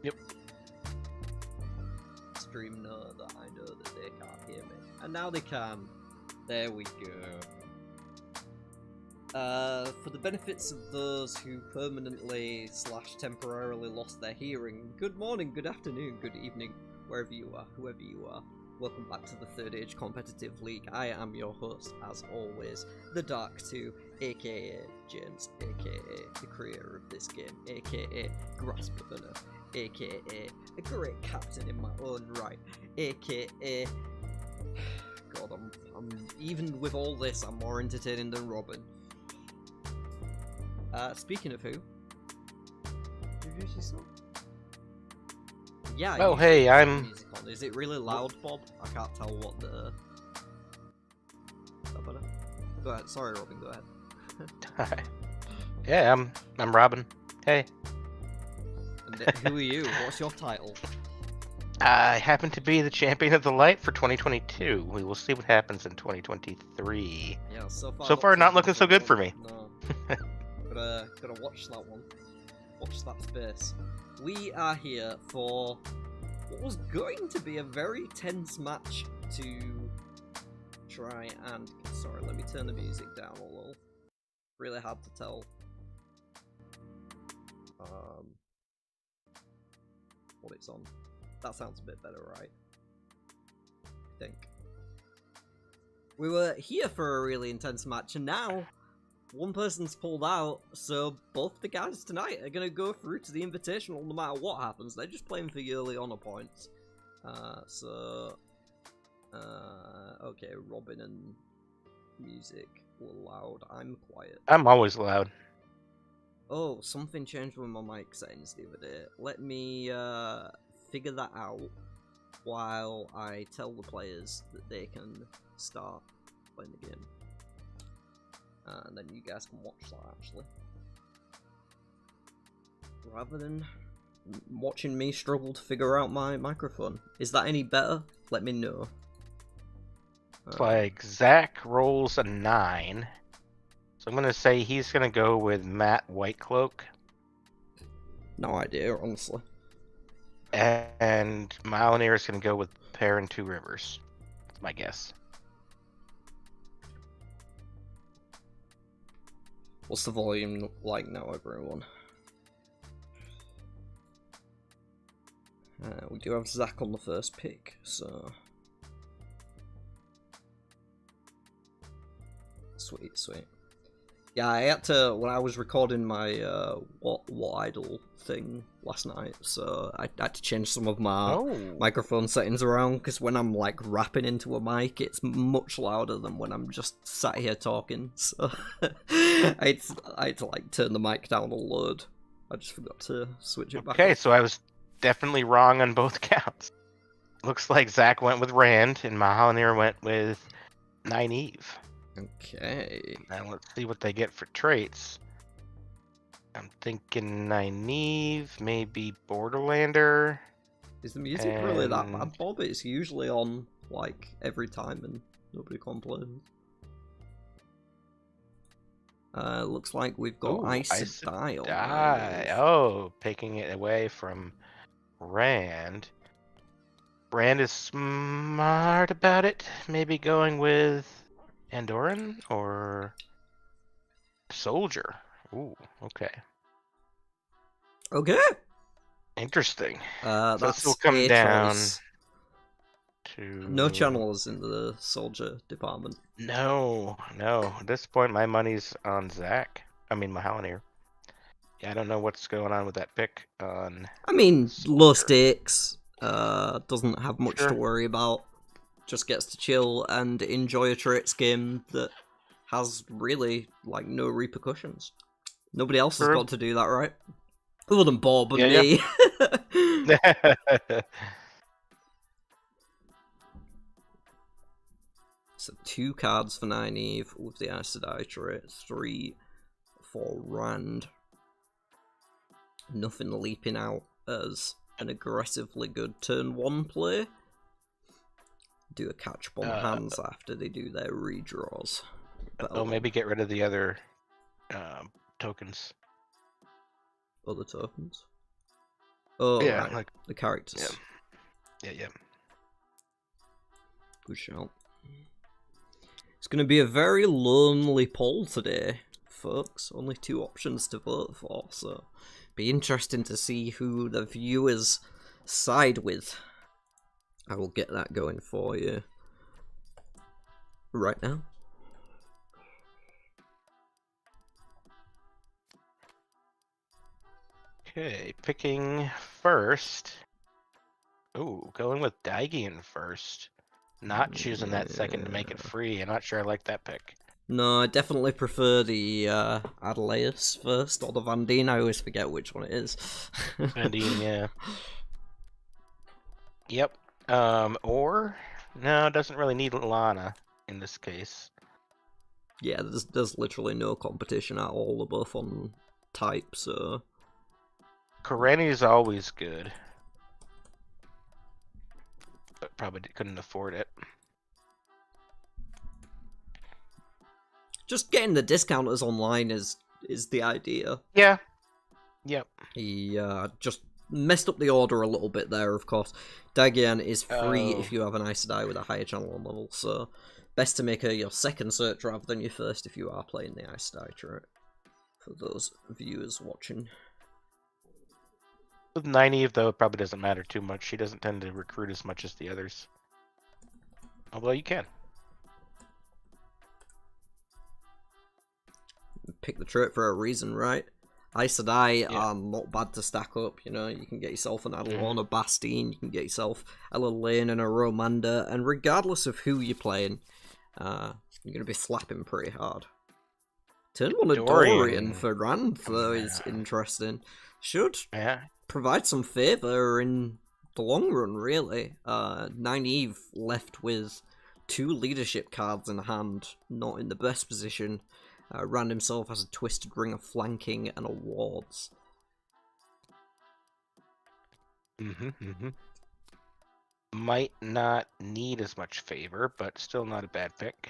Yep. Stream know that I know that they can't hear me. And now they can. There we go. For the benefits of those who permanently / temporarily lost their hearing, good morning, good afternoon, good evening, wherever you are, whoever you are. Welcome back to the Third Age Competitive League. I am your host, as always, the Dark 2, aka James, aka the creator of this game, aka Grasp Burner, aka a great captain in my own right, aka... God, I'm even with all this, I'm more entertaining than Robin. Speaking of who, introduce yourself. Yeah. Oh, hey, I'm. Music on. Is it really loud, Bob? I can't tell what the. Is that better? Go ahead. Sorry, Robin. Go ahead. Hi. Yeah, I'm Robin. Hey. And who are you? What's your title? I happen to be the champion of the light for 2022. We will see what happens in 2023. Yeah. So far, not looking so good for me. No. gotta watch that one. Watch that space. We are here for what was going to be a very tense match to try and... Sorry, let me turn the music down a little. Really hard to tell. What it's on. That sounds a bit better, right? I think. We were here for a really intense match, and now one person's pulled out, so both the guys tonight are going to go through to the Invitational no matter what happens. They're just playing for yearly honor points. Okay, Robin and music were loud. I'm quiet. I'm always loud. Oh, something changed with my mic settings the other day. Let me figure that out while I tell the players that they can start playing the game. And then you guys can watch that, actually. Rather than watching me struggle to figure out my microphone. Is that any better? Let me know. It's like Zach rolls a 9. So I'm going to say he's going to go with Matt Whitecloak. No idea, honestly. And Mountaineer is going to go with Pear and Two Rivers. That's my guess. What's the volume like now, everyone? We do have Zach on the first pick, so... Sweet, sweet. Yeah, I had to, when I was recording my what idle thing last night, so I had to change some of my microphone settings around, because when I'm like rapping into a mic, it's much louder than when I'm just sat here talking, so I had to like turn the mic down a load. I just forgot to switch it back. Okay, so I was definitely wrong on both counts. Looks like Zach went with Rand, and Mahalanir went with Nynaeve. Okay. Now let's see what they get for traits. I'm thinking Nynaeve, maybe Borderlander. Is the music really that bad, Bob? It's usually on, like, every time and nobody complains. Looks like we've got Aes Sedai. Oh, taking it away from Rand. Rand is smart about it. Maybe going with Andoran or Soldier. Ooh, okay. Okay. Interesting. This will come down to... No channels in the Soldier department. No. At this point, my money's on Zach. I mean, Mahalanir. Yeah, I don't know what's going on with that pick on... I mean, low stakes. Doesn't have much to worry about. Just gets to chill and enjoy a traits game that has really, like, no repercussions. Nobody else has got to do that, right? Other than Bob and me. So 2 cards for Nynaeve with the Aes Sedai trait, 3 for Rand. Nothing leaping out as an aggressively good turn 1 play. Do a catch bomb hands after they do their redraws. Maybe get rid of the other tokens. Other tokens? Oh, Yeah, right. like The characters. yeah. Good shout. It's going to be a very lonely poll today, folks. Only 2 options to vote for, so be interesting to see who the viewers side with. I will get that going for you right now. Okay, picking first. Ooh, going with Daigian first. Not choosing that second to make it free. I'm not sure I like that pick. No, I definitely prefer the Adelaus first, or the Van Dien. I always forget which one it is. Van Dien, yeah. Yep. Or no, it doesn't really need Lana in this case. Yeah, there's literally no competition at all. They're both on type, so Kareni is always good, but probably couldn't afford it. just getting the discounters online is the idea. Yeah. Yep. He just messed up the order a little bit there, of course. Dagian is free if you have an Aes Sedai with a higher channel level, so best to make her your second search rather than your first if you are playing the Aes Sedai turret. For those viewers watching. With Nynaeve, though, it probably doesn't matter too much. She doesn't tend to recruit as much as the others. Although you can. Pick the turret for a reason, right? Aes Sedai are not bad to stack up, you know, you can get yourself an Adelon, a Bastine, you can get yourself a Lane and a Romander, and regardless of who you're playing, you're going to be slapping pretty hard. Turn one of Dorian for Rand, though, is interesting. Should provide some favour in the long run, really. Nynaeve left with 2 leadership cards in hand, not in the best position. Rand himself has a Twisted Ring of Flanking and Awards. Might not need as much favor, but still not a bad pick.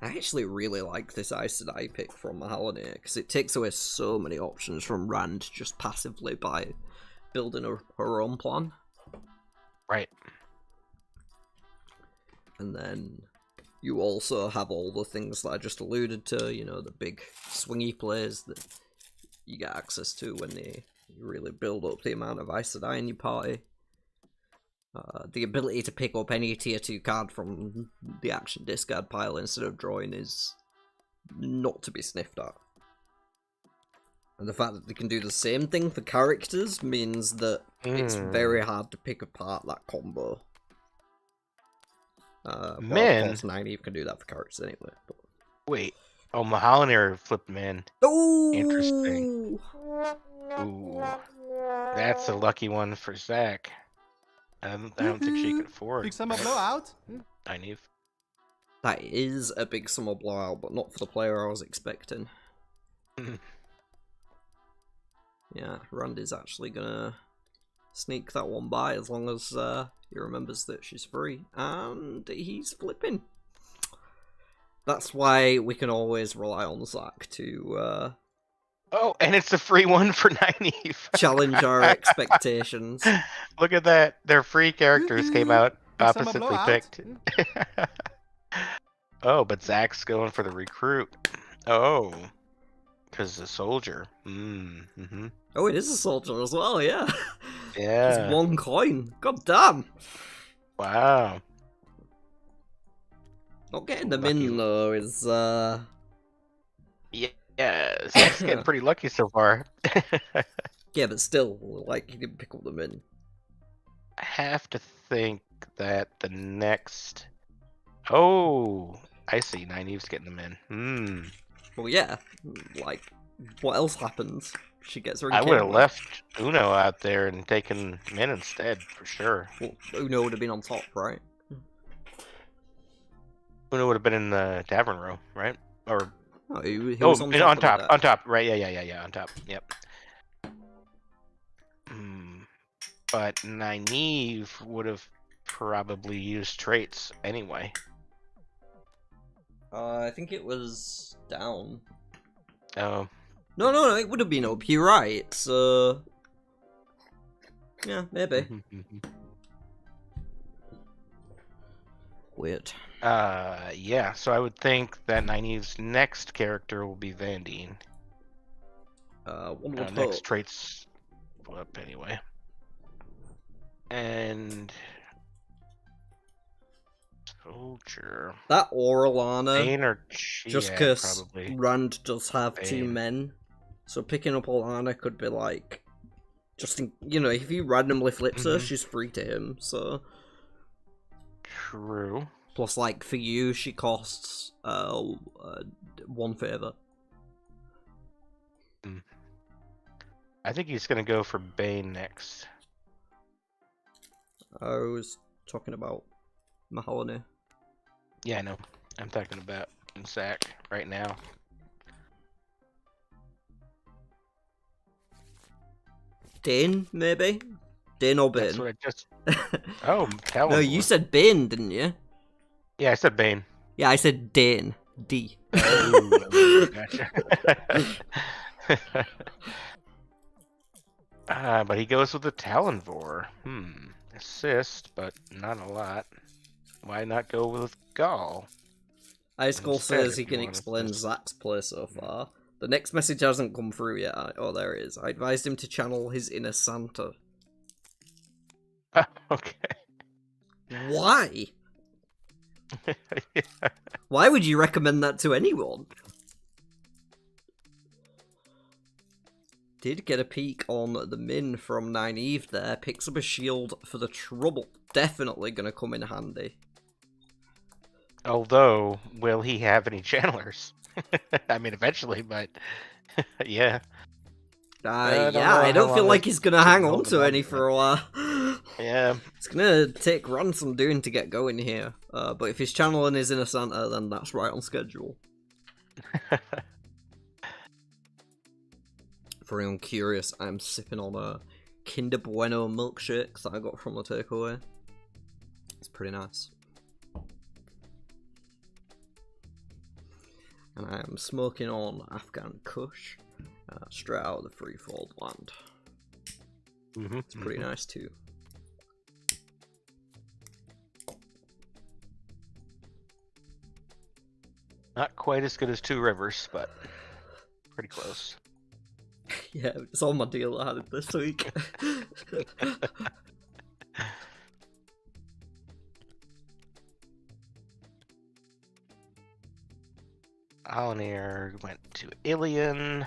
I actually really like this Aes Sedai pick from Mahalanir, because it takes away so many options from Rand just passively by building her own plan. Right. And then you also have all the things that I just alluded to, you know, the big swingy plays that you get access to when they really build up the amount of Aes Sedai in your party. The ability to pick up any tier 2 card from the action discard pile instead of drawing is not to be sniffed at. And the fact that they can do the same thing for characters means that it's very hard to pick apart that combo. Well, of course, Nynaeve can do that for characters anyway. But... Wait. Oh, Mahalanir flipped Min. Oh! Interesting. Ooh. That's a lucky one for Zach. I don't think she could afford. Big summer blowout. Nynaeve. That is a big summer blowout, but not for the player I was expecting. Yeah, Rand is actually gonna sneak that one by as long as he remembers that she's free. And he's flipping. That's why we can always rely on Zach to... Oh, and it's a free one for Nynaeve. challenge our expectations. Look at that. Their free characters came out oppositely picked. Oh, but Zach's going for the recruit. Oh, because the soldier. Oh, it is a soldier as well, yeah. Yeah. It's 1 coin. God damn. Wow. Not getting them in, though, is... Yeah, Zach's getting pretty lucky so far. Yeah, but still, like, he didn't pick up the min. I have to think that the next... Oh, I see. Nynaeve's getting them in. Well, yeah. Like, what else happens? She gets her. I would have left Uno out there and taken Min instead, for sure. Well, Uno would have been on top, right? Uno would have been in the tavern row, right? Or... Oh, he was on top. On top. Right, yeah, on top. Yep. But Nynaeve would have probably used traits anyway. I think it was down. Oh. No, it would have been up. You're right. So Yeah, maybe. Weird. Yeah, so I would think that 90's next character will be Vandine. One would Next hope. traits up anyway. And Soldier. That or Alana. Bane or Just yeah, because probably. Rand does have two Bane. men. So picking up Alana could be like... Just, if he randomly flips her, she's free to him, so... True. Plus, like, for you, she costs 1 favor. I think he's gonna go for Bane next. I was talking about Mahoney. Yeah, I know. I'm talking about Zach right now. Dane, maybe? Dane or Bane? That's what I just... Oh, Talon. No, you said Bane, didn't you? Yeah, I said Bane. Yeah, I said Dane. D. Oh, gotcha. But he goes with the Talonvor. Assist, but not a lot. Why not go with Gaul? Ice Skull Instead, says he if you can want explain assist. Zach's play so far. The next message hasn't come through yet. Oh, there it is. I advised him to channel his inner Santa. Okay. Why? Yeah. Why would you recommend that to anyone? Did get a peek on the Min from Nynaeve there. Picks up a shield for the trouble. Definitely gonna come in handy. Although, will he have any channelers? I mean, eventually, but yeah. I don't feel like he's gonna hang on to any for a while. Yeah. It's gonna take ransom doing to get going here. But if he's channeling his inner Santa, then that's right on schedule. For anyone curious, I'm sipping on a Kinder Bueno milkshake that I got from the takeaway. It's pretty nice. And I am smoking on Afghan Kush, straight out of the Freefold land. It's pretty nice too. Not quite as good as Two Rivers, but pretty close. Yeah, it's on my deal I had it this week. Alanir went to Ilion.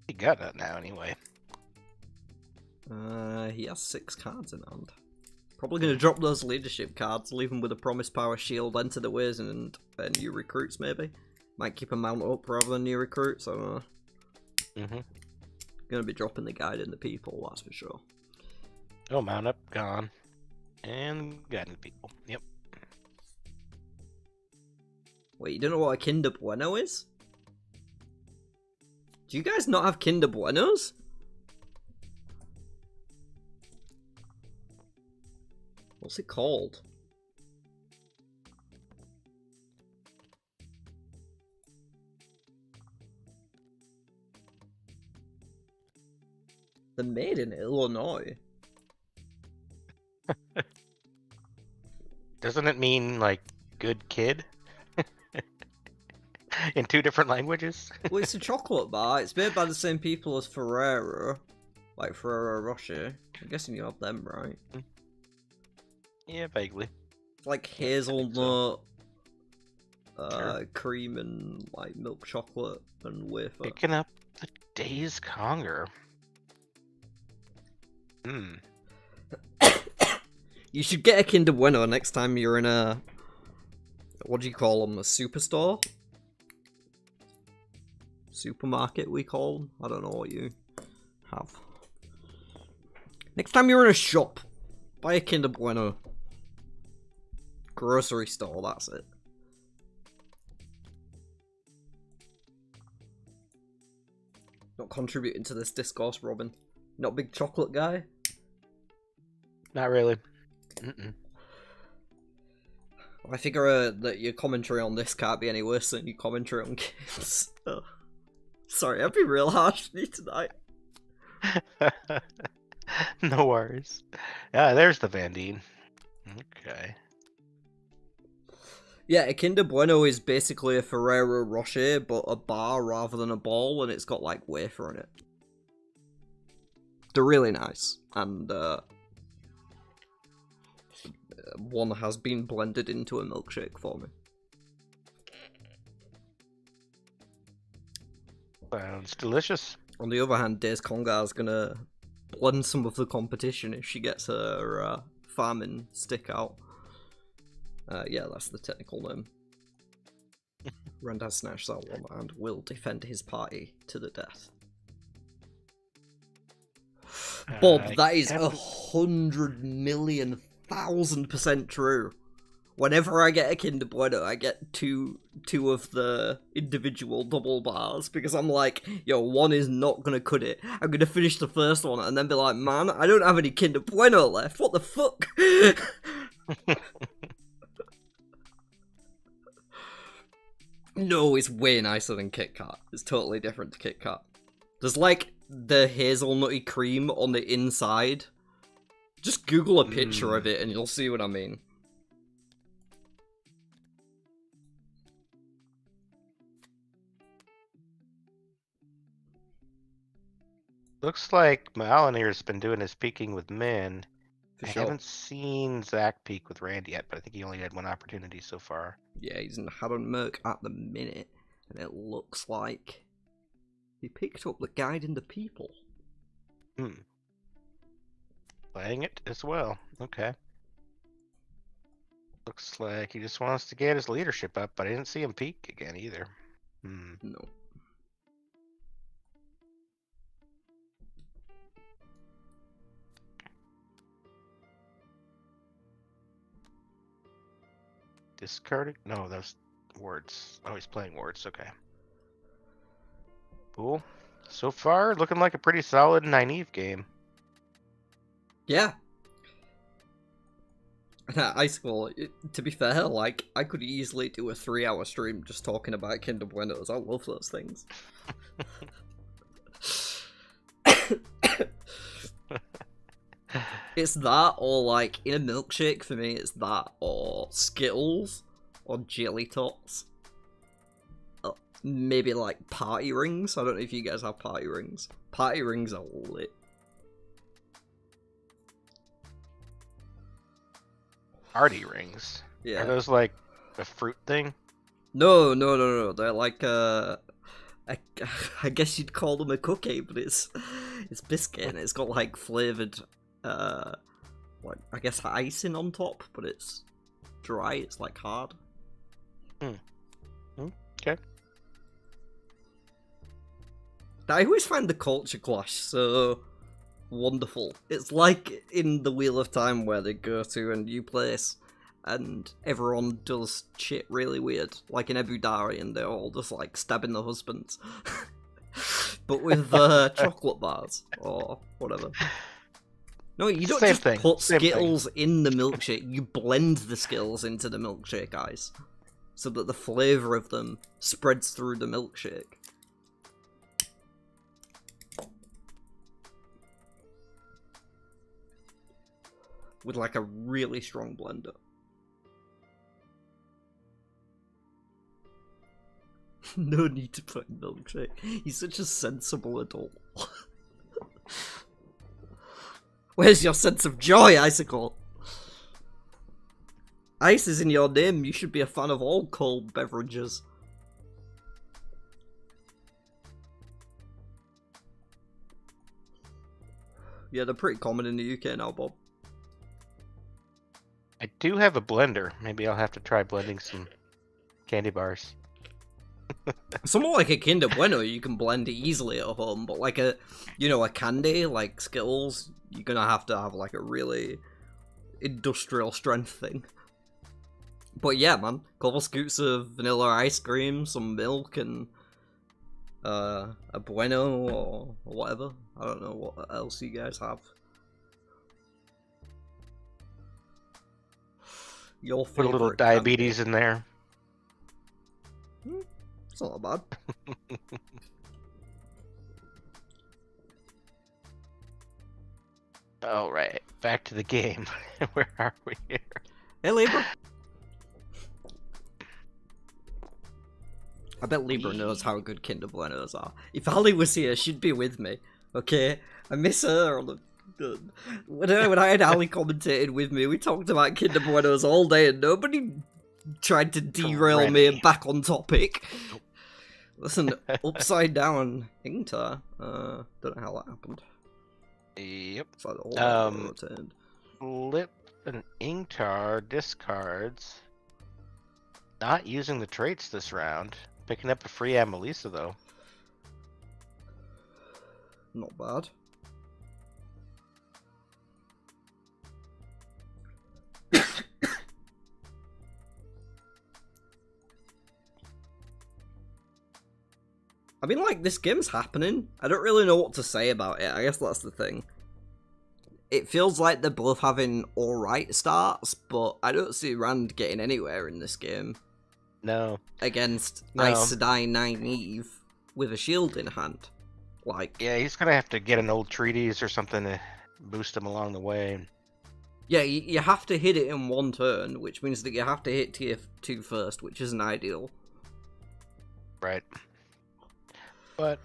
He got that now anyway. He has 6 cards in hand. Probably going to drop those leadership cards, leave him with a Promise Power Shield, Enter the Ways, and new recruits maybe. Might keep a mount up rather than new recruits, I don't know. Gonna be dropping the guide in the people, that's for sure. Oh, mount up, gone. And got new people. Yep. Wait, you don't know what a Kinder Bueno is? Do you guys not have Kinder Buenos? What's it called? They're made in Illinois. Doesn't it mean, like, good kid? In 2 different languages? Well, it's a chocolate bar. It's made by the same people as Ferrero. Like Ferrero Rocher. I'm guessing you have them, right? Yeah, vaguely. Like hazelnut, Sure. cream and like milk chocolate and wafer. Picking up the Days Conger. You should get a Kinder Bueno next time you're in a... What do you call them? A superstore? Supermarket, we call them? I don't know what you have. Next time you're in a shop, buy a Kinder Bueno. Grocery store, that's it. Not contributing to this discourse, Robin. Not a big chocolate guy? Not really. I figure that your commentary on this can't be any worse than your commentary on games. Oh. Sorry, I've been real harsh to you tonight. No worries. Yeah, there's the Vandine. Okay. Yeah, a Kinder Bueno is basically a Ferrero Rocher, but a bar rather than a ball, and it's got like wafer in it. They're really nice, and one has been blended into a milkshake for me. Sounds delicious. On the other hand, Days Congar's gonna blend some of the competition if she gets her farming stick out. Yeah, that's the technical name. Randaz snatches that one and will defend his party to the death. Bob, that is 100,000,000% true. Whenever I get a Kinder Bueno, I get two of the individual double bars, because I'm like, yo, one is not gonna cut it. I'm gonna finish the first one and then be like, man, I don't have any Kinder Bueno left. What the fuck? No, it's way nicer than Kit Kat. It's totally different to Kit Kat. There's like the hazelnutty cream on the inside. Just Google a picture of it and you'll see what I mean. Looks like Malinir's been doing his peeking with Min. For I sure. haven't seen Zach peek with Randy yet, but I think he only had one opportunity so far. Yeah, he's in Haddon Merc at the minute, and it looks like he picked up the Guiding the People. Playing it as well. Okay. Looks like he just wants to get his leadership up, but I didn't see him peek again either. No. Discarded? No, those words. Oh, he's playing words. Okay. Cool. So far, looking like a pretty solid Nynaeve game. Yeah. Icicle, to be fair, like, I could easily do a 3-hour stream just talking about Kinder Buenos. I love those things. It's that, or like, in a milkshake for me, it's that, or Skittles, or Jelly Tots. Maybe like party rings. I don't know if you guys have party rings. Party rings are lit. Party rings? Yeah. Are those like a fruit thing? No. They're like I guess you'd call them a cookie, but it's biscuit and it's got like flavored like I guess icing on top, but it's dry. It's like hard. Okay. I always find the culture clash so wonderful. It's like in the Wheel of Time where they go to a new place and everyone does shit really weird, like in Abu Dhabi, and they're all just like stabbing their husbands. But with chocolate bars or whatever. No, you don't just put Skittles in the milkshake. You blend the Skittles into the milkshake ice so that the flavour of them spreads through the milkshake. With like a really strong blender. No need to put in milkshake. He's such a sensible adult. Where's your sense of joy, Icicle? Ice is in your name. You should be a fan of all cold beverages. Yeah, they're pretty common in the UK now, Bob. I do have a blender. Maybe I'll have to try blending some candy bars. Somewhat like a Kinder Bueno, you can blend easily at home, but like a candy like Skittles, you're gonna have to have like a really industrial strength thing. But yeah, man, couple scoops of vanilla ice cream, some milk, and a Bueno or whatever. I don't know what else you guys have. Your Put a little diabetes in there. It's not bad. All right, back to the game. Where are we here? Hey, Libra. I bet Libra knows how good Kinder Buenos are. If Ali was here, she'd be with me. Okay? I miss her on the... When I had Ali commentated with me, we talked about Kinder Buenos all day and nobody tried to derail me and back on topic. Listen, upside down Ingtar. Don't know how that happened. Yep. It's like the whole rotated. Flip an Ingtar discards. Not using the traits this round. Picking up a free Amelisa, though. Not bad. I mean, like, this game's happening. I don't really know what to say about it. I guess that's the thing. It feels like they're both having alright starts, but I don't see Rand getting anywhere in this game. No. Against Aes Sedai Nynaeve with a shield in hand. Like, yeah, he's gonna have to get an old treatise or something to boost him along the way. Yeah, you have to hit it in one turn, which means that you have to hit tier 2 first, which isn't ideal. Right. But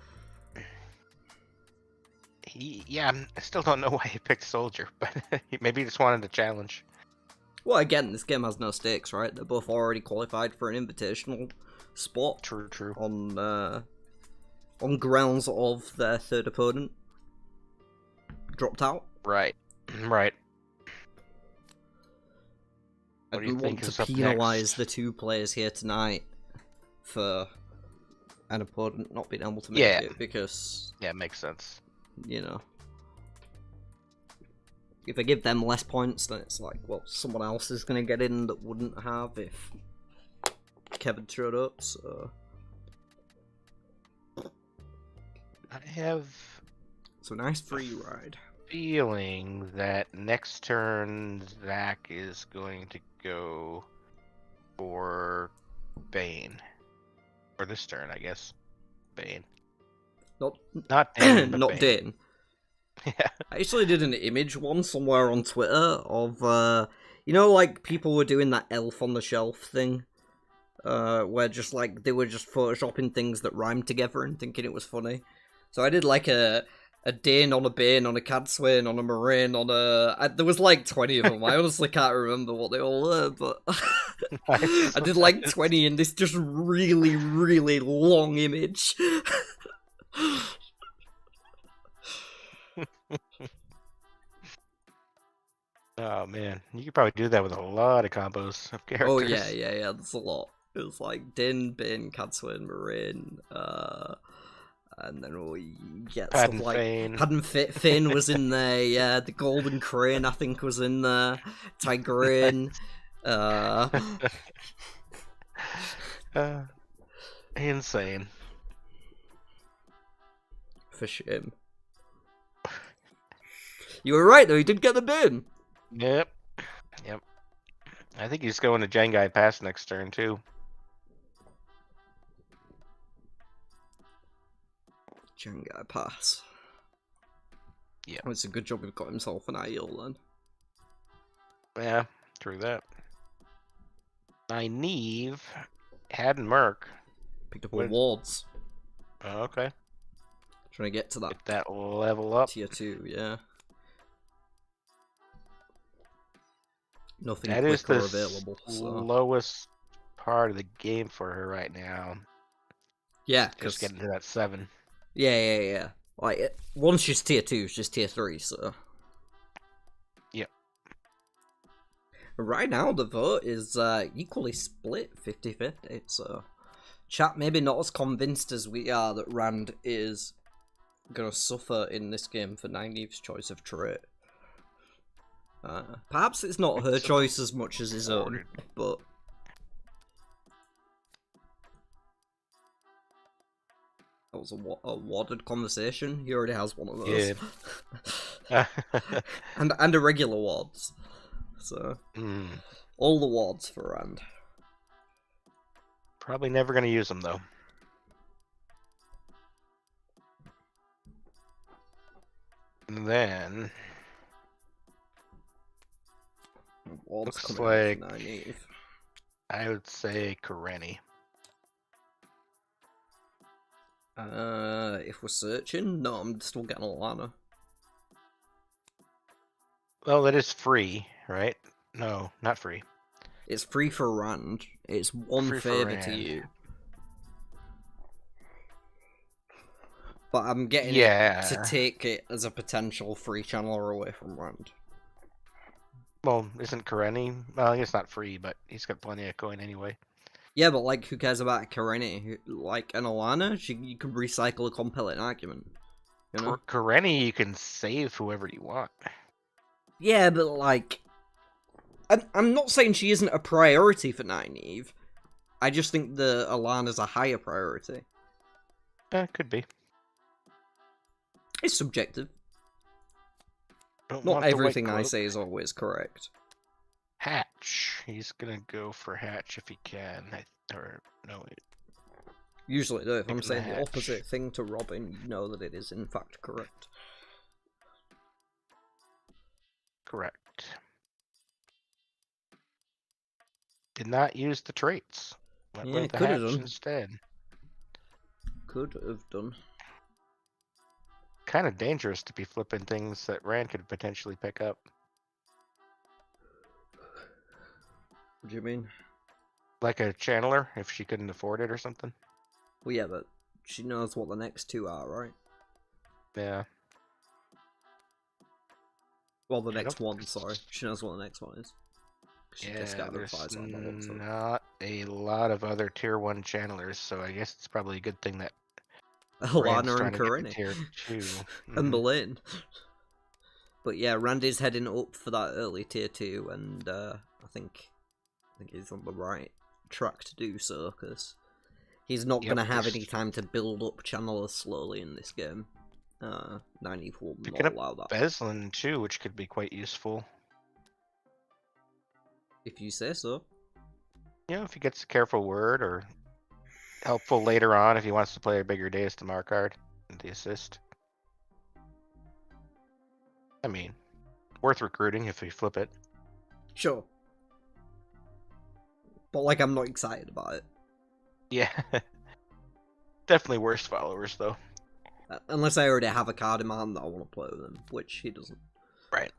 I still don't know why he picked Soldier, but maybe he just wanted a challenge. Well, again, this game has no stakes, right? They're both already qualified for an invitational spot. True. On grounds of their third opponent dropped out. Right. I didn't want to penalise the two players here tonight for an opponent not being able to make it, because... Yeah, it makes sense. You know. If I give them less points, then it's like, well, someone else is going to get in that wouldn't have if Kevin showed up, so... I have... It's a nice free ride. Feeling that next turn Zach is going to go for Bane. Or this turn, I guess. Bane. Not Dane, but not Bane. Dane. Yeah. I actually did an image one somewhere on Twitter of, you know, like, people were doing that elf on the shelf thing? Where just, like, they were just photoshopping things that rhymed together and thinking it was funny. So I did, like, a Dane on a Bane, on a Cadsuane, on a Moraine, on a... there was, like, 20 of them. I honestly can't remember what they all were, but... I did, like, 20 in this just really, really long image. Oh man, you could probably do that with a lot of combos of characters. Oh yeah, there's a lot. It was like Din, Bin, Cadsuane, Moraine, and then we get Padden stuff like Fane. Padden Fane was in there, yeah, the Golden Crane I think was in there, Tigraine, Insane. For shame. You were right though, he did get the bin. Yep. I think he's going to Jengai Pass next turn too. Jengai Pass. Yeah. Oh, it's a good job he's got himself an Aiel then. Yeah, true that. Nynaeve had Merc. Picked up all wards. Oh, okay. Trying to get to that. Get that level up. Tier 2, yeah. Nothing That is quick or the available. So. lowest part of the game for her right now. Yeah, just getting to that 7. Yeah. Like once she's tier 2, it's just tier 3. So. Yep. Right now the vote is equally split, 50-50. So, chat maybe not as convinced as we are that Rand is gonna suffer in this game for Nynaeve's choice of trait. Perhaps it's not her choice as much as his own, but... That was a warded conversation. He already has one of those. Yeah. and a regular wards. So, all the wards for Rand. Probably never going to use them, though. And then... What's Looks coming like out for Nynaeve? I would say Karenni. If we're searching, no, I'm still getting Alana. Well, it is free, right? No, not free. It's free for Rand. It's one Free for favor to Rand. you. But I'm getting it to Yeah. take it as a potential free channeler away from Rand. Well, isn't Karenni? Well, it's not free, but he's got plenty of coin anyway. Yeah, but like, who cares about Karenni? Like, an Alana, you can recycle a compelling argument. You know? Karenni, you can save whoever you want. Yeah, but like, I'm not saying she isn't a priority for Nynaeve. I just think the Alana's a higher priority. Could be. It's subjective. Don't Not want the white everything I cloak. say is always correct. Hatch. He's gonna go for Hatch if he can. Or no. Usually, though, if I'm Picking the saying the Hatch. opposite thing to Robin, you know that it is in fact correct. Correct. Did not use the traits. Went Yeah, with the could have Hatch done. instead. Could have done. Kind of dangerous to be flipping things that Rand could potentially pick up. What do you mean? Like a channeler, if she couldn't afford it or something. Well, yeah, but she knows what the next two are, right? Yeah. Well, the I next don't- one, sorry. She knows what the next one is. She gets Yeah, scattered there's fires like that one, so. not a lot of other tier 1 channelers, so I guess it's probably a good thing that Rand's Alana trying and to get to Karenni. tier 2. And Boleyn. But yeah, Randy's heading up for that early tier 2, and I think he's on the right track to do so, because he's not Yep, going to have there's- any time to build up channelers slowly in this game. Nynaeve will Picking not up allow that. Beslin too, which could be quite useful. If you say so. You know, if he gets a careful word, or helpful later on if he wants to play a bigger Deus Damar card and the assist. I mean, worth recruiting if we flip it. Sure. But like, I'm not excited about it. Yeah. Definitely worst followers though. Unless I already have a card in my hand that I want to play with him, which he doesn't. Right.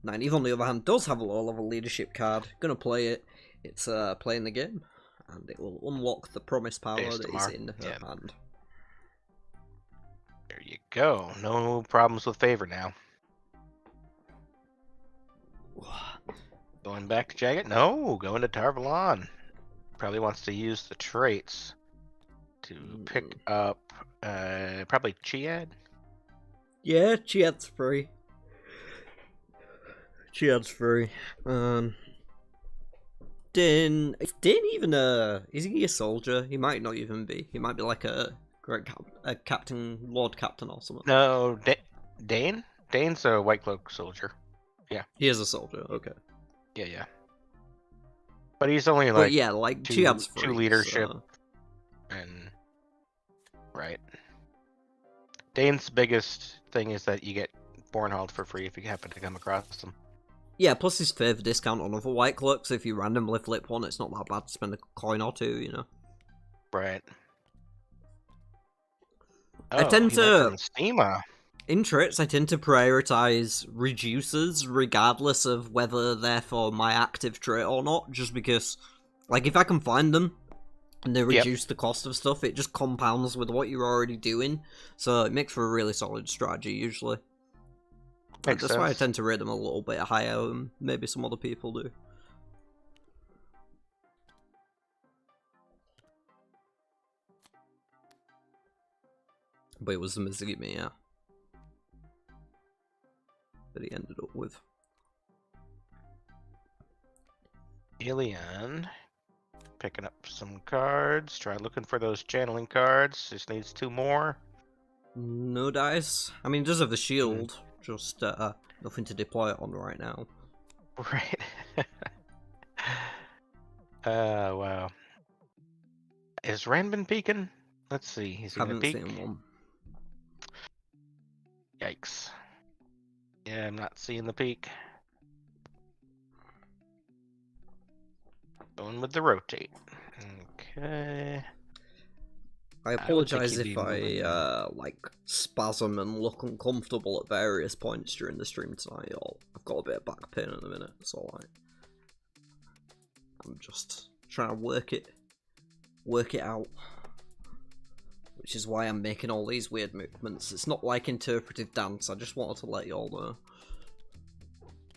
Nynaeve, on the other hand, does have a low-level leadership card. Gonna play it. It's playing the game, and it will unlock the promise power Deus that is Damar. in her hand. There you go. No problems with favor now. Going back to Jagged? No, going to Tarvalon. Probably wants to use the traits to pick up probably Chiad. Yeah, Chiad's free. Chiad's free. Din, is Din even is he a soldier? He might not even be. He might be like a captain, lord captain or something. No, Dane? Dane's a white cloak soldier. Yeah. He is a soldier, okay. Yeah. But he's only But like yeah, like two, Chiad's free. two leadership So. and right. Dane's biggest thing is that you get Bornhold for free if you happen to come across them. Yeah, plus his favour discount on other white cloaks. If you randomly flip one, it's not that bad to spend a coin or two, you know. Right. I tend he went to from Steema. in traits, I tend to prioritize reducers regardless of whether they're for my active trait or not, just because, like, if I can find them and they reduce the cost of stuff, it just compounds with what you're already doing, so it makes for a really solid strategy, usually. That's why I tend to rate them a little bit higher than maybe some other people do. But it was the Mizigimi, yeah. That he ended up with. Alien. Picking up some cards. Try looking for those channeling cards. Just needs 2 more. No dice. I mean, it does have the shield, just nothing to deploy it on right now. Right. Wow. Has Rand been peeking? Let's see. He's gonna Haven't peek. seen one. Yikes. Yeah, I'm not seeing the peak. Going with the rotate. Okay. I would think apologize he'd if be I moving. like spasm and look uncomfortable at various points during the stream tonight. Or I've got a bit of back pain at the minute, so like I'm just trying to work it out. Which is why I'm making all these weird movements. It's not like interpretive dance. I just wanted to let you all know.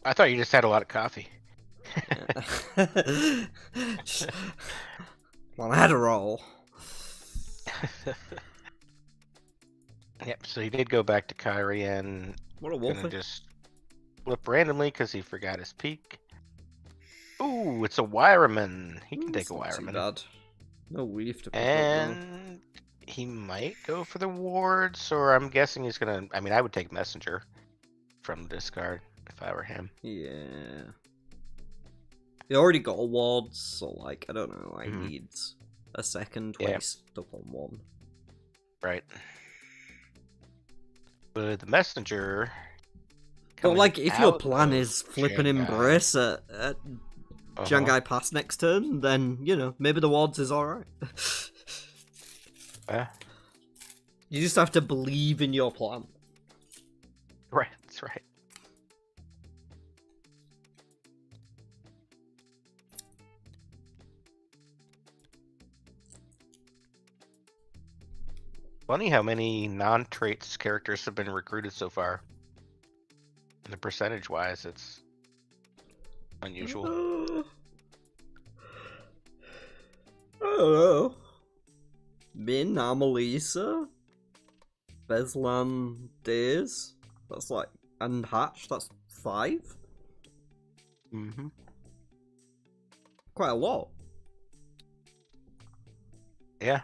I thought you just had a lot of coffee. Yeah. Well, I had a roll. Yep, so he did go back to Kyrie and What a gonna wolfie. just flip randomly because he forgot his peak. Ooh, it's a wireman. He can take a Not too wireman. bad. No weave to pick up And he might go for the wards, or I'm guessing he's gonna. I mean, I would take messenger from the discard if I were him. though. Yeah. He already got awards, so like I don't know, like needs a second when he's stuck on one. Right. But the messenger. But like, if your plan is flipping Jangai. embrace at Jangai pass next turn, then you know maybe the wards is alright. You just have to believe in your plan. Right, that's right. Funny how many non-traits characters have been recruited so far. And the percentage-wise, it's unusual. I don't know. Min, Amalisa, Beslan, Days. That's like, and Hatch. That's 5. Mm-hmm. Quite a lot. Yeah.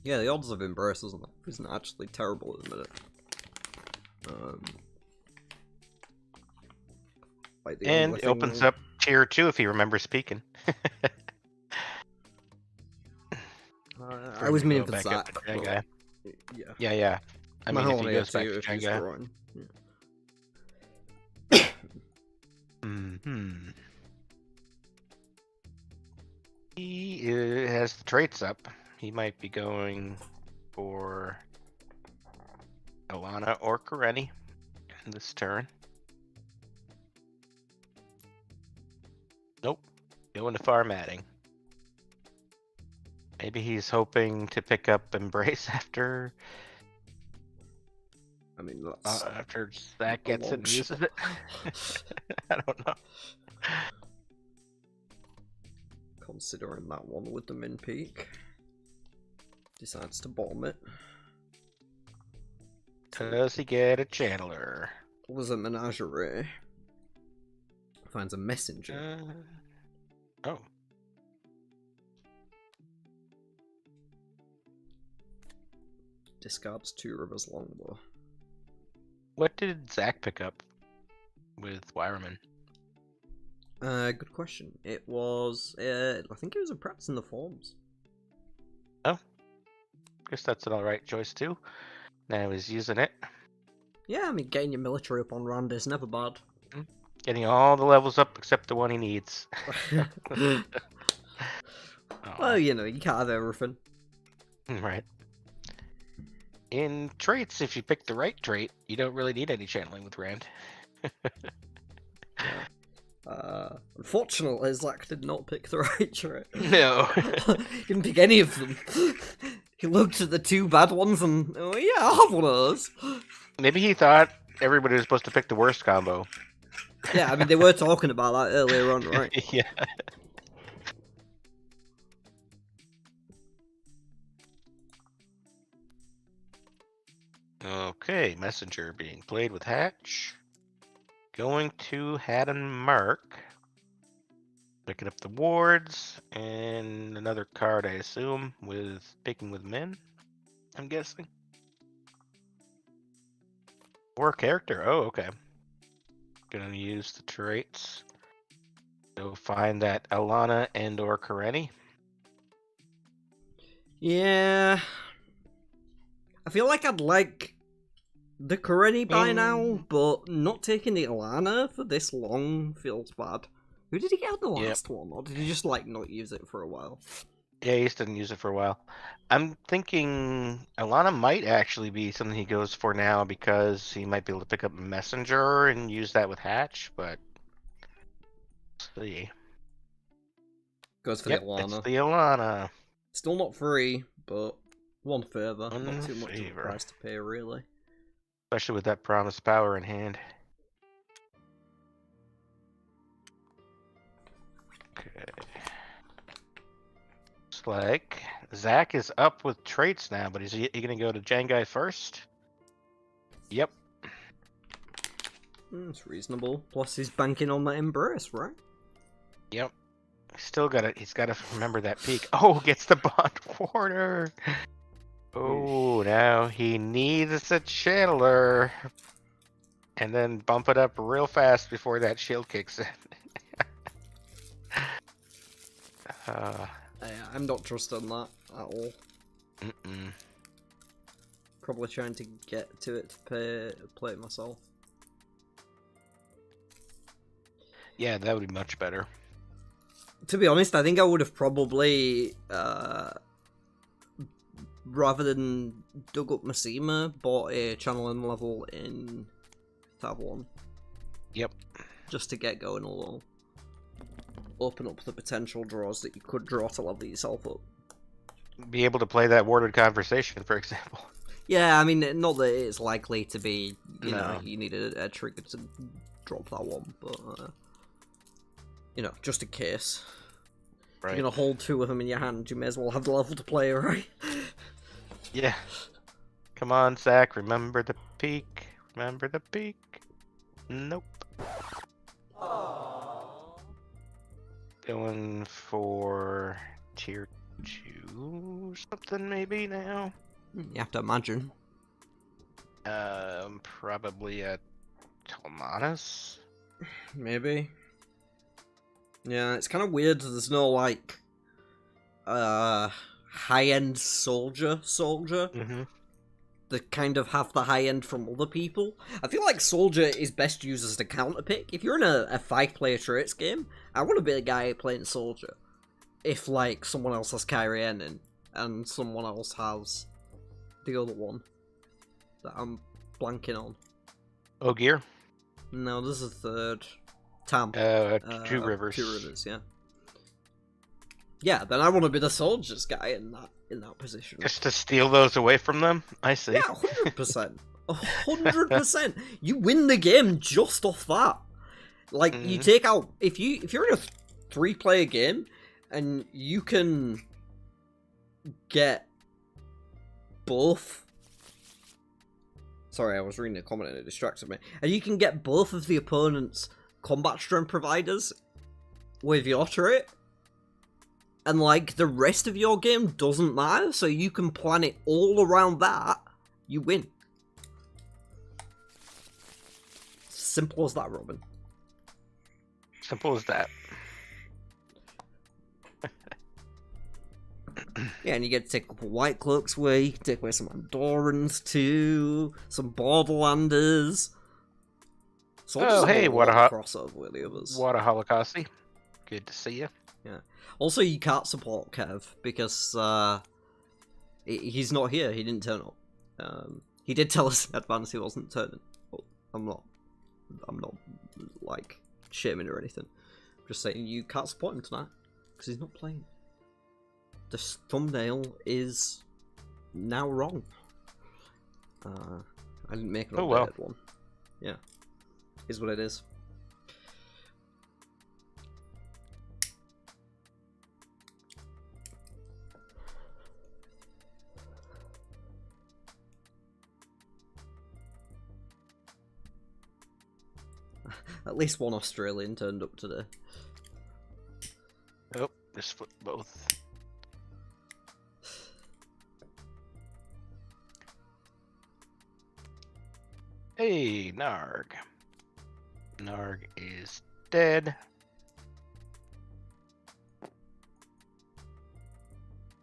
Yeah, the odds of Embrace isn't actually terrible at the minute. Like And it opens up tier 2 if he remembers speaking. I was meaning for Zach. Yeah. Yeah. I mean, if he goes back to Jenga. Mm-hmm. He has the traits up. He might be going for Alana or Karenni this turn. Nope. Going to Farmatting. Maybe he's hoping to pick up Embrace after. I mean, that's after Zach gets it and uses it. I don't know. Considering that one with the min peak. Decides to bomb it. Does he get a channeler? Was a menagerie. Finds a messenger. Oh. Discards 2 Rivers Longbow. What did Zach pick up with Wireman? Good question. It was, I think it was a Preps in the Forms. Oh. Guess that's an alright choice too. Now he's using it. Yeah, I mean, getting your military up on Rand is never bad. Getting all the levels up except the one he needs. Well, you know, you can't have everything. Right. In traits, if you pick the right trait, you don't really need any channeling with Rand. Unfortunately, Zach did not pick the right trait. No. He didn't pick any of them. He looked at the 2 bad ones and, oh yeah, I'll have one of those. Maybe he thought everybody was supposed to pick the worst combo. Yeah, I mean, they were talking about that earlier on, right? Yeah. Okay, Messenger being played with Hatch. Going to Haddon Mark. Picking up the wards and another card, I assume, with picking with Min, I'm guessing. Or character. Oh, okay. Gonna use the traits. So find that Alana and or Karenni. Yeah. I feel like I'd like The Karenni by now, but not taking the Alana for this long feels bad. Who did he get out the last one, or did he just like not use it for a while? Yeah, he just didn't use it for a while. I'm thinking Alana might actually be something he goes for now because he might be able to pick up Messenger and use that with Hatch, but let's see. Goes for the Alana. It's the Alana. Still not free, but one favour. One Not too much of a favor. price to pay, really. Especially with that promised power in hand. Okay. Looks like Zach is up with traits now, but is he going to go to Jangai first? Yep. It's reasonable. Plus, he's banking on that embrace, right? Yep. Still got it. He's got to remember that peak. Oh, gets the bond warder. Oh, now he needs a channeler. And then bump it up real fast before that shield kicks in. I'm not trusting that at all. Probably trying to get to it to play it myself. Yeah, that would be much better. To be honest, I think I would have probably, rather than dug up Masima, bought a channeling level in Tab 1. Yep. Just to get going a little. Open up the potential draws that you could draw to level yourself up. Be able to play that worded conversation, for example. Yeah, I mean, not that it's likely to be, you No. know, you need a trigger to drop that one, but, you know, just in case. Right. You're gonna hold two of them in your hand, you may as well have the level to play, right? Yeah. Come on, Zach, remember the peak. Remember the peak. Nope. Going for tier 2 something maybe now. You have to imagine. Probably a Telmanus. Maybe. Yeah, it's kind of weird that there's no, like, high-end soldier Mm-hmm. that kind of have the high-end from other people. I feel like soldier is best used as a counter pick. If you're in a 5-player traits game, I want to be the guy playing soldier. If, like, someone else has Kyrian and someone else has the other one that I'm blanking on. Ogier? No, this is third. Tam. Two Rivers. Two Rivers, yeah. Yeah, then I want to be the soldiers guy in that position. Just to steal those away from them? I see. Yeah, 100%. 100%. You win the game just off that. Like, you take out... If you're in a 3-player game, and you can get both... Sorry, I was reading a comment and it distracted me. And you can get both of the opponent's combat strength providers with your trait, and like the rest of your game doesn't matter, so you can plan it all around that, you win. Simple as that, Robin. Simple as that. Yeah, and you get to take a couple White Cloaks away, you can take away some Andorans too, some Borderlanders. So hey, what a crossover with the others. What a Holocausty. Good to see you. Yeah. Also, you can't support Kev because he's not here. He didn't turn up. He did tell us in advance he wasn't turning. But I'm not like shaming or anything. I'm just saying you can't support him tonight because he's not playing. This thumbnail is now wrong. I didn't make an updated one. Yeah. Is what it is. At least one Australian turned up today. Oh, just flip both. Hey, Narg. Narg is dead.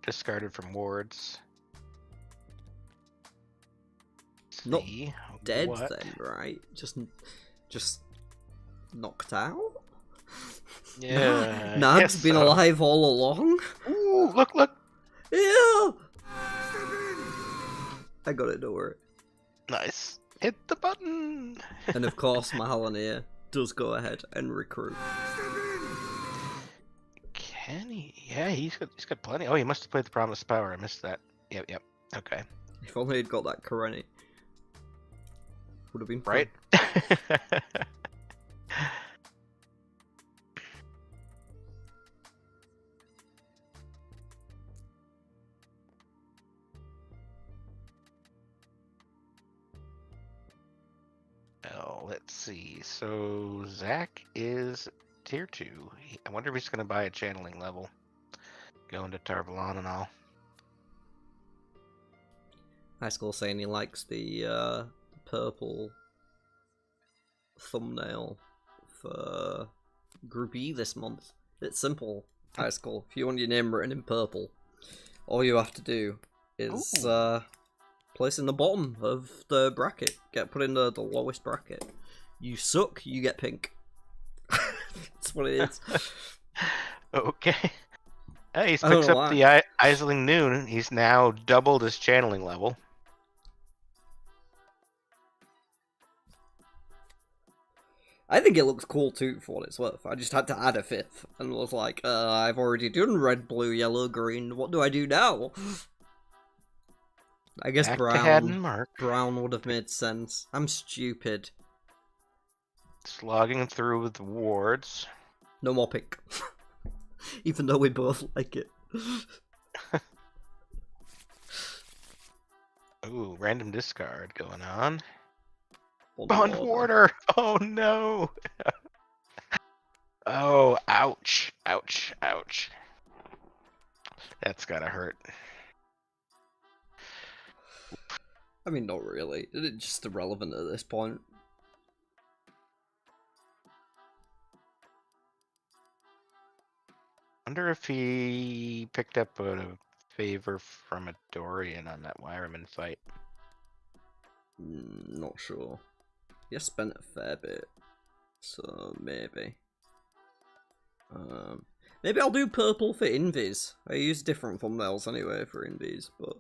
Discarded from wards. Not see dead what. then, right? Just knocked out? Yeah, I Nag's guess been so. alive all along? Ooh, look! Yeah! I got it, don't worry. Nice. Hit the button. And of course, Mahalanir does go ahead and recruit. Can he? Yeah, he's got plenty. Oh, he must have played the Promised Power. I missed that. Yep. Okay. If only he'd got that Kareni. Would have been fun. Right? Well, let's see. So Zach is tier 2. I wonder if he's going to buy a channeling level. Going to Tarvalon and all. High School saying he likes the purple thumbnail for Group E this month. It's simple, High School. If you want your name written in purple, all you have to do is place in the bottom of the bracket. Get put in the lowest bracket. You suck, you get pink. That's what it is. Okay. Hey, he's picked up the Aisling Noon. He's now doubled his channeling level. I think it looks cool too, for what it's worth. I just had to add a 5th, and was like, I've already done red, blue, yellow, green. What do I do now? I guess brown would have made sense. I'm stupid. Slogging through with the wards. No more pink. Even though we both like it. Ooh, random discard going on. Bond Warder! Oh no! Oh, ouch. That's gotta hurt. I mean, not really. It's just irrelevant at this point. Wonder if he picked up a favor from a Dorian on that Wireman fight. Not sure. He spent a fair bit, so maybe. Maybe I'll do purple for Invis. I use different thumbnails anyway for Invis, but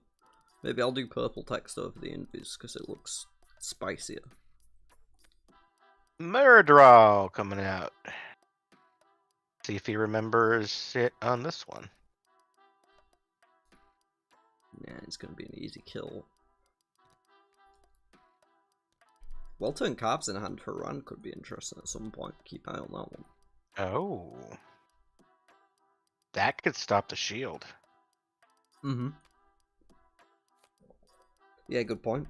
maybe I'll do purple text over the Invis because it looks spicier. Murderall coming out. See if he remembers it on this one. Yeah, it's going to be an easy kill. Well-turned carbs in hand for run could be interesting at some point. Keep an eye on that one. Oh. That could stop the shield. Mm-hmm. Yeah, good point.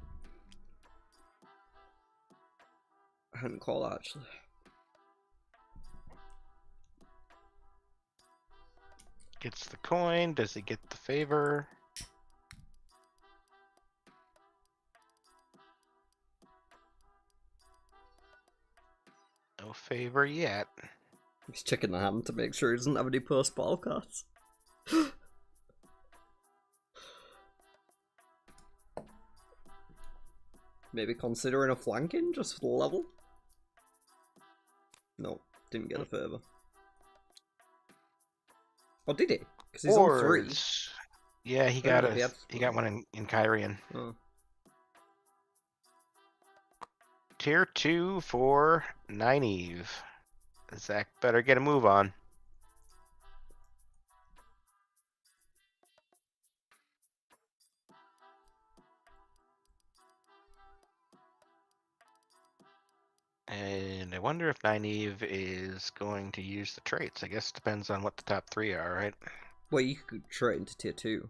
I hadn't called that, actually. Gets the coin. Does he get the favor? No favor yet. He's checking the hand to make sure he doesn't have any post-ball cards. Maybe considering a flanking just for the level? No, didn't get a favour. Or did he? Because he's on 3. Yeah, he got one in Kyrian. Oh. Tier 2 for Nynaeve. Zach better get a move on. And I wonder if Nynaeve is going to use the traits. I guess it depends on what the top 3 are, right? Well, you could trade into tier 2.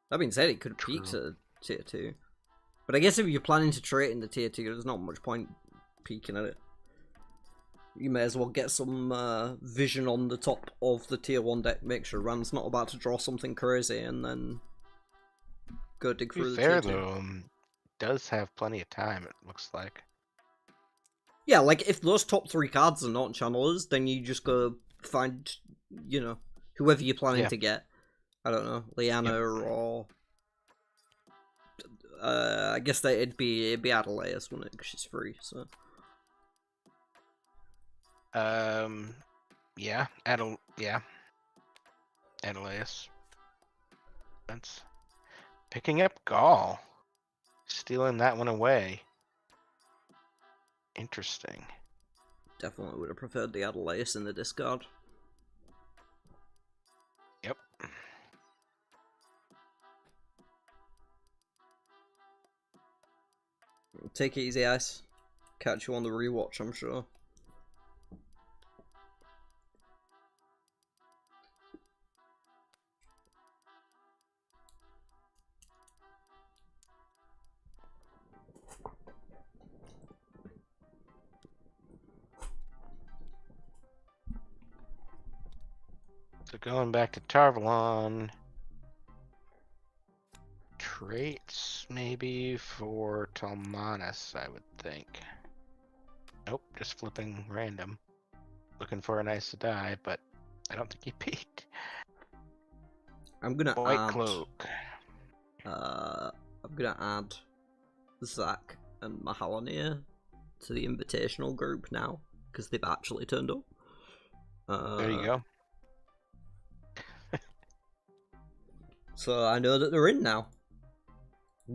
That being said, it could peak to tier 2. But I guess if you're planning to trade into tier 2, there's not much point peeking at it. You may as well get some vision on the top of the tier 1 deck, make sure Rand's not about to draw something crazy, and then go dig through the tier 2. Though, does have plenty of time, it looks like. Yeah, like, if those top 3 cards are not channelers, then you just go find, you know, whoever you're planning to get. I don't know, Liana or I guess that it'd be Adelaide, wouldn't it? Because she's free. So. Yeah, Adelaide. That's picking up Gaul, stealing that one away. Interesting. Definitely would have preferred the Adelaide in the discard. Yep. Take it easy, Ice. Catch you on the rewatch, I'm sure. So going back to Tarvalon. Traits maybe for Talmanis, I would think. Nope, just flipping random. Looking for an Ice to die, but I don't think he peaked. I'm gonna White add... Cloak. I'm gonna add Zach and Mahalanir to the invitational group now, because they've actually turned up. There you go. So I know that they're in now.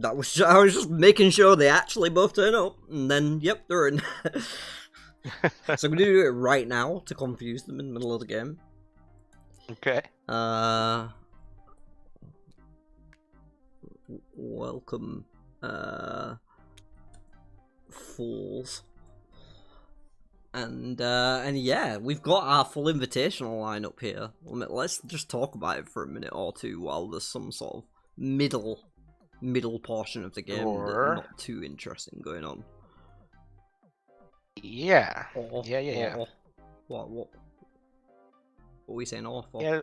I was just making sure they actually both turn up, and then, yep, they're in. So I'm gonna do it right now to confuse them in the middle of the game. Okay. Welcome, fools. And yeah, we've got our full invitational lineup here. Let's just talk about it for a minute or two while there's some sort of middle portion of the game that's not too interesting going on. Yeah. Yeah. What were we saying for? Yeah.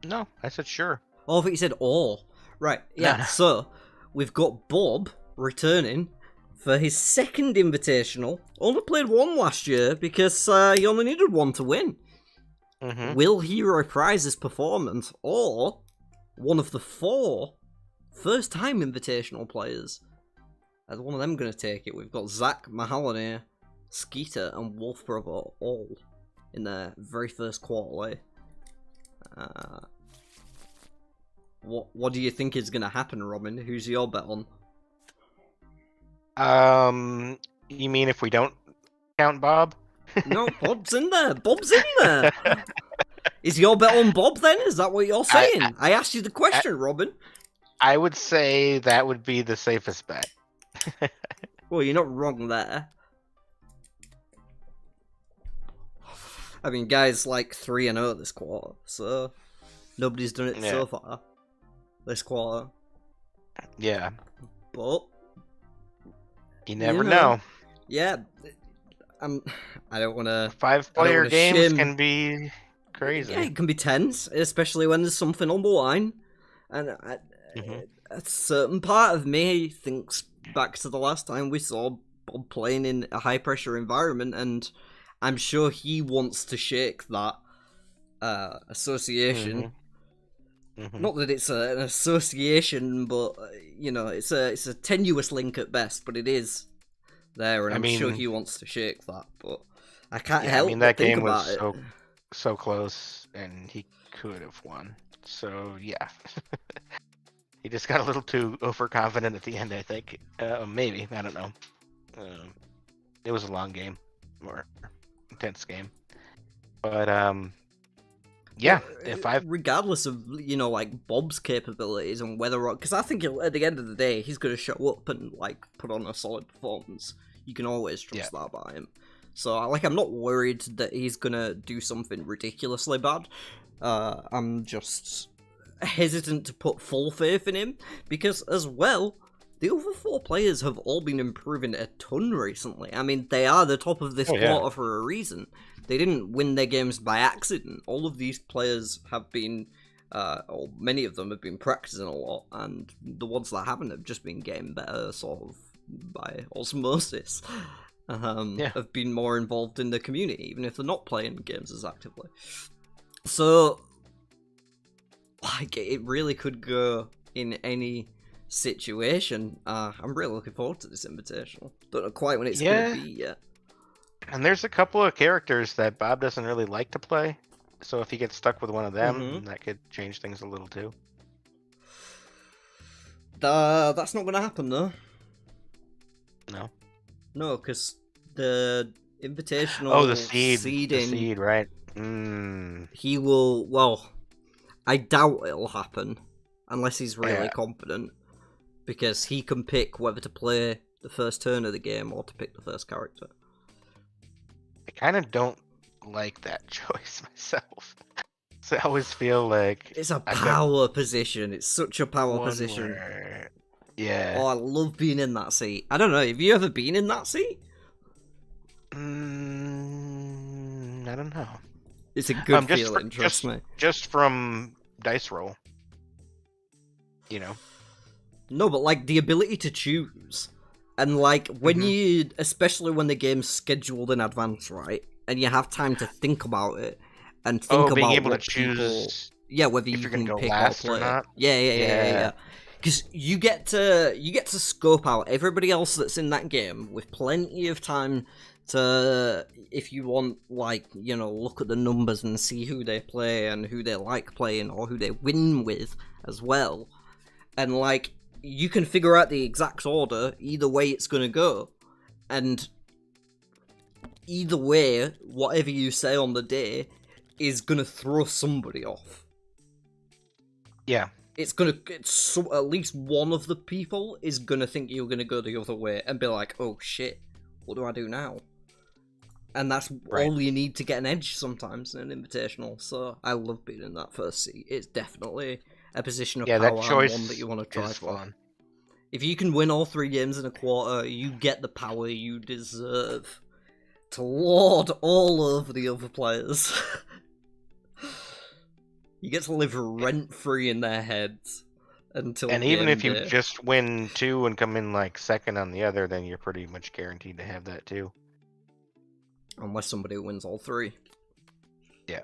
No, I said sure. Oh, I think you said or. Right, yeah, so we've got Bob returning for his second invitational. Only played one last year because he only needed one to win. Mm-hmm. Will he reprise his performance, or one of the 4 first-time invitational players? As one of them going to take it. We've got Zach, Mahalanir, Skeeter, and Wolf Brother all in their very first quarterly. What do you think is going to happen, Robin? Who's your bet on? You mean if we don't count Bob? No, Bob's in there. Bob's in there. Is your bet on Bob then? Is that what you're saying? I asked you the question, Robin. I would say that would be the safest bet. Well, you're not wrong there. I mean, guys like 3-0 this quarter, so nobody's done it so far this quarter. Yeah. But you never know. Yeah. I don't want to... 5-player games can be crazy. Yeah, it can be tense, especially when there's something on the line. And a certain part of me thinks back to the last time we saw Bob playing in a high-pressure environment, and I'm sure he wants to shake that association. Not that it's an association, but you know, it's a tenuous link at best, but it is there, and I'm sure he wants to shake that. But I can't help but think about it. So close, and he could have won. So yeah, he just got a little too overconfident at the end. I think maybe, I don't know. It was a long game, more intense game, but yeah, regardless of, you know, like Bob's capabilities and whether, because I think at the end of the day he's going to show up and like put on a solid performance. You can always trust that about him. So like, I'm not worried that he's going to do something ridiculously bad. I'm just hesitant to put full faith in him because, as well, the other 4 players have all been improving a ton recently. I mean, they are the top of this quarter for a reason. They didn't win their games by accident. All of these players have been, or many of them have been practicing a lot, and the ones that haven't have just been getting better, sort of, by osmosis. Have been more involved in the community, even if they're not playing games as actively. So, like, it really could go in any situation. I'm really looking forward to this invitational. Don't know quite when it's Yeah. gonna be yet. And there's a couple of characters that Bob doesn't really like to play. So if he gets stuck with one of them, that could change things a little too. That's not gonna happen though. No. No, because the invitational Oh, the seed. seeding, The seed, right. he will, well, I doubt it'll happen unless he's really Yeah. competent, because he can pick whether to play the first turn of the game or to pick the first character. I kind of don't like that choice myself. So I always feel like It's a power position. It's such a power position. Yeah. Oh, I love being in that seat. I don't know, have you ever been in that seat? I don't know. It's a good feeling, trust me. Just from dice roll. You know. No, but like the ability to choose. And like when you, especially when the game's scheduled in advance, right? And you have time to think about it and think being about able what to choose whether you can go pick last or play. or not. Yeah. Because you get to scope out everybody else that's in that game with plenty of time to, if you want, like, you know, look at the numbers and see who they play and who they like playing or who they win with as well. And like, you can figure out the exact order either way it's gonna go, and either way, whatever you say on the day is gonna throw somebody off. Yeah. At least one of the people is gonna think you're gonna go the other way and be like, oh shit, what do I do now? And that's all you need to get an edge sometimes in an invitational. So I love being in that first seat. It's definitely a position of power that choice and one that you want to try for. Fun. If you can win all 3 games in a quarter, you get the power you deserve to lord all over the other players. You get to live rent-free in their heads until And even if you day. just win 2 and come in like second on the other, then you're pretty much guaranteed to have that too. Unless somebody wins all 3. Yeah.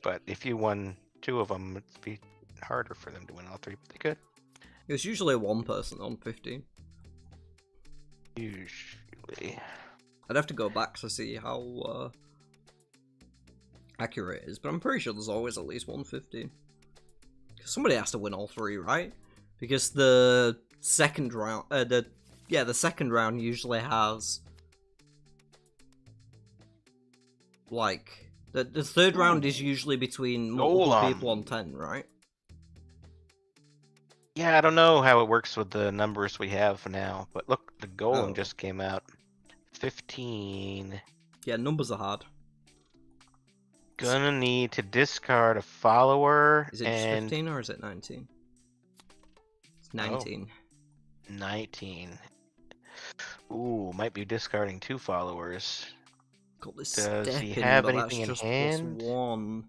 But if you won 2 of them, it'd be harder for them to win all 3, but they could. It's usually 1 person on 15. Usually. I'd have to go back to see how accurate it is, but I'm pretty sure there's always at least 115. Somebody has to win all 3, right? Because the second round, the second round usually has, like, the third round is usually between multiple people on 10, right? Yeah, I don't know how it works with the numbers we have now, but look, the golem just came out. 15. Yeah, numbers are hard. Gonna need to discard a follower. Is it just 15 or is it 19? It's 19. Oh, 19. Ooh, might be discarding 2 followers. Got this Does step he in, have but anything that's in just hand? +1.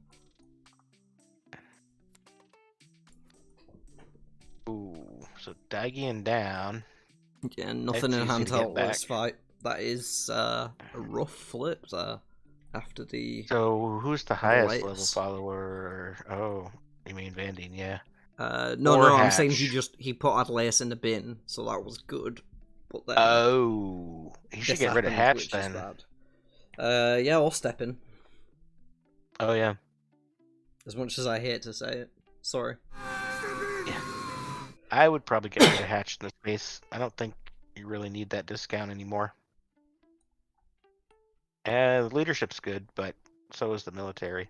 Ooh, so Daigian down. Yeah, nothing in hand to help this fight. That is a rough flip there. After the... So, who's the highest level follower? Oh, you mean Vandine, yeah. No, I'm saying he put Adelaus in the bin, so that was good. But then... Oh, he should get rid of Hatch then. Yeah, or Steppin. Oh, yeah. As much as I hate to say it. Sorry. Yeah. I would probably get rid of Hatch in this case. I don't think you really need that discount anymore. The leadership's good, but so is the military.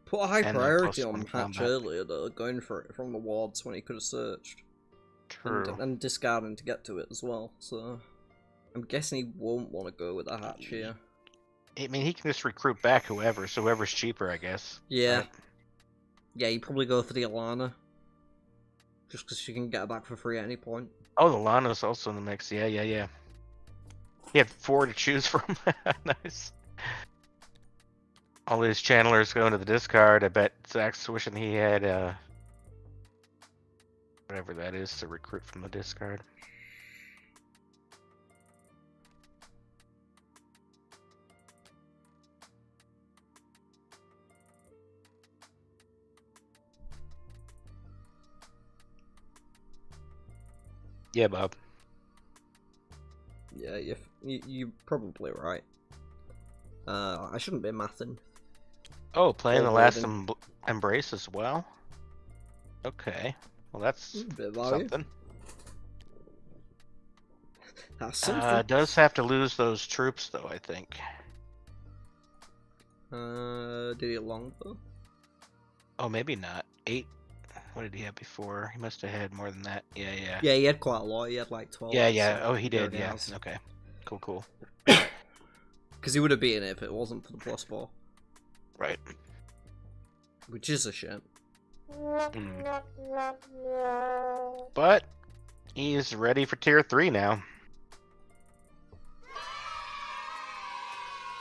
Put a high priority on Hatch earlier, though, going for it from the wards when he could have searched. True. And discarding to get to it as well, so... I'm guessing he won't want to go with a Hatch here. I mean, he can just recruit back whoever, so whoever's cheaper, I guess. Yeah. Right? Yeah, he'd probably go for the Alana. Just because she can get her back for free at any point. Oh, the Lana's also in the mix, yeah. He had 4 to choose from. Nice. All these channelers going to the discard. I bet Zach's wishing he had whatever that is to recruit from the discard. Yeah, Bob. Yeah, you're probably right. I shouldn't be mathing. Oh, playing Or the last wording. embrace as well. Okay, well that's A bit of value. something. That's something. Does have to lose those troops though, I think. Did he long though? Oh, maybe not. 8. What did he have before? He must have had more than that. Yeah, yeah. Yeah, he had quite a lot. He had like 12. Yeah, I'd yeah. say. Oh, he did. already Yeah. has. Okay. Cool, cool. Because he would have beaten it if it wasn't for the +4. Right. Which is a shame. But he's ready for tier 3 now.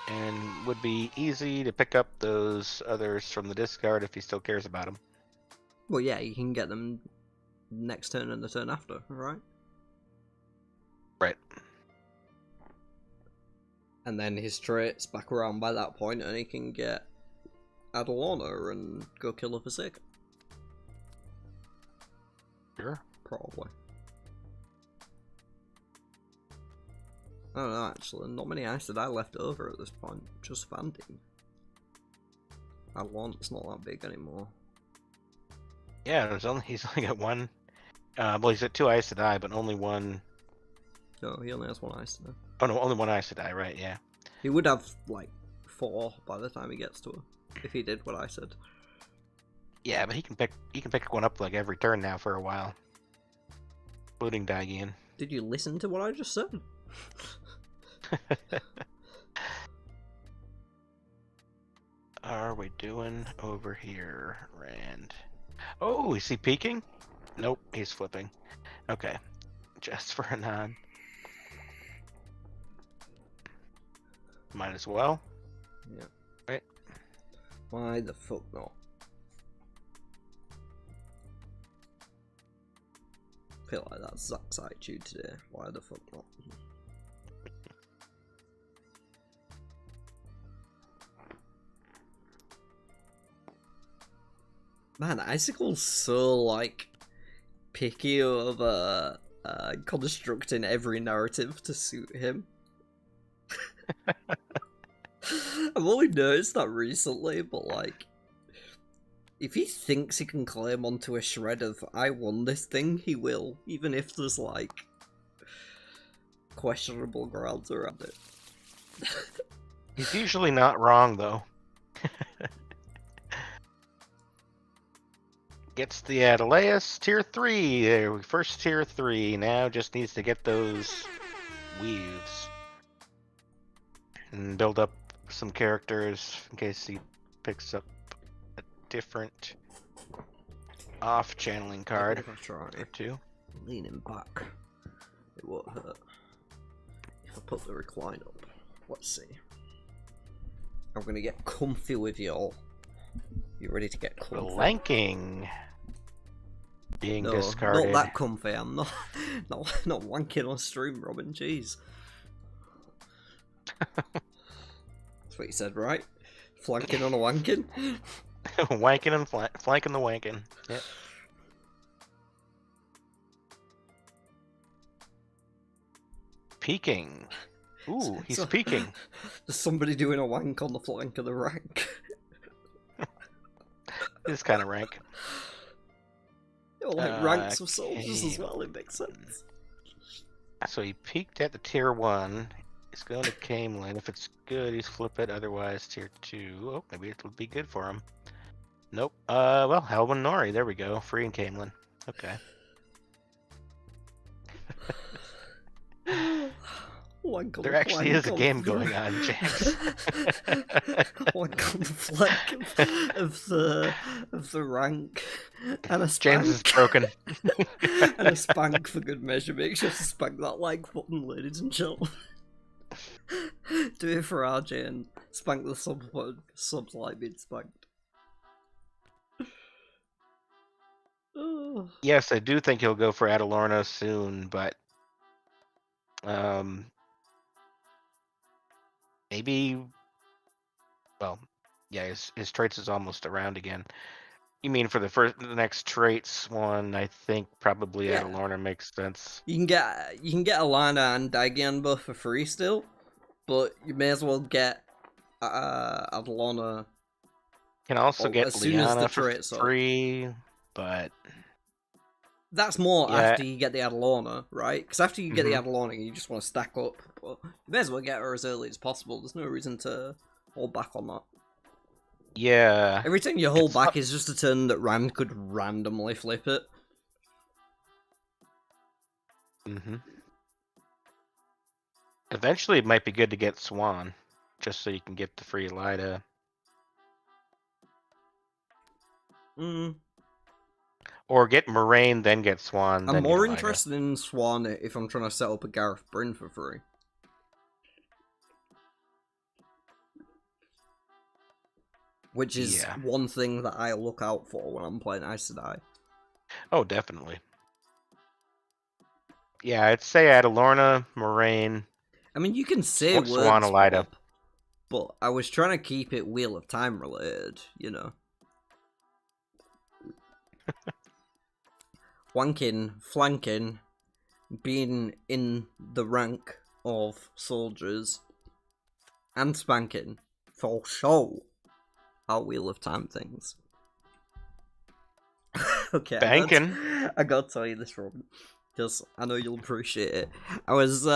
And would be easy to pick up those others from the discard if he still cares about them. Well, yeah, you can get them next turn and the turn after, right? Right. And then his trait's back around by that point, and he can get Adalorna and go kill a Forsaken. Sure. Probably. I don't know, actually. Not many Aes Sedai left over at this point. Just Fandine. Adalorna's not that big anymore. Yeah, he's only got one. Well, he's got 2 Aes Sedai, but only one. No, he only has one Aes Sedai. Oh no, only one Aes Sedai, right? Yeah. He would have, like, 4 by the time he gets to her. If he did what I said. Yeah, but he can pick one up like every turn now for a while, including Daigian. Did you listen to what I just said? Are we doing over here, Rand? Oh, is he peeking? Nope, he's flipping. Okay, just for a nod. Might as well. Yeah. Right. Why the fuck not? I feel like that's Zach's attitude today. Why the fuck not? Man, Icicle's so, like, picky over constructing every narrative to suit him. I've only noticed that recently, but, like, if he thinks he can claim onto a shred of I won this thing, he will, even if there's, like, questionable grounds around it. He's usually not wrong, though. Gets the Adelaus, tier 3. There, first tier 3. Now just needs to get those weaves. And build up some characters in case he picks up a different off-channeling card If I try or 2. leaning back, it won't hurt. If I put the recline up, let's see. I'm gonna get comfy with y'all. You ready to get comfy? Blanking. Being No, discarded. not that comfy. I'm not wanking on stream, Robin. Jeez. That's what you said, right? Flanking on a wanking. Wanking and flanking the wanking. Yep. Peeking. Ooh, he's So- peeking. There's somebody doing a wank on the flank of the rank. This kind of rank. Like ranks of soldiers as well. It makes sense. So he peaked at the tier 1. He's going to Camelin. If it's good, he's flip it. Otherwise, tier 2. Oh, maybe it would be good for him. Nope. Well, Helwyn Nori. There we go. Free and Camelin. Okay. There actually is a game going on, Jax. Wank on the flank of the rank, and a spank. James is broken. And a spank for good measure. Make sure to spank that like button, ladies and gentlemen. Do it for RJ and spank the subs like being spanked. Oh. Yes, I do think he'll go for Adalorna soon, but maybe. Well, yeah, his traits is almost around again. You mean for the next traits one? I think probably Yeah. Adalorna makes sense. You can get Alana and Dagian both for free still, but you may as well get Adalorna. Can also get as soon as the Liana for traits up. free, but that's more yeah. after you get the Adalorna, right? Because after you get the Adalorna, you just want to stack up. But you may as well get her as early as possible. There's no reason to hold back on that. Yeah. Every time you hold back is just a turn that Rand could randomly flip it. Eventually, it might be good to get Swan, just so you can get the free Lida. Or get Moraine, then get Swan. I'm then more get interested in Swan if I'm trying to set up a Gareth Bryn for free. Which is one thing that I look out for when I'm playing Aes Sedai. Oh, definitely. Yeah, I'd say Adalorna, Moraine. I mean, you can say word swap, but I was trying to keep it Wheel of Time related, you know. Wanking, flanking, being in the rank of soldiers, and spanking for show are Wheel of Time things. Okay, Banking. I gotta tell you this, Robin, because I know you'll appreciate it. I was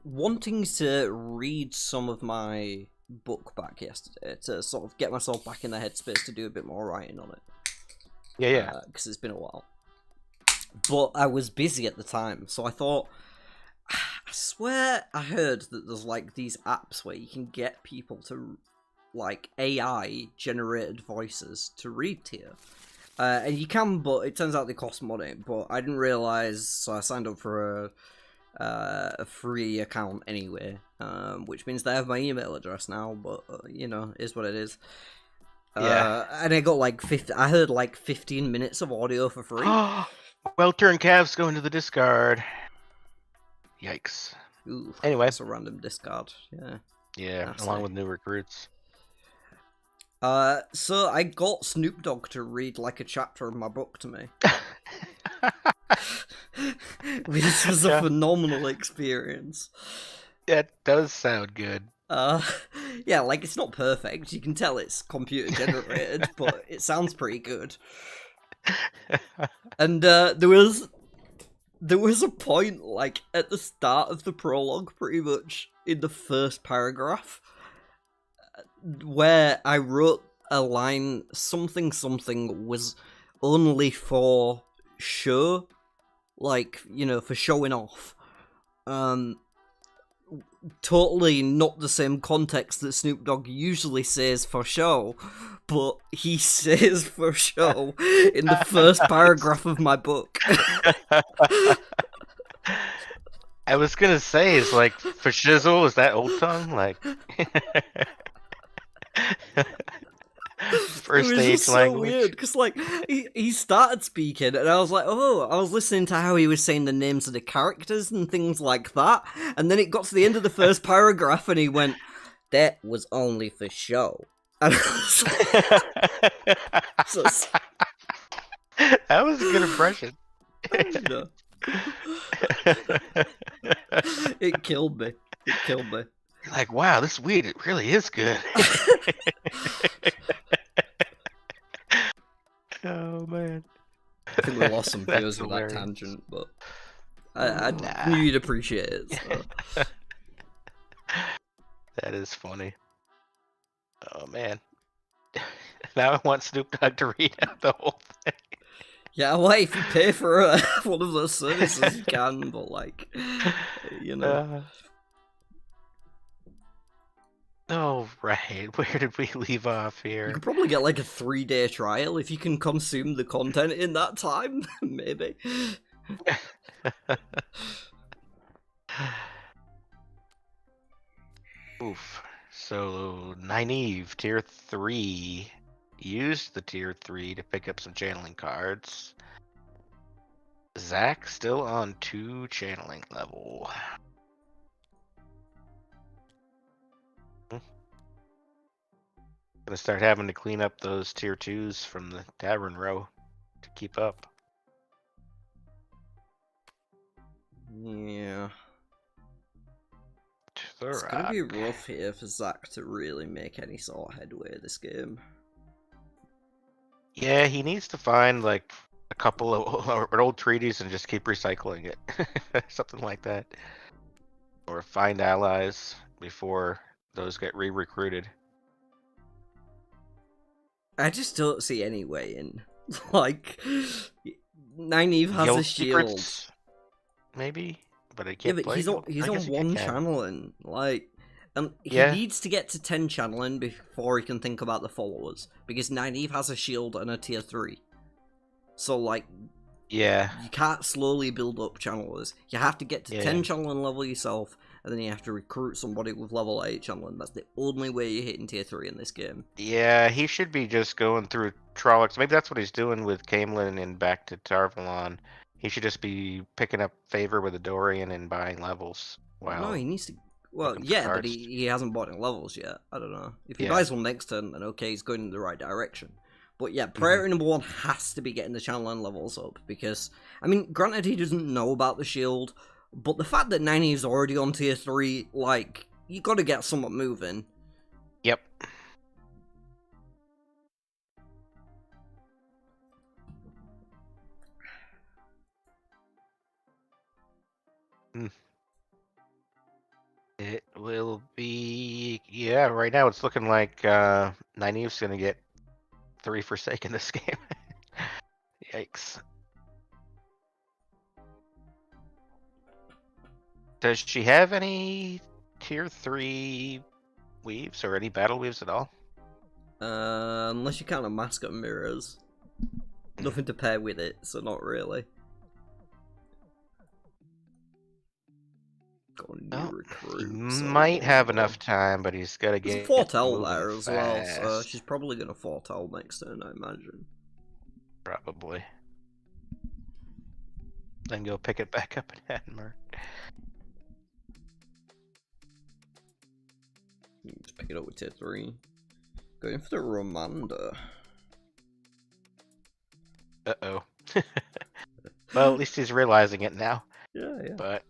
wanting to read some of my book back yesterday to sort of get myself back in the headspace to do a bit more writing on it. Yeah. Because it's been a while. But I was busy at the time, so I thought, I swear I heard that there's like these apps where you can get people to like AI generated voices to read to you. And you can, but it turns out they cost money. But I didn't realize, so I signed up for a free account anyway, which means they have my email address now. But you know, is what it is. And I got like I heard like 15 minutes of audio for free. Well-turned calves go into the discard. Yikes. Ooh, anyway, that's a random discard. Yeah, nasty. Along with new recruits. So I got Snoop Dogg to read like a chapter of my book to me. This was a phenomenal experience. That does sound good. Yeah, like it's not perfect. You can tell it's computer generated, but it sounds pretty good. And there was a point like at the start of the prologue, pretty much in the first paragraph, where I wrote a line, something was only for show, like, you know, for showing off. Totally not the same context that Snoop Dogg usually says for show, but he says for show in the first paragraph of my book. I was gonna say, is like for shizzle, is that old tongue? Like first it was stage just so language. weird because like he started speaking and I was like, oh, I was listening to how he was saying the names of the characters and things like that, and then it got to the end of the first paragraph and he went, that was only for show. And that was a good impression. You know. It killed me. Like, wow, this weed, it really is good. Oh man, I think we lost some viewers with that tangent, but I knew you'd appreciate it. So. That is funny. Oh man, now I want Snoop Dogg to read out the whole thing. Yeah, well, if you pay for one of those services, you can, but like, you know. Oh, right. Where did we leave off here? You could probably get like a 3-day trial if you can consume the content in that time, maybe. Oof. So, Nynaeve, tier 3. Used the tier 3 to pick up some channeling cards. Zach still on 2 channeling level. Gonna start having to clean up those tier 2s from the tavern row to keep up. Yeah. The It's rock. gonna be rough here for Zach to really make any sort of headway this game. Yeah, he needs to find like a couple of old treaties and just keep recycling it. Something like that. Or find allies before those get re-recruited. I just don't see any way in. Like, Nynaeve has Guild a shield. secrets, maybe, but I Yeah, can't but play. he's on I guess he one can. channeling. Like, he Yeah. needs to get to 10 channeling before he can think about the followers. Because Nynaeve has a shield and a tier 3. So, like, Yeah. you can't slowly build up channelers. You have to get to 10 channeling level yourself, and then you have to recruit somebody with level 8 channeling. That's the only way you're hitting tier 3 in this game. Yeah, he should be just going through Trollocs. Maybe that's what he's doing with Camelin and back to Tarvalon. He should just be picking up favor with the Dorian and buying levels. Wow. No, he needs to. Well, yeah, but he hasn't bought any levels yet. I don't know. If he buys one next turn, then okay, he's going in the right direction. But yeah, priority number 1 has to be getting the channeling levels up, because, I mean, granted he doesn't know about the shield, but the fact that Nynaeve's already on tier 3, like, you gotta get somewhat moving. Yep. It will be, yeah, right now it's looking like Nynaeve's gonna get 3 Forsake in this game. Yikes. Does she have any tier 3 weaves or any battle weaves at all? Unless you count a mask and mirrors. Nothing to pair with it, so not really. He might have enough time, but he's got to get. There's a foretell there as well, so she's probably going to foretell next turn, I imagine. Probably. Then go pick it back up in Hanmer. Just pick it up with tier 3. Going for the Romander. Uh-oh. Well, at least he's realizing it now. Yeah. But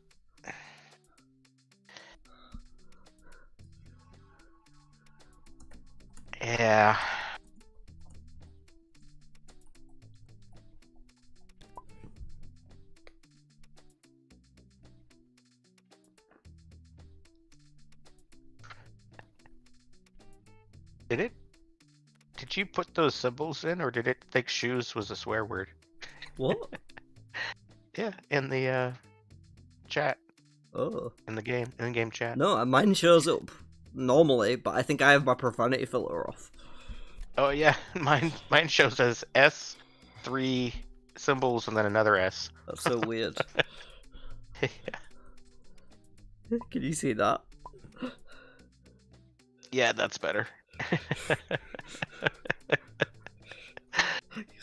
yeah. Did you put those symbols in, or did it think shoes was a swear word? What? Yeah, in the chat. Oh. In the game chat. No, mine shows up normally, but I think I have my profanity filter off. Oh yeah, mine shows as S, 3 symbols, and then another S. That's so weird. Yeah. Can you see that? Yeah, that's better.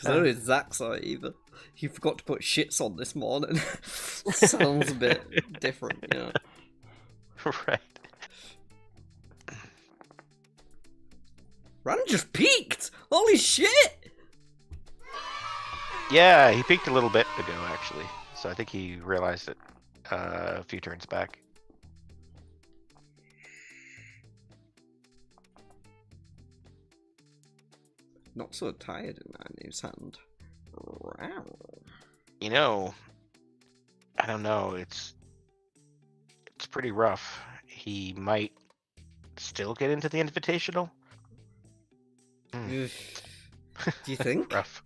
So is Zach's not either. He forgot to put shits on this morning. Sounds a bit different, you know. Right. Ran just peaked! Holy shit! Yeah, he peeked a little bit ago, actually. So I think he realized it a few turns back. Not so tired in Nynaeve's hand. You know, I don't know. It's pretty rough. He might still get into the Invitational. Do you think? Rough.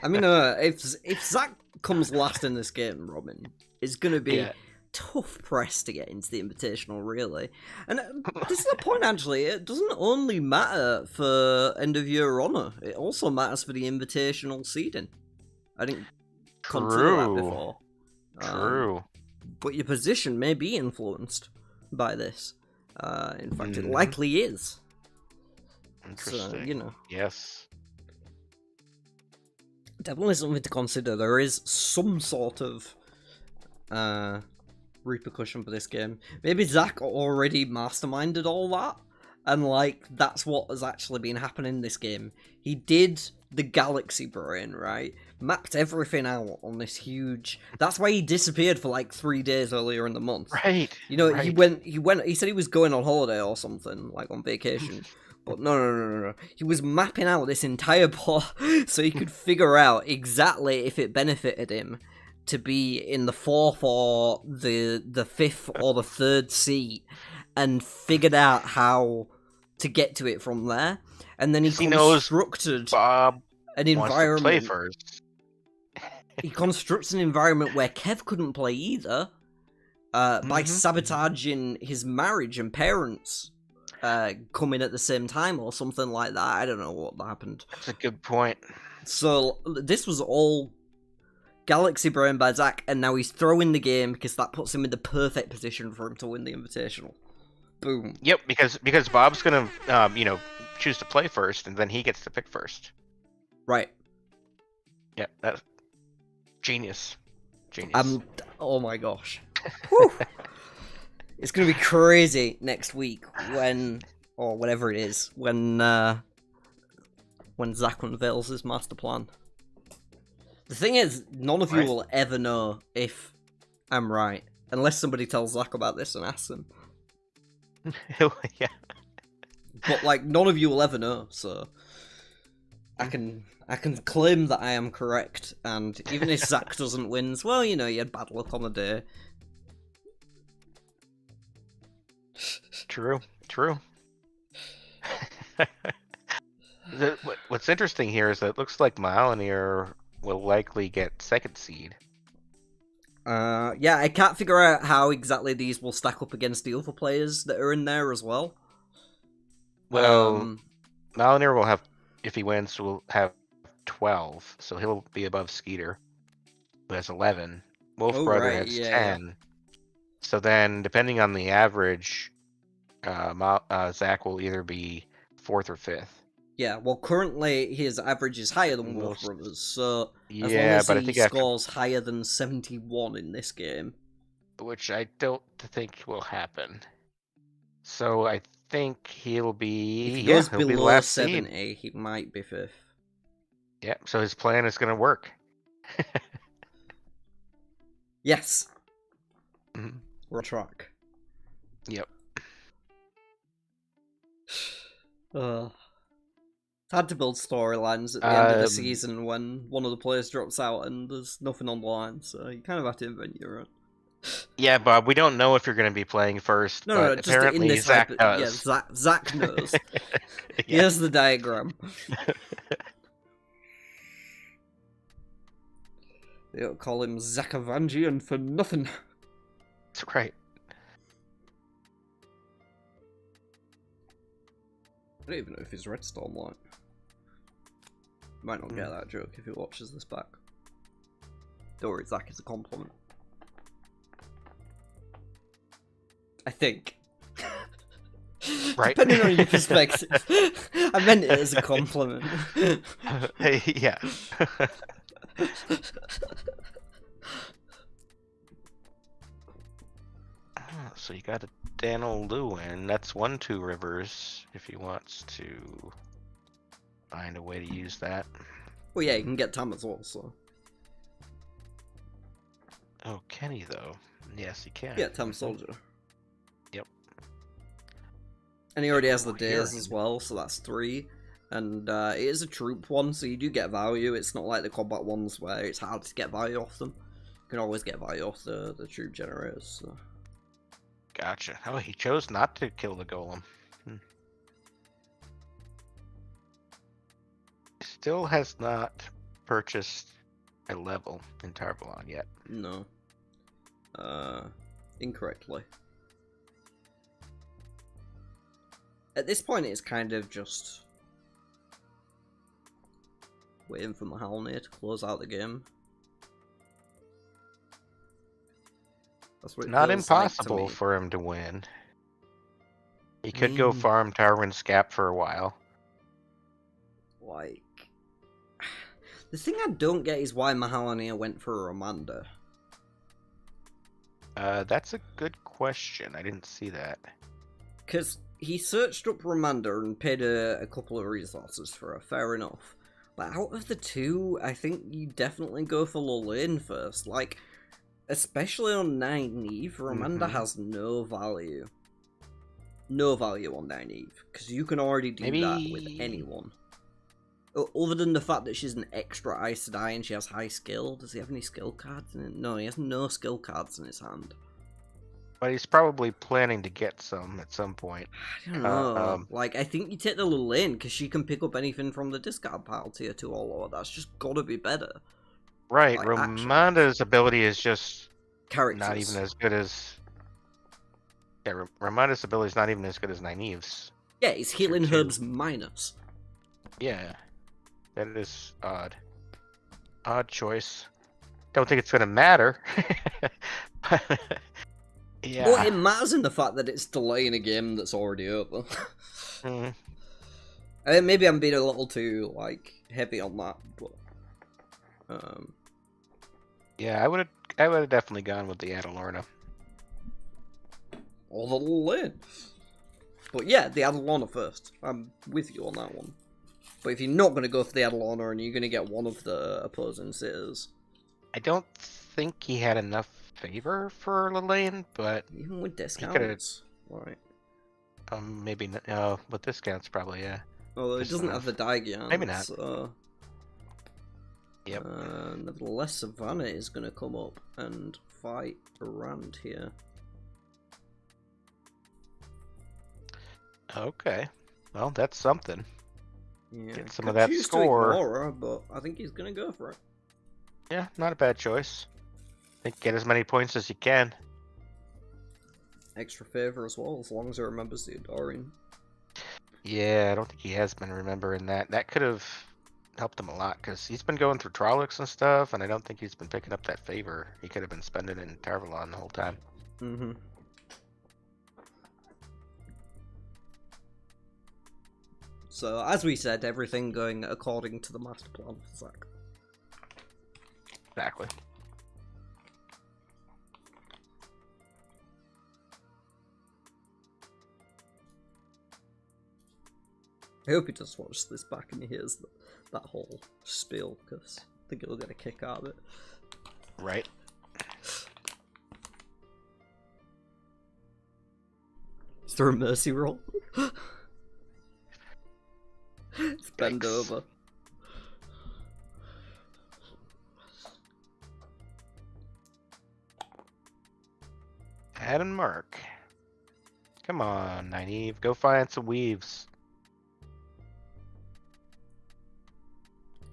I mean, if Zach comes last in this game, Robin, it's gonna be tough press to get into the Invitational, really. And this is the point, actually. It doesn't only matter for end of year honor; it also matters for the Invitational seeding. I didn't consider that before. True. But your position may be influenced by this. In fact, it likely is. Interesting. So, you know. Yes. Definitely something to consider. There is some sort of repercussion for this game. Maybe Zach already masterminded all that, And, like, that's what has actually been happening in this game. He did the galaxy brain, right? Mapped everything out on this huge... That's why he disappeared for, like, 3 days earlier in the month. Right. You know, right. he said he was going on holiday or something, like, on vacation. But no. He was mapping out this entire plot so he could figure out exactly if it benefited him to be in the 4th or the 5th or the 3rd seat, and figured out how to get to it from there. And then he constructed Bob an environment. Wants to play first. He constructs an environment where Kev couldn't play either, by sabotaging his marriage and parents coming at the same time or something like that. I don't know what happened. That's a good point. So this was all Galaxy Brain by Zach, and now he's throwing the game because that puts him in the perfect position for him to win the Invitational. Boom. Yep, because Bob's gonna choose to play first, and then he gets to pick first. Right. Yeah, that's genius. Oh my gosh. Whew. It's gonna be crazy next week or whatever it is, when Zach unveils his master plan. The thing is, none of you will ever know if I'm right, unless somebody tells Zach about this and asks him. Yeah. But, like, none of you will ever know, so I can claim that I am correct, and even if Zach doesn't win, well, you know, you had bad luck on the day. True. What's interesting here is that it looks like Mjolnir will likely get 2nd seed. Yeah, I can't figure out how exactly these will stack up against the other players that are in there as well. Well, Mjolnir will have, if he wins, will have 12, so he'll be above Skeeter, who has 11. Wolf Brother has 10. Yeah. So then, depending on the average, Zach will either be 4th or 5th. Yeah, well, currently his average is higher than Wolf Brothers, so as long as he scores higher than 71 in this game, which I don't think will happen. So I think he'll be. If he goes below 70, seed. He might be 5th. Yeah, so his plan is going to work. Yes. Mm-hmm. We're on track. Yep. It's hard to build storylines at the end of the season when one of the players drops out and there's nothing on the line, so you kind of have to invent your own. Yeah, Bob, we don't know if you're going to be playing first, no, just apparently in this Zach does. Yeah, Zach knows. Here's the diagram. They don't call him Zakavangian for nothing. That's right. I don't even know if he's Redstone like. Might not get that joke if he watches this back. Don't worry, Zach is a compliment. I think. Right. Depending on your perspective. I meant it as a compliment. Yeah. So you got a Daniel Lewin. That's 1-2 rivers if he wants to find a way to use that. Well, yeah, you can get Tam as well, so. Oh, can he, though? Yes, he can. Yeah, Tam Soldier. Yep. And he already has the days as well, so that's 3. And it is a troop one, so you do get value. It's not like the combat ones where it's hard to get value off them. You can always get value off the troop generators, so. Gotcha. Oh, he chose not to kill the golem. Still has not purchased a level in Tarvalon yet. No. Incorrectly. At this point, it's kind of just waiting for Mjolnir to close out the game. That's what it Not feels impossible like to me. for him to win. He could go farm Tarwin's Gap for a while. Like, the thing I don't get is why Mjolnir went for Romanda. That's a good question. I didn't see that. Because he searched up Ramanda and paid a couple of resources for her, fair enough. But out of the two, I think you definitely go for Lorraine first. Like, especially on Nynaeve, Ramanda has no value. No value on Nynaeve, because you can already do that with anyone. Other than the fact that she's an extra Aes Sedai and she has high skill, does he have any skill cards in it? No, he has no skill cards in his hand. But he's probably planning to get some at some point. I don't know. Like, I think you take the Lillian, because she can pick up anything from the discard pile tier 2 or lower. That's just gotta be better. Right, like, Ramanda's ability is just characters. not even as good as... Yeah, Ramanda's ability is not even as good as Nynaeve's. Yeah, it's healing herbs minus. Yeah. That is odd. Odd choice. Don't think it's going to matter. But, yeah. Well, it matters in the fact that it's delaying a game that's already over. Maybe I'm being a little too, like, heavy on that, but... Yeah, I would have definitely gone with the Adalorna. Or the Lillian. But yeah, the Adalorna first. I'm with you on that one. But if you're not going to go for the Adalorna and you're going to get one of the opposing sitters... I don't think he had enough favor for Lillian, but... Even with discounts. Right. Maybe... with discounts, probably, yeah. Although it doesn't have the Daigians. Maybe not. So... Yep. Nevertheless, Savannah is going to come up and fight around here. Okay. Well, that's something. Yeah, get some of that score. Her, but I think he's going to go for it. Yeah, not a bad choice. I think get as many points as you can. Extra favor as well, as long as he remembers the Adorian. Yeah, I don't think he has been remembering that. That could have helped him a lot, because he's been going through Trollocs and stuff, and I don't think he's been picking up that favor. He could have been spending it in Tarvalon the whole time. Mm-hmm. So, as we said, everything going according to the master plan for Zach. Exactly. I hope he does watch this back and he hears that whole spiel, because I think he'll get a kick out of it. Right. Is there a mercy roll? It's bend Yikes. over. Add and mark. Come on, Nynaeve. Go find some weaves.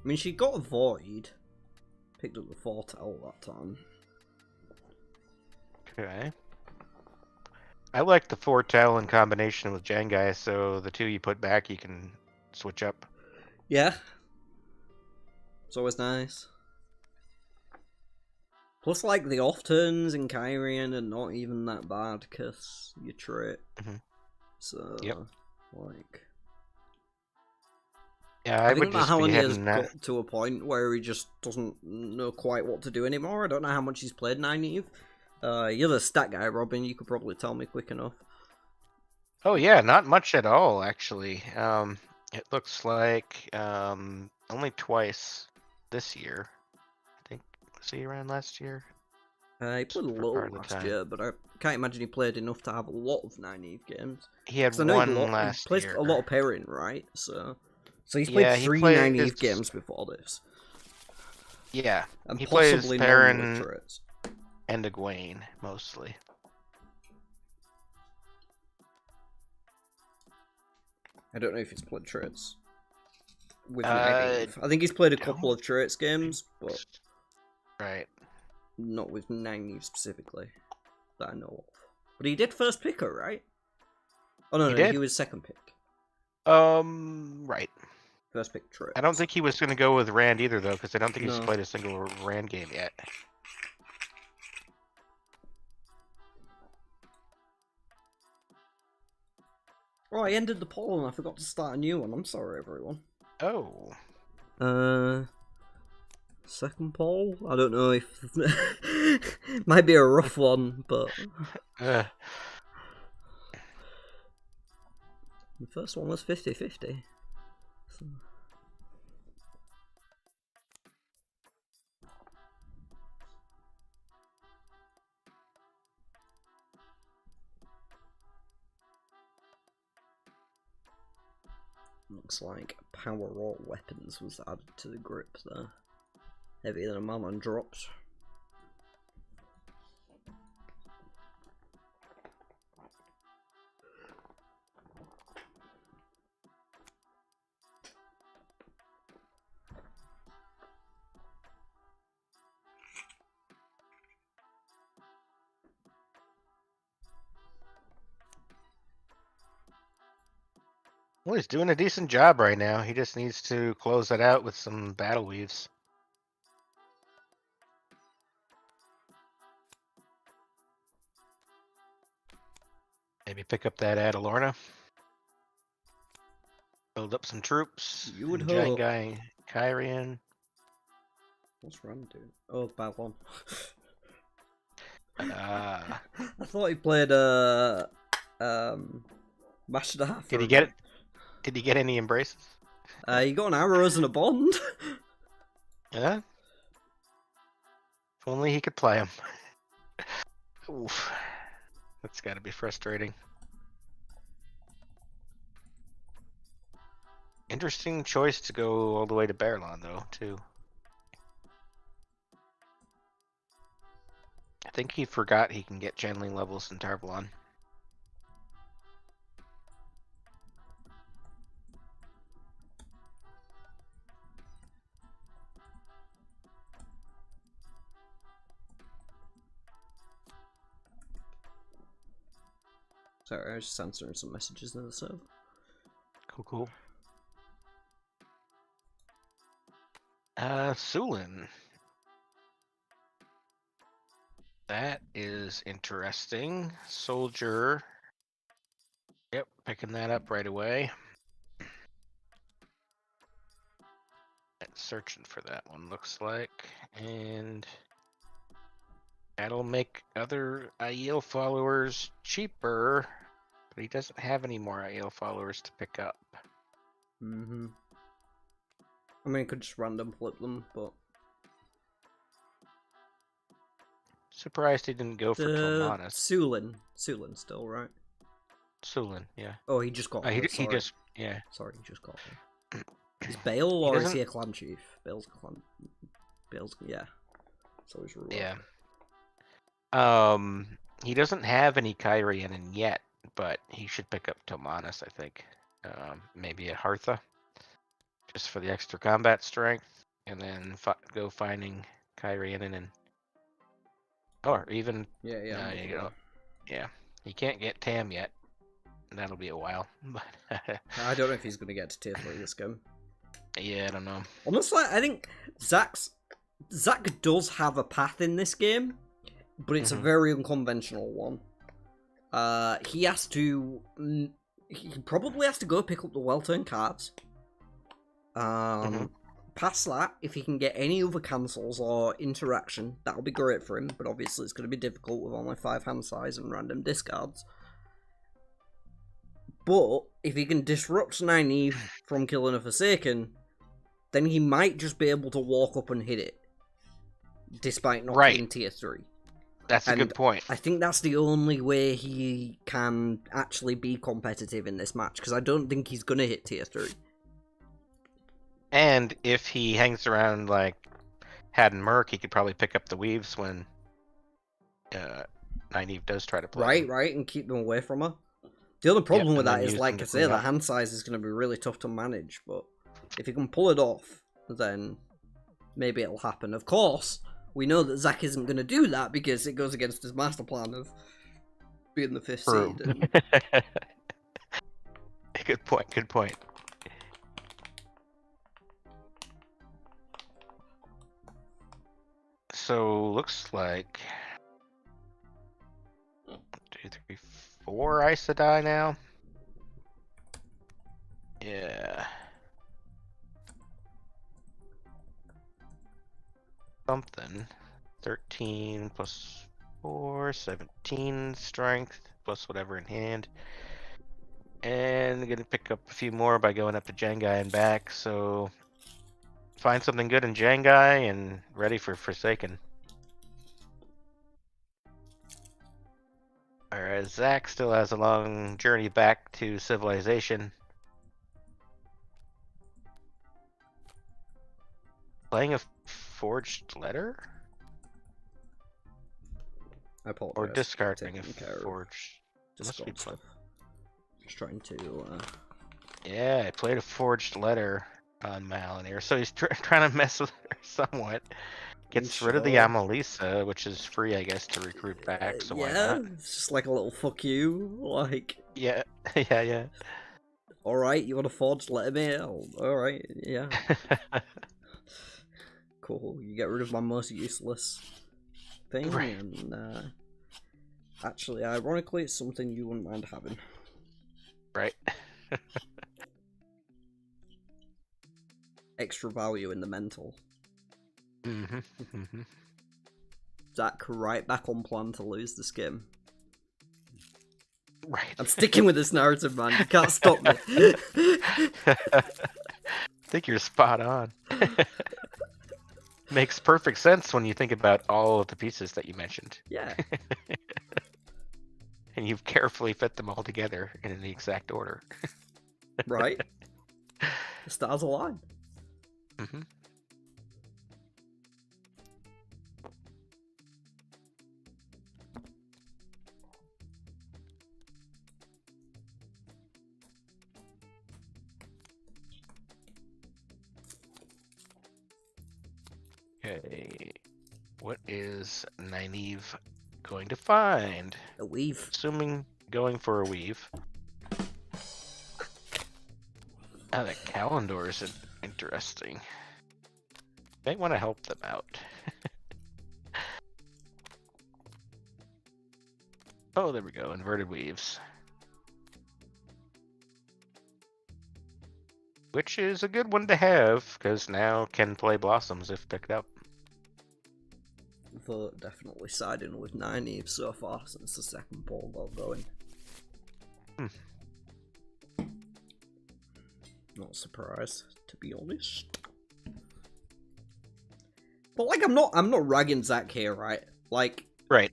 I mean, she got a void. Picked up the foretell that time. Okay. I like the foretell in combination with Jangai, so the two you put back you can switch up. Yeah. It's always nice. Plus, like, the off turns in Kyrian are not even that bad, because you trait. So, yep. like... Yeah, I would just be has heading got to a point where he just doesn't know quite what to do anymore. I don't know how much he's played Nynaeve. You're the stat guy, Robin. You could probably tell me quick enough. Oh yeah, not much at all, actually. It looks like only twice this year. I think, was he around last year? He played a little last year, but I can't imagine he played enough to have a lot of Nynaeve games. He had one last year. He plays a lot of pairing, right? So he's played three Nynaeve games before this. Yeah, and he possibly plays Perrin with turrets. And Egwene, mostly. I don't know if he's played turrets with Nynaeve. I think he's played a couple of turrets games, but right, not with Nynaeve specifically that I know of. But he did first pick her, right? Oh no, he was second pick. Right. First pick turret. I don't think he was going to go with Rand either, though, because I don't think he's played a single Rand game yet. Oh, I ended the poll and I forgot to start a new one. I'm sorry, everyone. Oh. Second poll? I don't know if... Might be a rough one, but... The first one was 50-50. So... Looks like power or weapons was added to the grip there. Heavier than a man on drops. Well, he's doing a decent job right now. He just needs to close it out with some battle weaves. Maybe pick up that Adalorna. Build up some troops. You would Giant hope. guy, Kyrian. What's Ram doing? Oh, bad one. I thought he played Master Half. Did he get it? Did he get any embraces? He got an arrows and a bond. Yeah. If only he could play them. Oof. That's got to be frustrating. Interesting choice to go all the way to Berlon, though, too. I think he forgot he can get channeling levels in Tarvalon. Sorry, I was just answering some messages in the server. Cool. Sulin. That is interesting. Soldier. Yep, picking that up right away. Searching for that one, looks like. And that'll make other Aiel followers cheaper. But he doesn't have any more Aiel followers to pick up. Mm-hmm. I mean, he could just random flip them, but... Surprised he didn't go for Tilmanis. Sulin still, right? Sulin, yeah. Oh, he just got he just, yeah. Sorry, he just got one. Is Bale or is he a clan chief? Bale's a clan... yeah. So he's ruler. Yeah. He doesn't have any Kyrian yet, but he should pick up Tilmanis, I think. Maybe a Hartha. Just for the extra combat strength. And then go finding Kyrian and... Or even... Yeah. Yeah. He can't get Tam yet. That'll be a while. But I don't know if he's going to get to tier 3 this game. Yeah, I don't know. Honestly, I think Zach does have a path in this game, but it's a very unconventional one. He has to... He probably has to go pick up the well-turned cards. Past that, if he can get any other cancels or interaction, that'll be great for him, but obviously it's going to be difficult with only 5 hand size and random discards. But if he can disrupt Nynaeve from killing a Forsaken, then he might just be able to walk up and hit it, despite not being tier 3. That's a good point. I think that's the only way he can actually be competitive in this match, because I don't think he's going to hit tier 3. And if he hangs around like Haddon Merc, he could probably pick up the weaves when Nynaeve does try to play. Right, and keep them away from her. The other problem with that is, like I say, the hand size is going to be really tough to manage, but if you can pull it off, then maybe it'll happen. Of course, we know that Zach isn't going to do that because it goes against his master plan of being the 5th seed. And... Good point. So, looks like 1, 2, 3, 4 Aes Sedai now. Yeah. Something. 13 plus 4, 17 strength, plus whatever in hand. And gonna pick up a few more by going up to Jangai and back, so find something good in Jangai and ready for Forsaken. Whereas Zach still has a long journey back to civilization. Playing a forged letter? I apologize. Or discarding a Taking care of forged... Must be Discord stuff. Just trying to. Yeah, I played a forged letter on Malinir, so he's trying to mess with her somewhat. Gets rid of the sure? Amalisa, which is free, I guess, to recruit back, so why Yeah, not? it's just like a little fuck you. Like, Yeah, yeah. alright, you want a forged letter mail? Alright, yeah. Cool, you get rid of my most useless thing, Right. and actually, ironically, it's something you wouldn't mind having. Right. Extra value in the mental. Mm-hmm. Zach, right back on plan to lose this game. Right. I'm sticking with this narrative, man. You can't stop me. I think you're spot on. Makes perfect sense when you think about all of the pieces that you mentioned. Yeah. And you've carefully fit them all together in the exact order. Right? The stars align. Mm-hmm. Okay. What is Nynaeve going to find? A weave. Assuming going for a weave. Ah, the calendar is interesting. Might want to help them out. Oh, there we go. Inverted weaves. Which is a good one to have, because now can play Blossoms if picked up. Though definitely siding with Nynaeve so far since the second poll got going. Not surprised, to be honest. But like, I'm not ragging Zach here, right? Like, Right.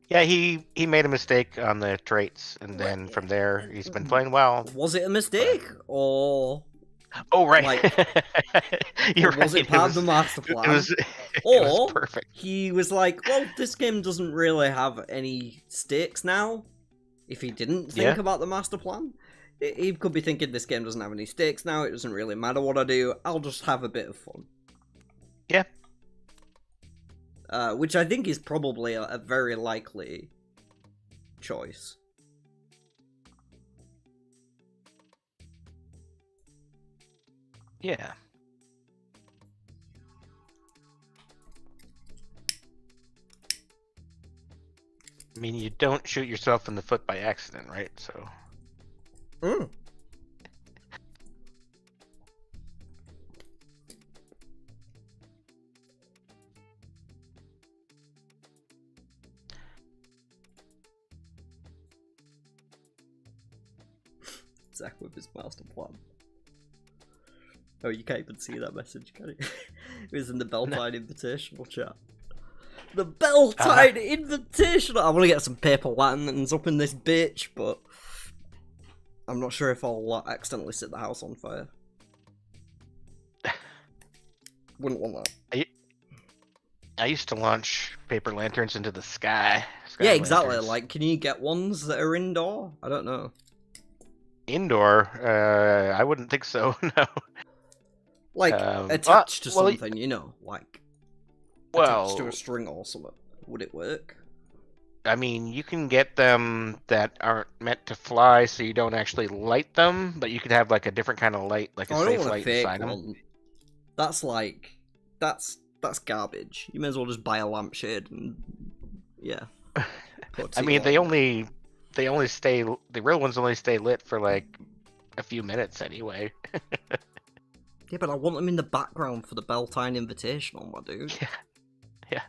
Yeah, he made a mistake on the traits, and then from there he's been playing well. Was it a mistake, or Oh, right. like, You're or was right. it part of the master plan? It Or was perfect. he was like, well, this game doesn't really have any stakes now. If he didn't think about the master plan, he could be thinking this game doesn't have any stakes now. It doesn't really matter what I do. I'll just have a bit of fun. Yeah. Which I think is probably a very likely choice. Yeah. I mean, you don't shoot yourself in the foot by accident, right? So. Zach with his master plan. Oh, you can't even see that message, can you? It was in the Beltane Invitational chat. The Beltane Invitational! I want to get some paper lanterns up in this bitch, but I'm not sure if I'll accidentally set the house on fire. Wouldn't want that. I used to launch paper lanterns into the sky. Yeah, exactly. Lanterns. Like, can you get ones that are indoor? I don't know. Indoor? I wouldn't think so, no. Like, attached to something, you know? Like, attached to a string or something. Would it work? I mean, you can get them that aren't meant to fly, so you don't actually light them, but you could have, like, a different kind of light, like a safe light inside them. That's like... That's garbage. You may as well just buy a lampshade and... Yeah. I mean, the real ones only stay lit for, like, a few minutes anyway. Yeah, but I want them in the background for the Beltane Invitational, my dude. Yeah.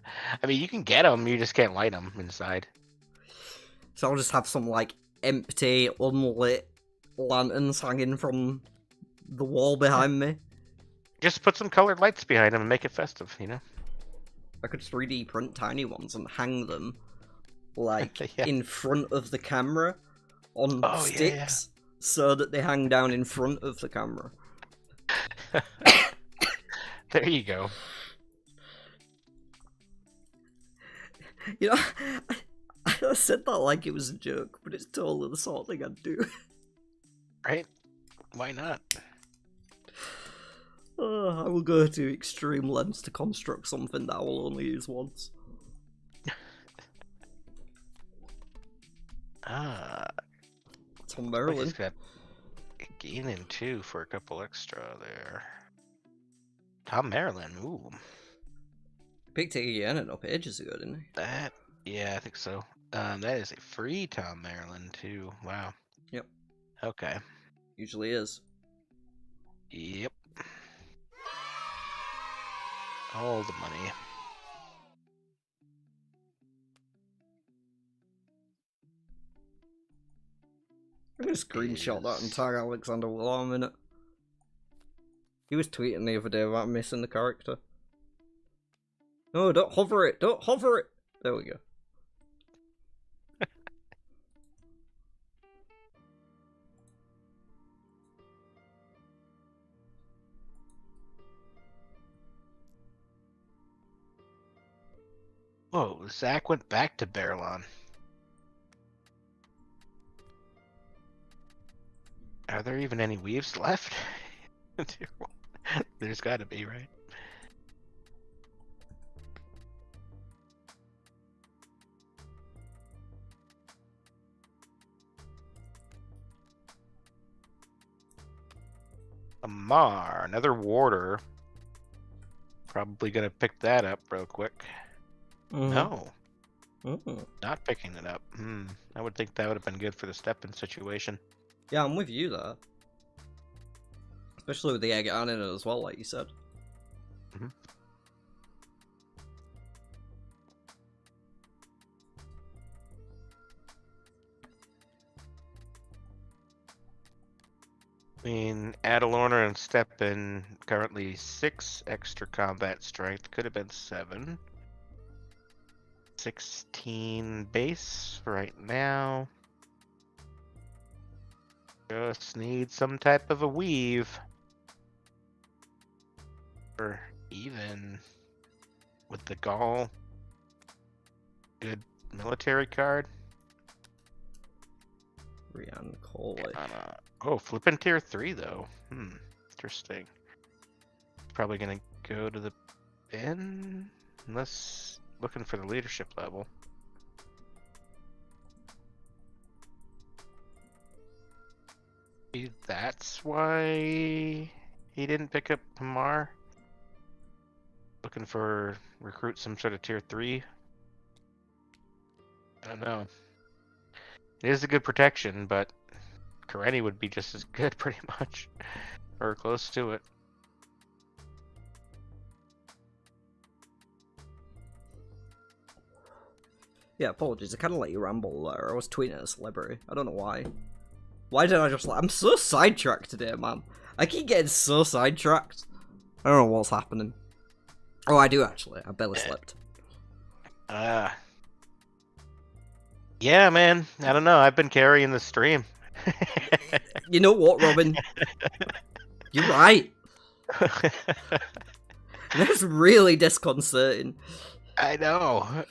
I mean, you can get them, you just can't light them inside. So I'll just have some, like, empty, unlit lanterns hanging from the wall behind me. Just put some colored lights behind them and make it festive, you know? I could 3D print tiny ones and hang them, like, Yeah. in front of the camera on sticks, yeah. so that they hang down in front of the camera. There you go. You know, I said that like it was a joke, but it's totally the sort of thing I'd do. Right? Why not? I will go to extreme lengths to construct something that I will only use once. Tom Maryland. He's got Gaining 2 for a couple extra there. Tom Maryland, ooh. Picked it again up ages ago, didn't he? Yeah, I think so. That is a free Tom Maryland too. Wow. Yep. Okay. Usually is. Yep. All the money. I'm gonna screenshot that and tag Alexander while I'm in it. He was tweeting the other day about missing the character. No, don't hover it! Don't hover it! There we go. Whoa, Zach went back to Berlon. Are there even any weaves left? There's gotta be, right? Amar, another warder. Probably gonna pick that up real quick. No. Not picking it up. I would think that would have been good for the step-in situation. Yeah, I'm with you there. Especially with the egg on in it as well, like you said. I mean, Adalorna and Step-in, currently 6 extra combat strength. Could have been 7. 16 base right now. Just need some type of a weave. Or even with the Gaul. Good military card. Rian Coley. Oh, flipping tier 3 though. Interesting. Probably gonna go to the bin, unless looking for the leadership level. Maybe that's why he didn't pick up Hamar. Looking for recruit some sort of tier 3. I don't know. It is a good protection, but Karenni would be just as good, pretty much, or close to it. Yeah, apologies. I kind of let you ramble there. I was tweeting at a celebrity. I don't know why. Why did I just like... I'm so sidetracked today, man. I keep getting so sidetracked. I don't know what's happening. Oh, I do actually. I barely slept. Yeah, man. I don't know. I've been carrying the stream. You know what, Robin? You're right. That's really disconcerting. I know.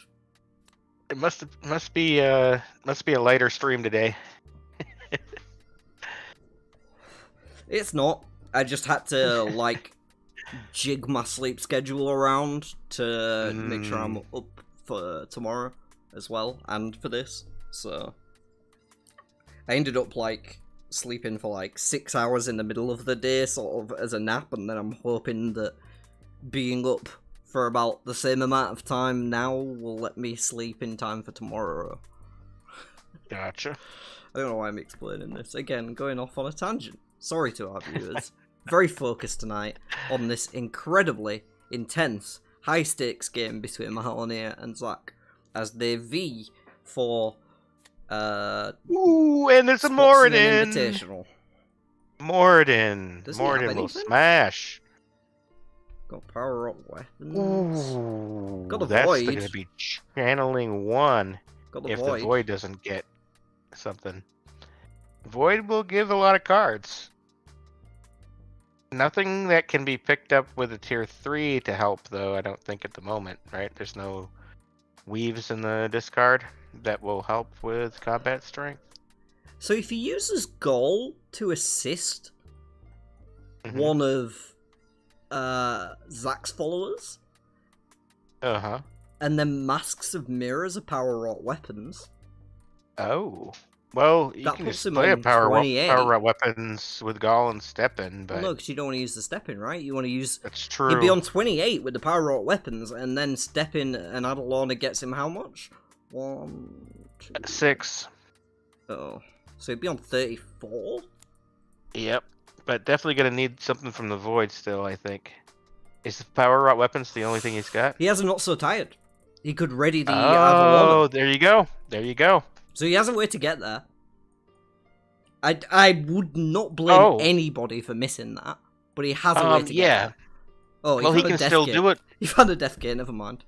It must be a lighter stream today. It's not. I just had to like jig my sleep schedule around to make sure I'm up for tomorrow as well and for this. So I ended up like sleeping for like 6 hours in the middle of the day, sort of as a nap, and then I'm hoping that being up for about the same amount of time now will let me sleep in time for tomorrow. Gotcha. I don't know why I'm explaining this. Again, going off on a tangent. Sorry to our viewers. Very focused tonight on this incredibly intense, high-stakes game between Mahoney and Zach as they vie for Ooh, and there's a Moradin! Invitational. Morden. Does he have Morden will anything? smash. Got power up weapons. Ooh, Got the that's void. going to be channeling 1 Got the if void. the void doesn't get something. Void will give a lot of cards. Nothing that can be picked up with a tier 3 to help, though, I don't think at the moment, right? There's no weaves in the discard that will help with combat strength. So if he uses Gall to assist Mm-hmm. one of Zack's followers, Uh-huh. and then Masks of Mirrors are power wrought weapons. Oh. Well, you That can puts just him play a on power 28. weapons with Gall and Steppen, but Well, no, because you don't want to use the stepping, right? You want to use. that's He'd be true. on 28 with the power wrought weapons, and then stepping and Adalorna gets him how much? 1, 2. 6. Oh, so he'd be on 34. Yep. But definitely gonna need something from the void still, I think. Is the power wrought weapons the only thing he's got? He has a Not So Tired. He could ready the Oh, Adalorna. there you go. There you go. So he has a way to get there. I would not blame anybody for missing that, but he has a way to get there. Oh, well, he can still do it. He found a death gate, never mind.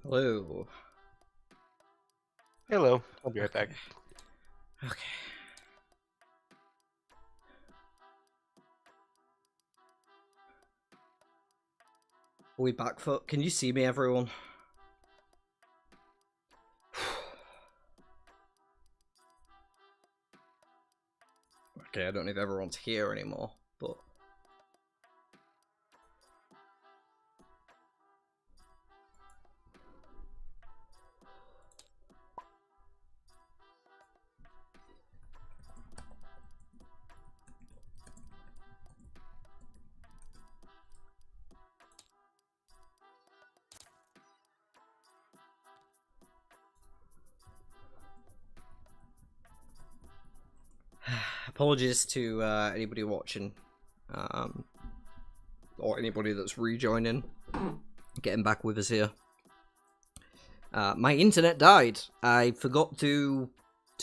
Hello. Hello. I'll be right back. Okay. Are we back foot? Can you see me, everyone? Okay, I don't know if everyone's here anymore, but... Apologies to anybody watching, or anybody that's rejoining, getting back with us here. My internet died. I forgot to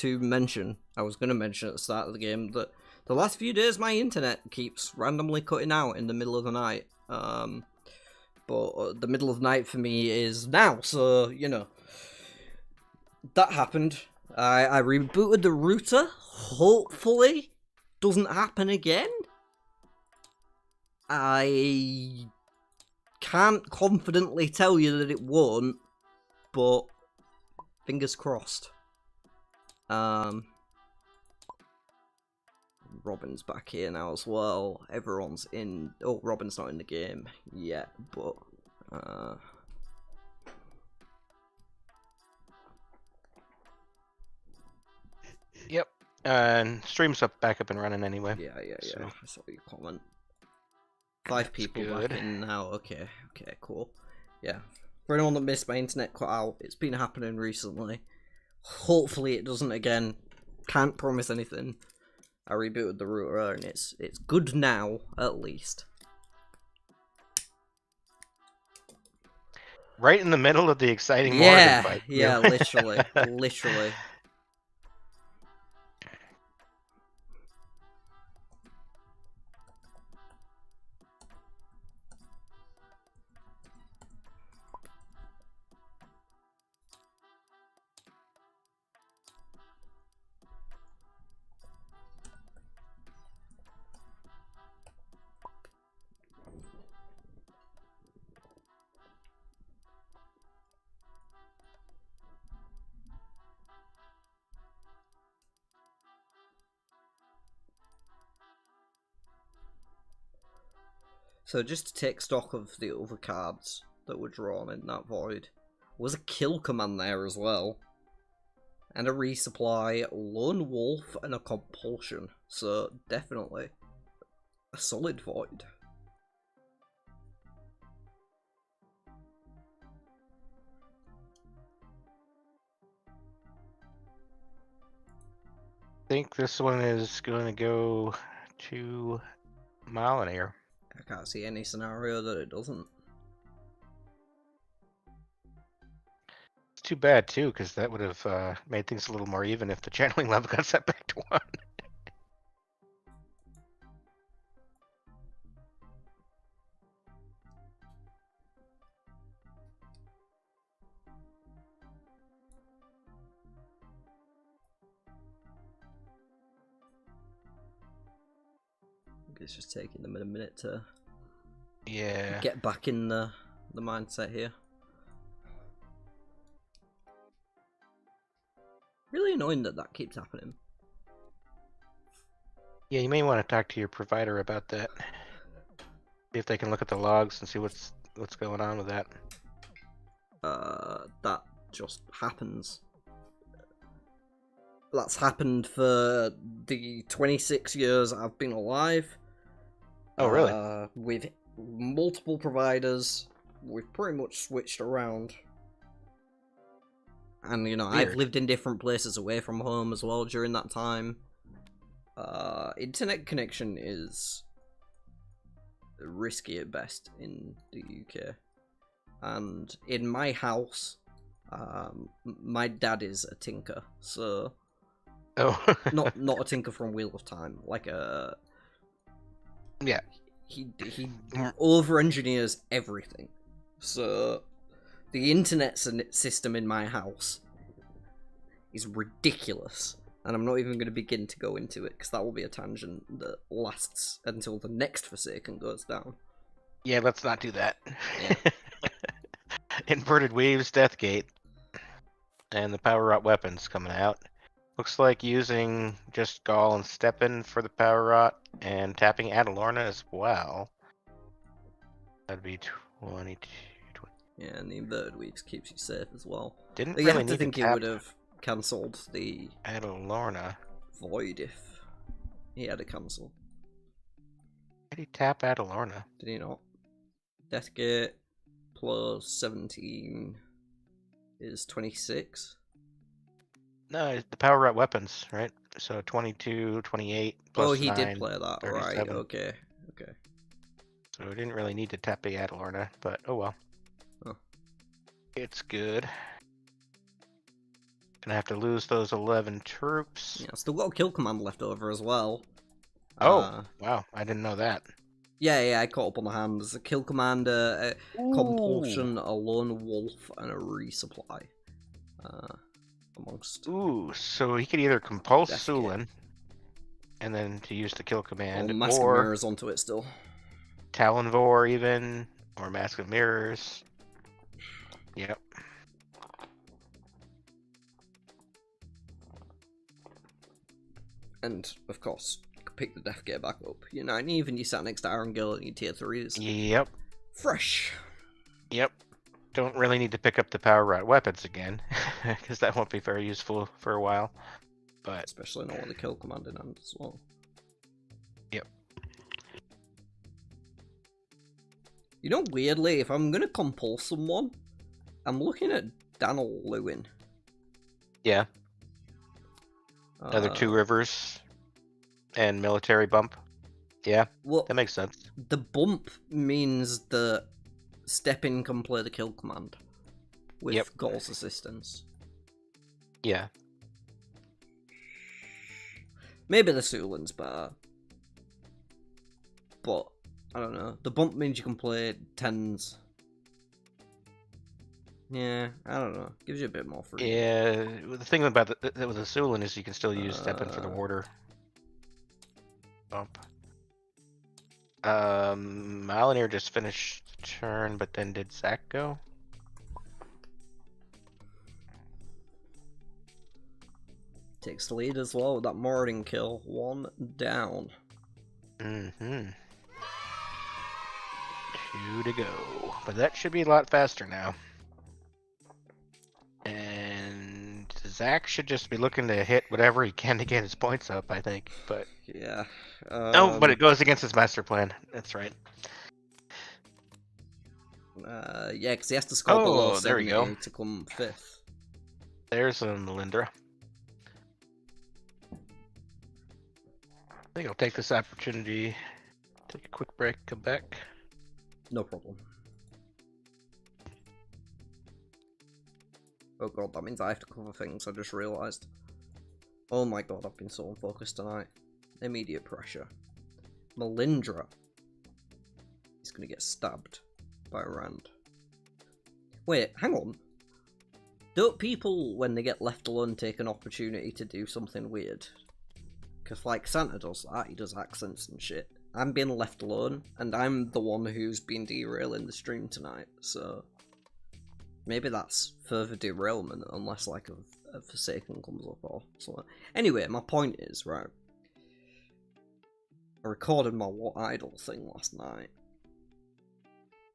mention. I was going to mention at the start of the game that the last few days my internet keeps randomly cutting out in the middle of the night. But the middle of the night for me is now, so you know that happened. I rebooted the router. Hopefully, doesn't happen again. I can't confidently tell you that it won't, but fingers crossed. Robin's back here now as well. Everyone's in. Oh, Robin's not in the game yet, but Yep. And stream's back up and running anyway. yeah. So. I saw your comment. 5 people back in now. Okay, cool. Yeah. For anyone that missed my internet cut out, it's been happening recently. Hopefully it doesn't again. Can't promise anything. I rebooted the router and it's good now, at least. Right in the middle of the exciting Morgan fight. Yeah, literally. Literally. So just to take stock of the other cards that were drawn in that void, was a kill command there as well. And a resupply, lone wolf, and a compulsion. So definitely a solid void. think this one is going to go 2 mile an hour. I can't see any scenario that it doesn't. It's too bad too, because that would have made things a little more even if the channeling level got set back to 1. It's just taking them a minute to get back in the mindset here. Really annoying that keeps happening. Yeah, you may want to talk to your provider about that. See if they can look at the logs and see what's going on with that. That just happens. That's happened for the 26 years I've been alive. Oh, really? With multiple providers, we've pretty much switched around. And, you know, Weird. I've lived in different places away from home as well during that time. Internet connection is risky at best in the UK. And in my house, my dad is a tinker, so... Oh. not a tinker from Wheel of Time, like a... Yeah. He over-engineers everything. So, the internet system in my house is ridiculous. And I'm not even going to begin to go into it, because that will be a tangent that lasts until the next Forsaken goes down. Yeah, let's not do that. Yeah. Inverted Weaves, Deathgate, and the Power Rot weapons coming out. Looks like using just Gall and Steppen for the Power Rot, and tapping Adalorna as well. That'd be 22. Yeah, and the Inverted Weaves keeps you safe as well. Didn't You really have to need think to he tap would have cancelled the Adalorna. Void if he had a cancel. Did he tap Adalorna? Did he not? Deathgate plus 17 is 26. No, the Power Rot weapons, right? So 22, 28, plus Oh, he 9, did play that, 37. right, okay. So we didn't really need to tap the Adalorna, but oh well. Oh. It's good. Gonna have to lose those 11 troops. Yeah, still got a kill command left over as well. Oh, wow, I didn't know that. Yeah, I caught up on the hands. A kill commander, a compulsion, a lone wolf, and a resupply. Amongst... Ooh, so he could either compulse Deathgate. Sulin, and then to use the kill command, Mask of or Mirrors onto it still. Talonvor even, or Mask of Mirrors. Yep. And, of course, you can pick the Deathgate back up. You know, and even you sat next to Iron Girl and your tier 3s. Yep. Fresh. Yep. Don't really need to pick up the Power Rot weapons again, because that won't be very useful for a while. But especially not with the kill command in hand as well. Yep. You know, weirdly, if I'm gonna compulse someone, I'm looking at Daniel Lewin. Yeah. Another 2 rivers and military bump. Yeah, well, that makes sense. The bump means that Steppin can play the kill command with Gall's assistance. Yeah. Maybe the Sulin's better. But, I don't know. The bump means you can play 10s. Yeah, I don't know. Gives you a bit more freedom. Yeah, the thing about with the Sulin is you can still use Steppen for the warder bump. Malinir just finished the turn, but then did Zach go? Takes the lead as well with that Moradin kill. 1 down. 2 to go. But that should be a lot faster now. And Zach should just be looking to hit whatever he can to get his points up, I think. But yeah. Oh, but it goes against his master plan. That's right. Yeah, because he has to score below there we go. 70 to come 5th. There's a Melindra. think I'll take this opportunity, take a quick break, come back. No problem. Oh god, that means I have to cover things, I just realised. Oh my god, I've been so unfocused tonight. Immediate pressure. Melindra is gonna get stabbed by Rand. Wait, hang on. Don't people, when they get left alone, take an opportunity to do something weird? Because, like, Santa does that, he does accents and shit. I'm being left alone, and I'm the one who's been derailing the stream tonight, so... Maybe that's further derailment, unless, like, a Forsaken comes up or something. Anyway, my point is, right... I recorded my What Idol thing last night.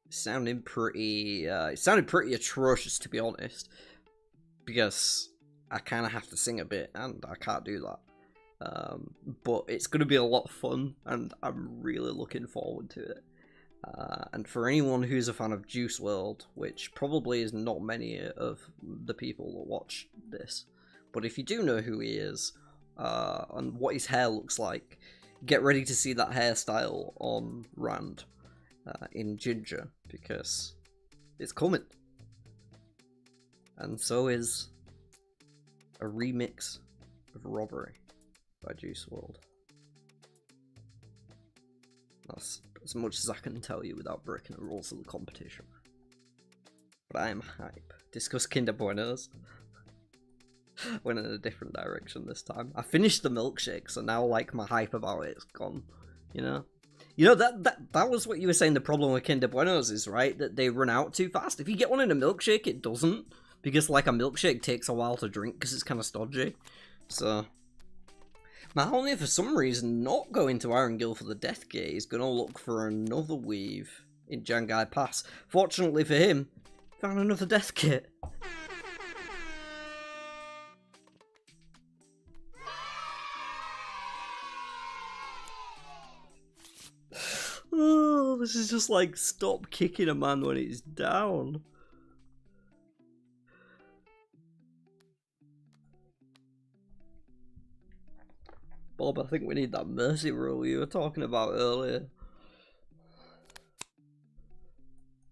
It sounded pretty atrocious, to be honest. Because I kind of have to sing a bit, and I can't do that. But it's going to be a lot of fun, and I'm really looking forward to it. And for anyone who's a fan of Juice WRLD, which probably is not many of the people that watch this, but if you do know who he is, and what his hair looks like, get ready to see that hairstyle on Rand in Ginger, because it's coming. And so is a remix of Robbery by Juice WRLD. That's as much as I can tell you without breaking the rules of the competition. But I am hype. Discuss Kinder Buenos. Went in a different direction this time. I finished the milkshake, so now, like, my hype about it's gone. You know? You know, that was what you were saying the problem with Kinder Buenos is, right? That they run out too fast. If you get one in a milkshake, it doesn't. Because, like, a milkshake takes a while to drink because it's kind of stodgy. So... Mahoney, for some reason, not going to Iron Gill for the Death Gate. He's going to look for another weave in Jangai Pass. Fortunately for him, found another Death Gate. Oh, this is just like, stop kicking a man when he's down. Bob, I think we need that mercy rule you were talking about earlier.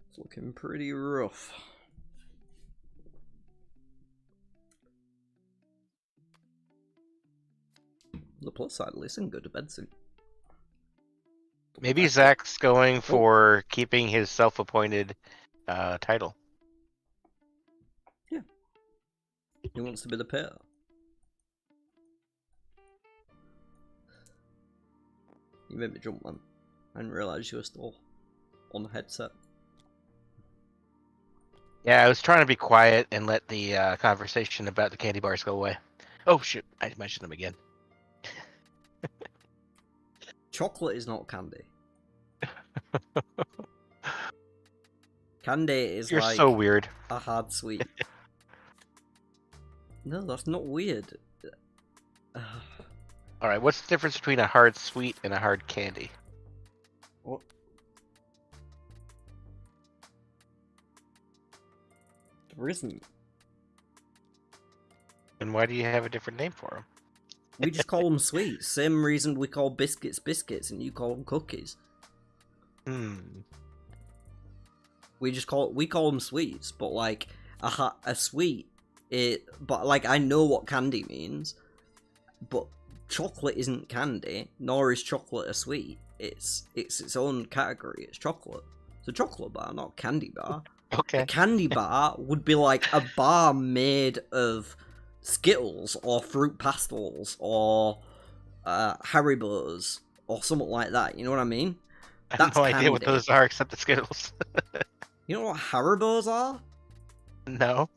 It's looking pretty rough. The plus side, listen, go to bed soon. Maybe Zach's going for keeping his self-appointed title. Yeah. He wants to be the pair. You made me jump, man. I didn't realise you were still on the headset. Yeah, I was trying to be quiet and let the conversation about the candy bars go away. Oh shit, I mentioned them again. Chocolate is not candy. Candy is You're like so weird. a hard sweet. No, that's not weird. Alright, what's the difference between a hard sweet and a hard candy? What? There isn't. And why do you have a different name for them? We just call them sweets. Same reason we call biscuits biscuits and you call them cookies. We call them sweets, but like a sweet, but like I know what candy means, but chocolate isn't candy, nor is chocolate a sweet. It's its own category. It's chocolate. It's a chocolate bar, not a candy bar. Okay. A candy bar would be like a bar made of Skittles or fruit pastels or Haribos or something like that. You know what I mean? I have no idea what those are except the Skittles. You know what Haribos are? No.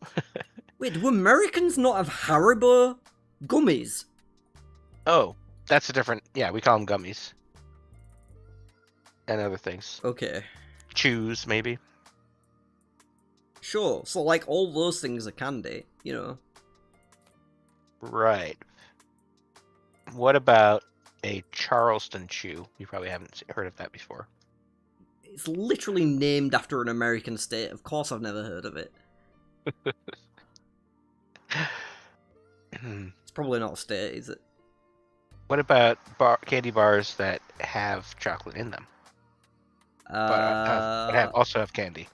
Wait, do Americans not have Haribo gummies? Oh, that's a different... Yeah, we call them gummies. And other things. Okay. Chews, maybe. Sure, so like all those things are candy, you know? Right. What about a Charleston chew? You probably haven't heard of that before. It's literally named after an American state. Of course I've never heard of it. It's probably not a state, is it? What about candy bars that have chocolate in them, but also have candy?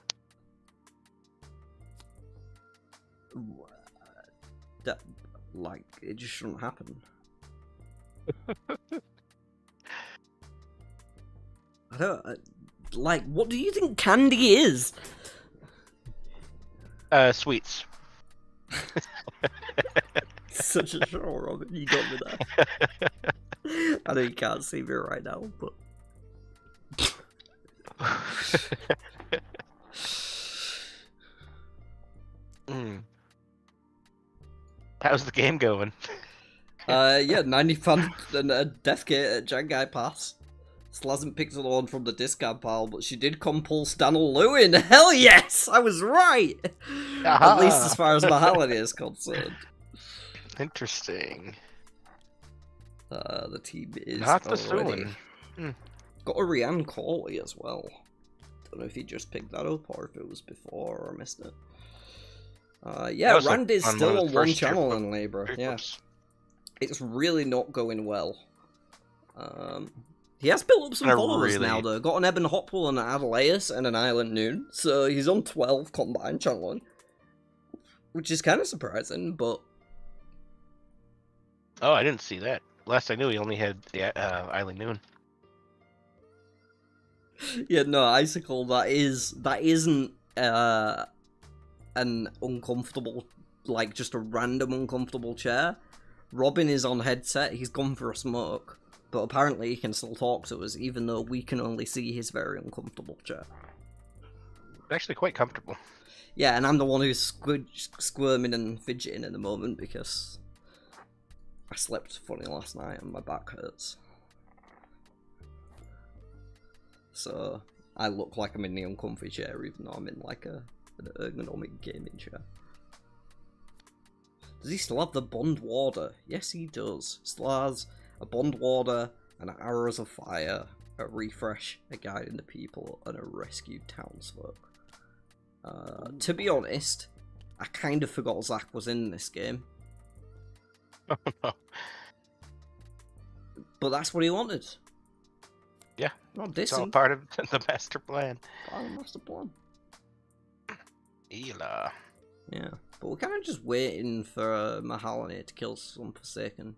That, like, it just shouldn't happen. I don't like. What do you think candy is? Sweets. Such a show, Robin. You got me there. I know you can't see me right now, but. How's the game going? Yeah, 90 fun and a Deathgate at Jangai Pass. Still hasn't picked the one from the discard pile, but she did compulse Daniel Lewin. Hell yes! I was right! At least as far as Mahalani is concerned. Interesting. The team is not the already... Sulin. Got a Rianne Corley as well. Don't know if he just picked that up or if it was before or I missed it. Yeah, Rand is still on one channel in Libra. Yeah. It's really not going well. He has built up some followers now, though. Got an Eben Hopwell and an Adelaus and an Island Noon, so he's on 12 combined channeling. Which is kind of surprising, but... Oh, I didn't see that. Last I knew, he only had the Island Noon. Yeah, no, Icicle, that isn't an uncomfortable, like, just a random uncomfortable chair. Robin is on headset, he's gone for a smoke. But apparently he can still talk to us, even though we can only see his very uncomfortable chair. It's actually quite comfortable. Yeah, and I'm the one who's squirming and fidgeting at the moment because I slept funny last night and my back hurts. So I look like I'm in the uncomfy chair, even though I'm in like an ergonomic gaming chair. Does he still have the Bond Warder? Yes, he does. Still has a Bond Warder, and Arrows of Fire, a Refresh, a Guide in the People, and a Rescued Townsfolk. To be honest, I kind of forgot Zach was in this game. Oh no. But that's what he wanted. Yeah, Not it's all dissing. part of the master plan. Part of the master plan. Ela. Yeah, but we're kind of just waiting for Mahalani to kill some Forsaken.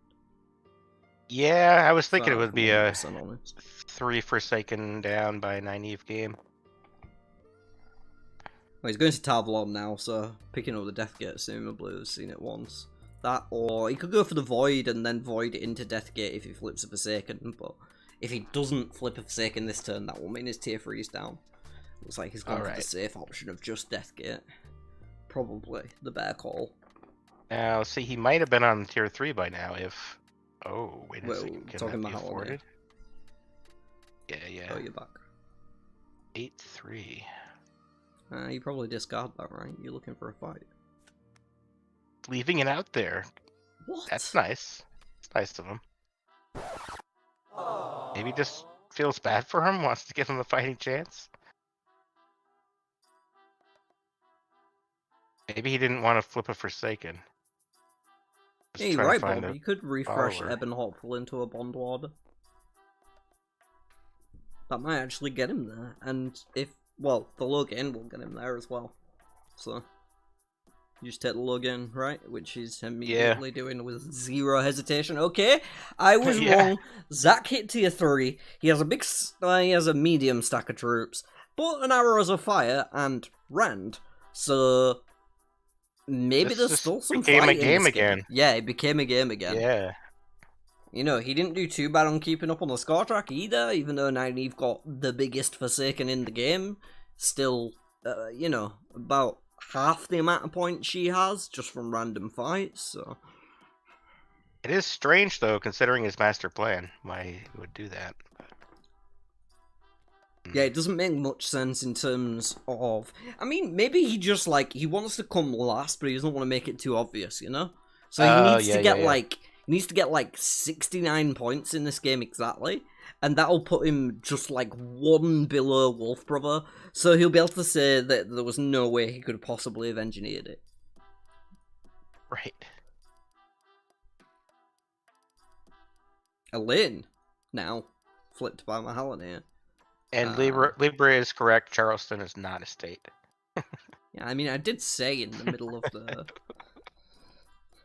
Yeah, I was thinking it would be a 3 Forsaken down by Nynaeve game. Well, he's going to Tavlon now, so picking up the Deathgate, assumably we've seen it once. That, or he could go for the Void and then Void it into Deathgate if he flips a Forsaken, but if he doesn't flip a Forsaken this turn, that will mean his tier 3 is down. Looks like he's going for the safe option of just Deathgate. Probably the bear call. Now, see, he might have been on tier 3 by now if... Oh, wait a second. Can talking that be about afforded? Yeah. Oh, you're back. 8-3. You probably discard that, right? You're looking for a fight. Leaving it out there. What? That's nice. It's nice of him. Maybe just feels bad for him, wants to give him a fighting chance. Maybe he didn't want to flip a Forsaken. Yeah, you're right, Bob. You could refresh Eben Hopwell into a Bond Warder. That might actually get him there. And if, well, the login will get him there as well. So, you just take the login, right? Which he's immediately doing with zero hesitation. Okay, I was wrong. Zach hit tier 3. He has a medium stack of troops, but an Arrows of Fire and Rand. So... maybe there's still some fight in this game again. Yeah, it became a game again. Yeah. You know, he didn't do too bad on keeping up on the score track either, even though Nynaeve got the biggest Forsaken in the game. Still, you know, about half the amount of points she has, just from random fights, so... It is strange, though, considering his master plan, why he would do that. Yeah, it doesn't make much sense in terms of... I mean, maybe he just, like, he wants to come last, but he doesn't want to make it too obvious, you know? So he needs to get, like... He needs to get, like, 69 points in this game exactly, and that'll put him just, like, 1 below Wolf Brother, so he'll be able to say that there was no way he could possibly have engineered it. Right. Elaine, now flipped by Mahalan And Libra is correct. Charleston is not a state. Yeah, I mean, I did say in the middle of the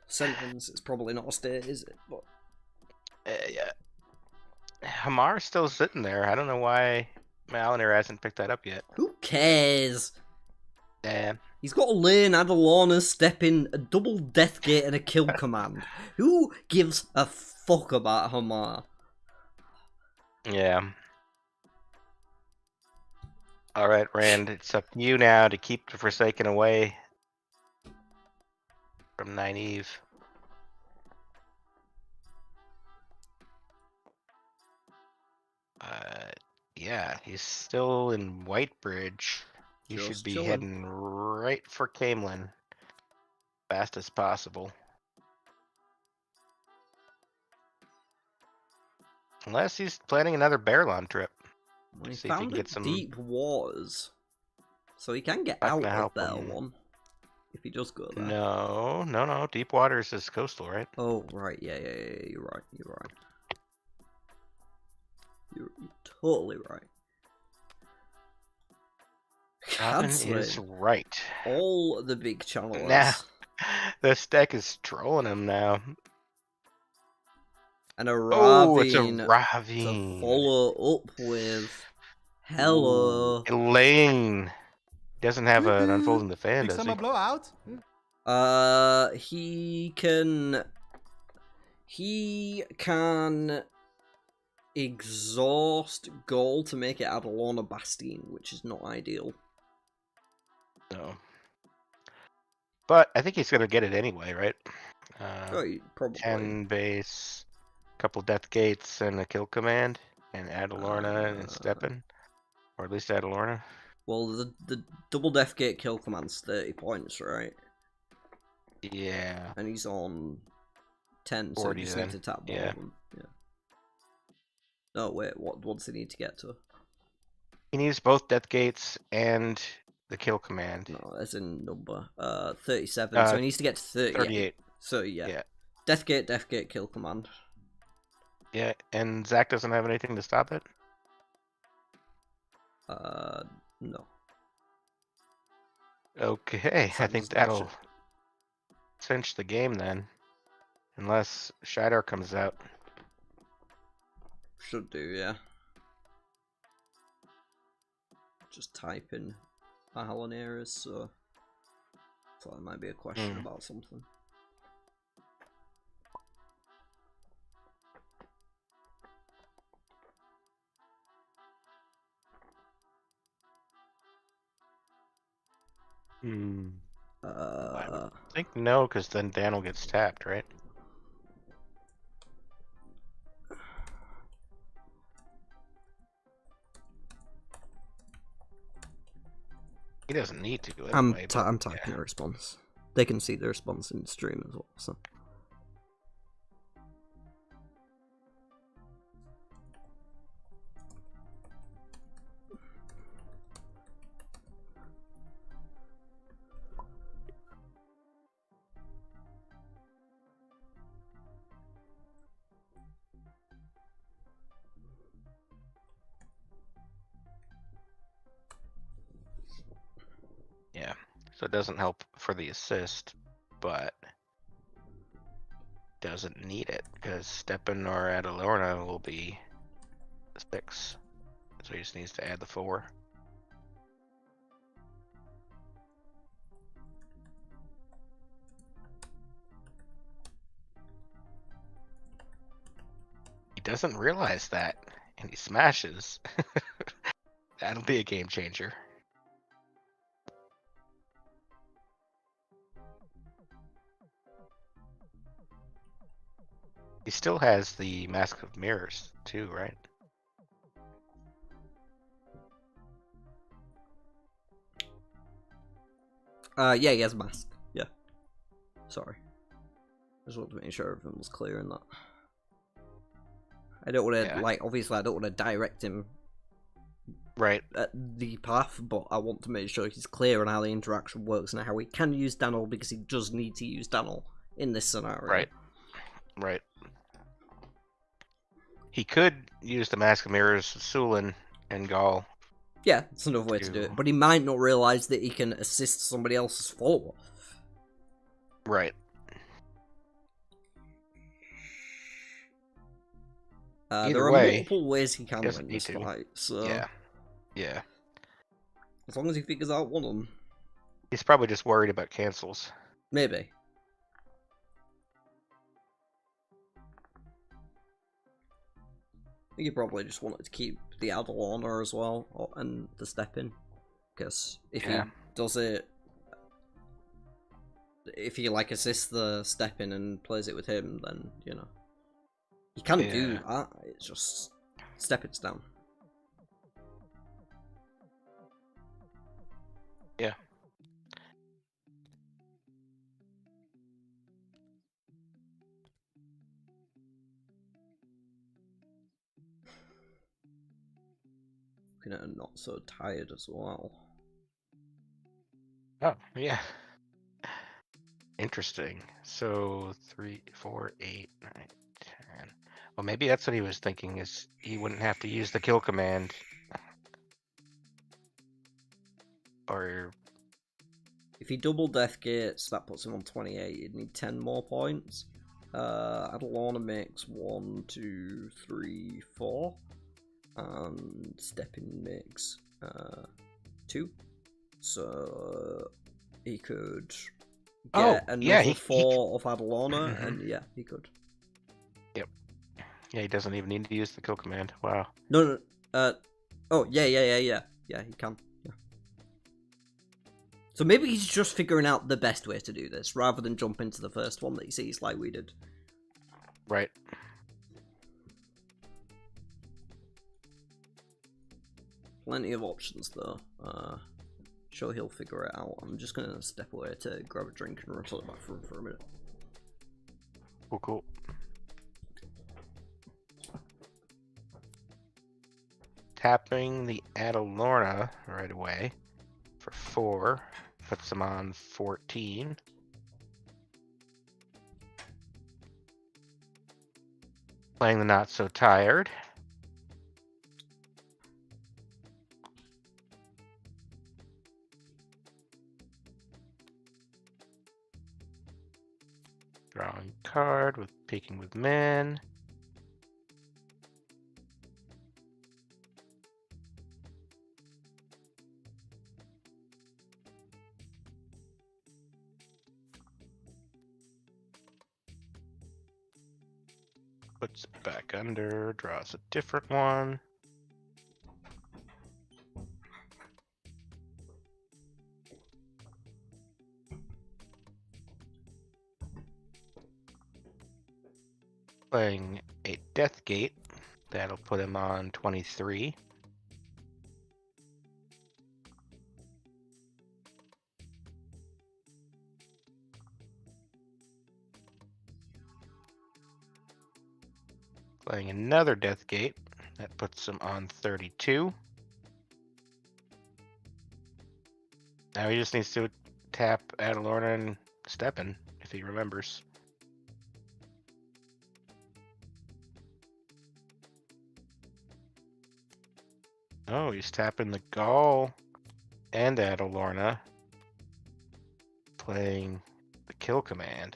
sentence, it's probably not a state, is it? But Yeah. Hamar's still sitting there. I don't know why Maliner hasn't picked that up yet. who cares? Yeah. He's got Elaine, Adalorna, Steppin, a double Deathgate, and a kill command. Who gives a fuck about Hamar? Yeah. Alright, Rand, it's up to you now to keep the Forsaken away from Nynaeve. Yeah, he's still in Whitebridge. He Just should be chilling. heading right for Camelin. Fast as possible. Unless he's planning another Bearlawn trip. Well, he See if he found can get some. deep waters, so he can get Not out gonna of help there him. one if he does go there. No. Deep waters is coastal, right? Oh right, yeah. You're right. You're totally right. Robin is right. All the big channelers. Now, this deck is trolling him now. And a Oh, it's a Ravine Ravine. to follow up with. Hello. Elaine. Doesn't have an Unfolding the Fan, Big does summer he? blowout. He can exhaust goal to make it Adalorna Bastine, which is not ideal. No. But I think he's going to get it anyway, right? Probably. 10 base, couple Death Gates, and a kill command, and Adalorna and Steppen. Or at least Adalorna. Well, the double Deathgate kill command's 30 points, right? Yeah. And he's on 10, so he just needs to tap one of them. Yeah. No, wait, what does he need to get to? He needs both Death Gates and the kill command. No, as in number. 37, so he needs to get to 30. 38. So, yeah. Deathgate, kill command. Yeah, and Zach doesn't have anything to stop it? No. Okay, I think that'll cinch the game then. Unless Shadar comes out. Should do, yeah. Just type in Mahalan so that might be a question about something. I think no, because then Daniel gets tapped, right? He doesn't need to. Anyway, I'm typing a response. They can see the response in the stream as well, so. Yeah, so it doesn't help for the assist, but doesn't need it because Steppen or Adalorna will be the 6. So he just needs to add the 4. He doesn't realize that, and he smashes. That'll be a game changer. He still has the Mask of Mirrors, too, right? Yeah, he has a mask. Yeah. Sorry. I just wanted to make sure everything was clear in that. I don't want to, obviously I don't want to direct him at the path, but I want to make sure he's clear on how the interaction works and how he can use Daniel, because he does need to use Daniel in this scenario. Right. He could use the Mask of Mirrors, Sulin, and Gaul. Yeah, it's another way to do it. But he might not realize that he can assist somebody else's follower. Right. There are multiple ways he can win this fight, so... Yeah. As long as he figures out one of them. He's probably just worried about cancels. Maybe. I think he probably just wanted to keep the Adalorna as well, and the step-in. Because if he does it... If he, like, assists the step-in and plays it with him, then, you know... He can do that, it's just... Step-it's down. Yeah. Looking at Not So Tired as well. Oh, yeah. Interesting. So 3, 4, 8, 9, 10. Well, maybe that's what he was thinking, is he wouldn't have to use the kill command. Or... If he double Death Gates, that puts him on 28. You'd need 10 more points. Adalorna makes 1, 2, 3, 4. And Step-in makes 2. So he could get another 4 of Adalorna, and yeah, he could. Yep. Yeah, he doesn't even need to use the kill command. Wow. No. Oh, yeah. Yeah, he can. Yeah. So maybe he's just figuring out the best way to do this, rather than jump into the first one that he sees like we did. Right. Plenty of options, though. Sure, he'll figure it out. I'm just gonna step away to grab a drink and run to the bathroom for a minute. Cool. Tapping the Adalorna right away for 4 puts him on 14. Playing the Not So Tired. Drawing card with Peeking with Men. Puts it back under, draws a different one. Playing a Death Gate. That'll put him on 23. Playing another Death Gate. That puts him on 32. Now he just needs to tap Adalorna and Step-in, if he remembers. Oh, he's tapping the Gaul and Adalorna. Playing the kill command.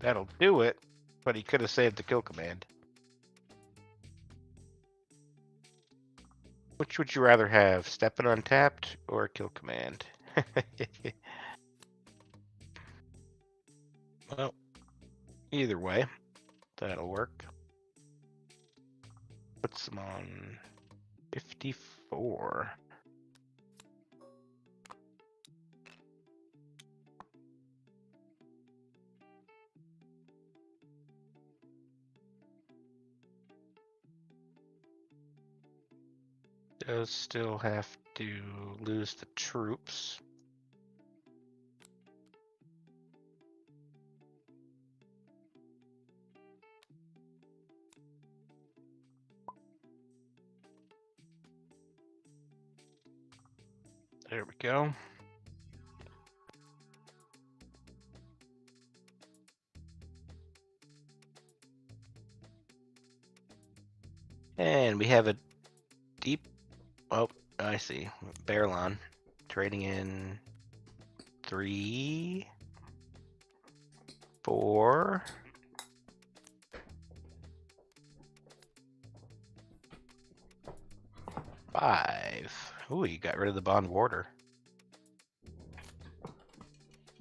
That'll do it, but he could have saved the kill command. Which would you rather have, Step-in untapped or kill command? Well, either way, that'll work. Puts him on 54. Does still have to lose the troops. There we go. we have a deep. Oh, I see. Barrelon trading in 3, 4. 5. Ooh, you got rid of the Bond Warder.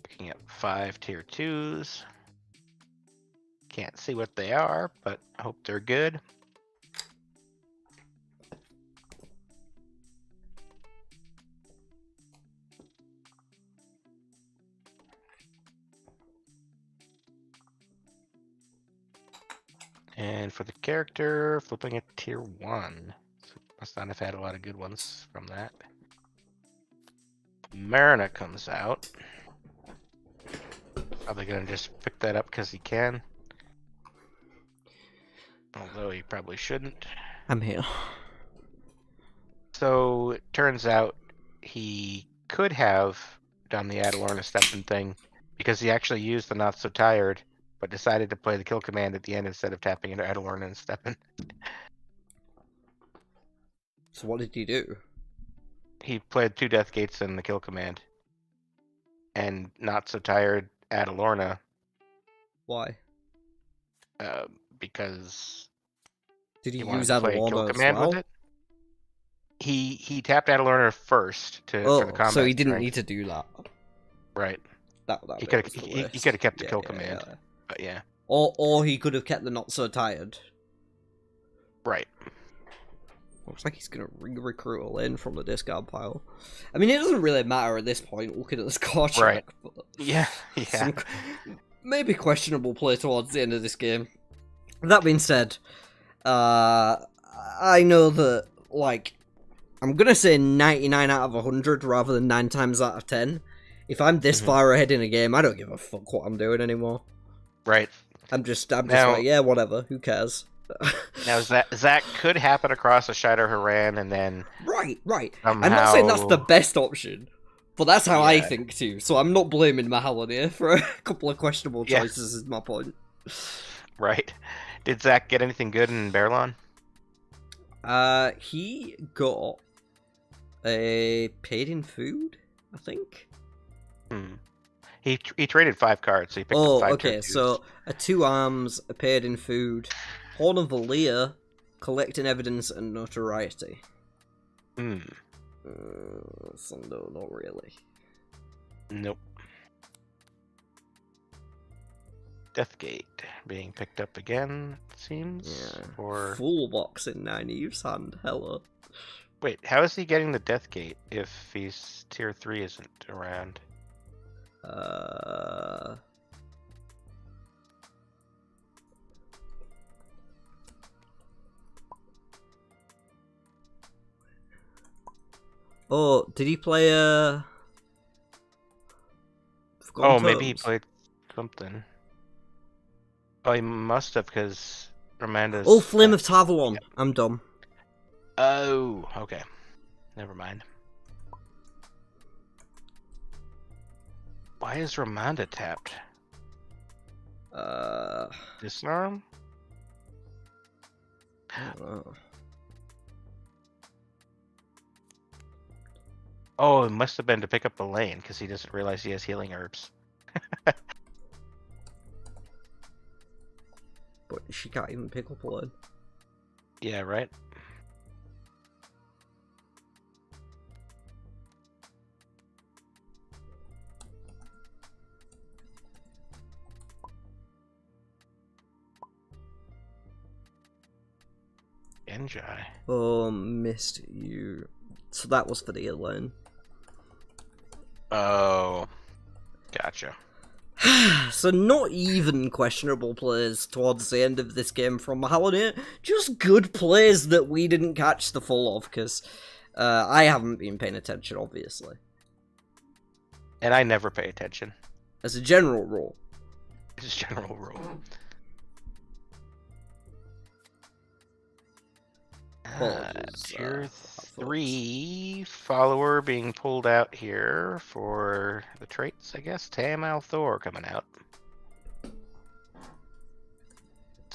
Looking at 5 tier 2s. Can't see what they are, but I hope they're good. And for the character, flipping a tier 1. So must not have had a lot of good ones from that. Marina comes out. Probably gonna just pick that up because he can. Although he probably shouldn't. I'm here. So it turns out he could have done the Adalorna Steppen thing because he actually used the Not So Tired, but decided to play the kill command at the end instead of tapping into Adalorna and Steppen. So what did he do? He played 2 Death Gates in the kill command. And Not So Tired Adalorna. Why? Because Did he wanted use to play a kill Adalorna as command well? with it. He tapped Adalorna first for the combat. So he didn't strength. need to do that. Right. That he could have kept the kill command. But yeah. Or he could have kept the Not So Tired. Right. Looks like he's gonna re-recruit a lane from the discard pile. I mean, it doesn't really matter at this point, looking at the score check. Right. But Yeah. some maybe questionable play towards the end of this game. That being said, I know that, like, I'm gonna say 99 out of 100 rather than 9 times out of 10. If I'm this far ahead in a game, I don't give a fuck what I'm doing anymore. Right. I'm just like, yeah, whatever, who cares? Now, Zach could happen across a Shido Haran and then... Right. Somehow... I'm not saying that's the best option, but that's how I Yeah. think too. So I'm not blaming Mahalan here for a couple of questionable choices, is my point. Right. Did Zach get anything good in Barrelon? He got a paid-in food, I think. He traded 5 cards, so he picked up 5 okay, turn twos. so a 2 arms, a paid-in food, Horn of Valir, collecting evidence and notoriety. So no, not really. Nope. Deathgate being picked up again, it seems. Yeah. Or... Full box in Nynaeve's hand, hello. Wait, how is he getting the Deathgate if he's tier 3 isn't around? Oh, did he play Oh, maybe he played something. Oh, he must have, because Ramanda's... Oh, Flame of Tarvalon. Yeah. I'm dumb. Oh, okay. Never mind. Why is Ramanda tapped? Disarm? I don't know. Oh, it must have been to pick up the lane, because he doesn't realize he has healing herbs. But she can't even pick up a lane. Yeah, right? Genji. Oh, missed you. So that was for the lane. Oh, gotcha. So not even questionable plays towards the end of this game from Mahalan. Just good plays that we didn't catch the full of, because I haven't been paying attention, obviously. And I never pay attention. As a general rule. It's a general rule. Tier 3 follower being pulled out here for the traits, I guess. Tamal Thor coming out. Do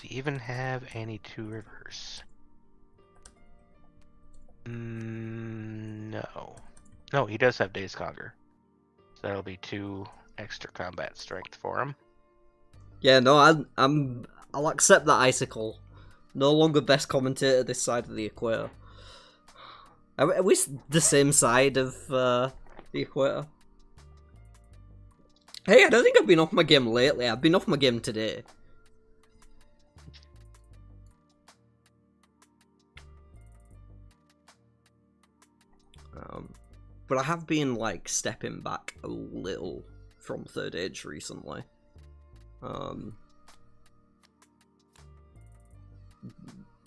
you even have any 2 rivers? No, he does have Days Conquer. So that'll be 2 extra combat strength for him. Yeah, no, I'll accept that Icicle. No longer best commentator this side of the equator. Are we the same side of the equator? Hey, I don't think I've been off my game lately. I've been off my game today. But I have been, like, stepping back a little from Third Age recently.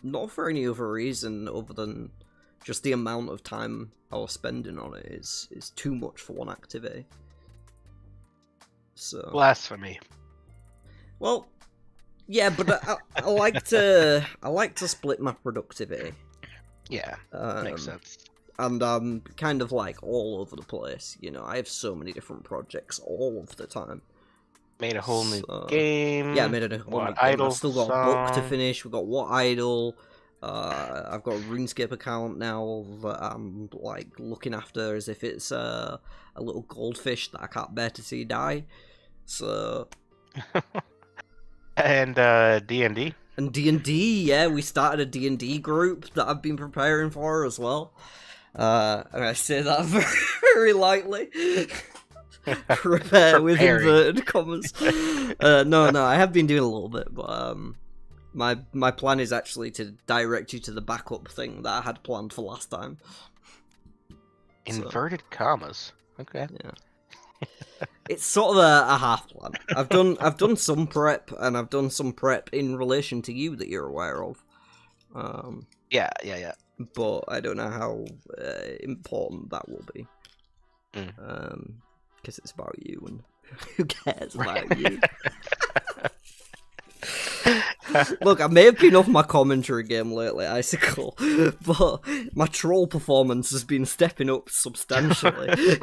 Not for any other reason other than just the amount of time I was spending on it is too much for one activity. So Blasphemy. well, yeah, but I like to split my productivity. Yeah, makes sense. And I'm kind of like all over the place. You know, I have so many different projects all of the time. Made a whole new game. Yeah, I made a whole new game. I've still got a book to finish. We've got What Idle. I've got a RuneScape account now that I'm like looking after as if it's a little goldfish that I can't bear to see die. So. And D&D. And D&D, yeah, we started a D&D group that I've been preparing for as well. And I say that very lightly. Prepare with inverted commas. No, I have been doing a little bit, but my plan is actually to direct you to the backup thing that I had planned for last time. Inverted commas. Okay. Yeah. It's sort of a half plan. I've done some prep, and I've done some prep in relation to you that you're aware of. Yeah. But I don't know how important that will be. Because it's about you, and who cares about you? Look, I may have been off my commentary game lately, Icicle, but my troll performance has been stepping up substantially.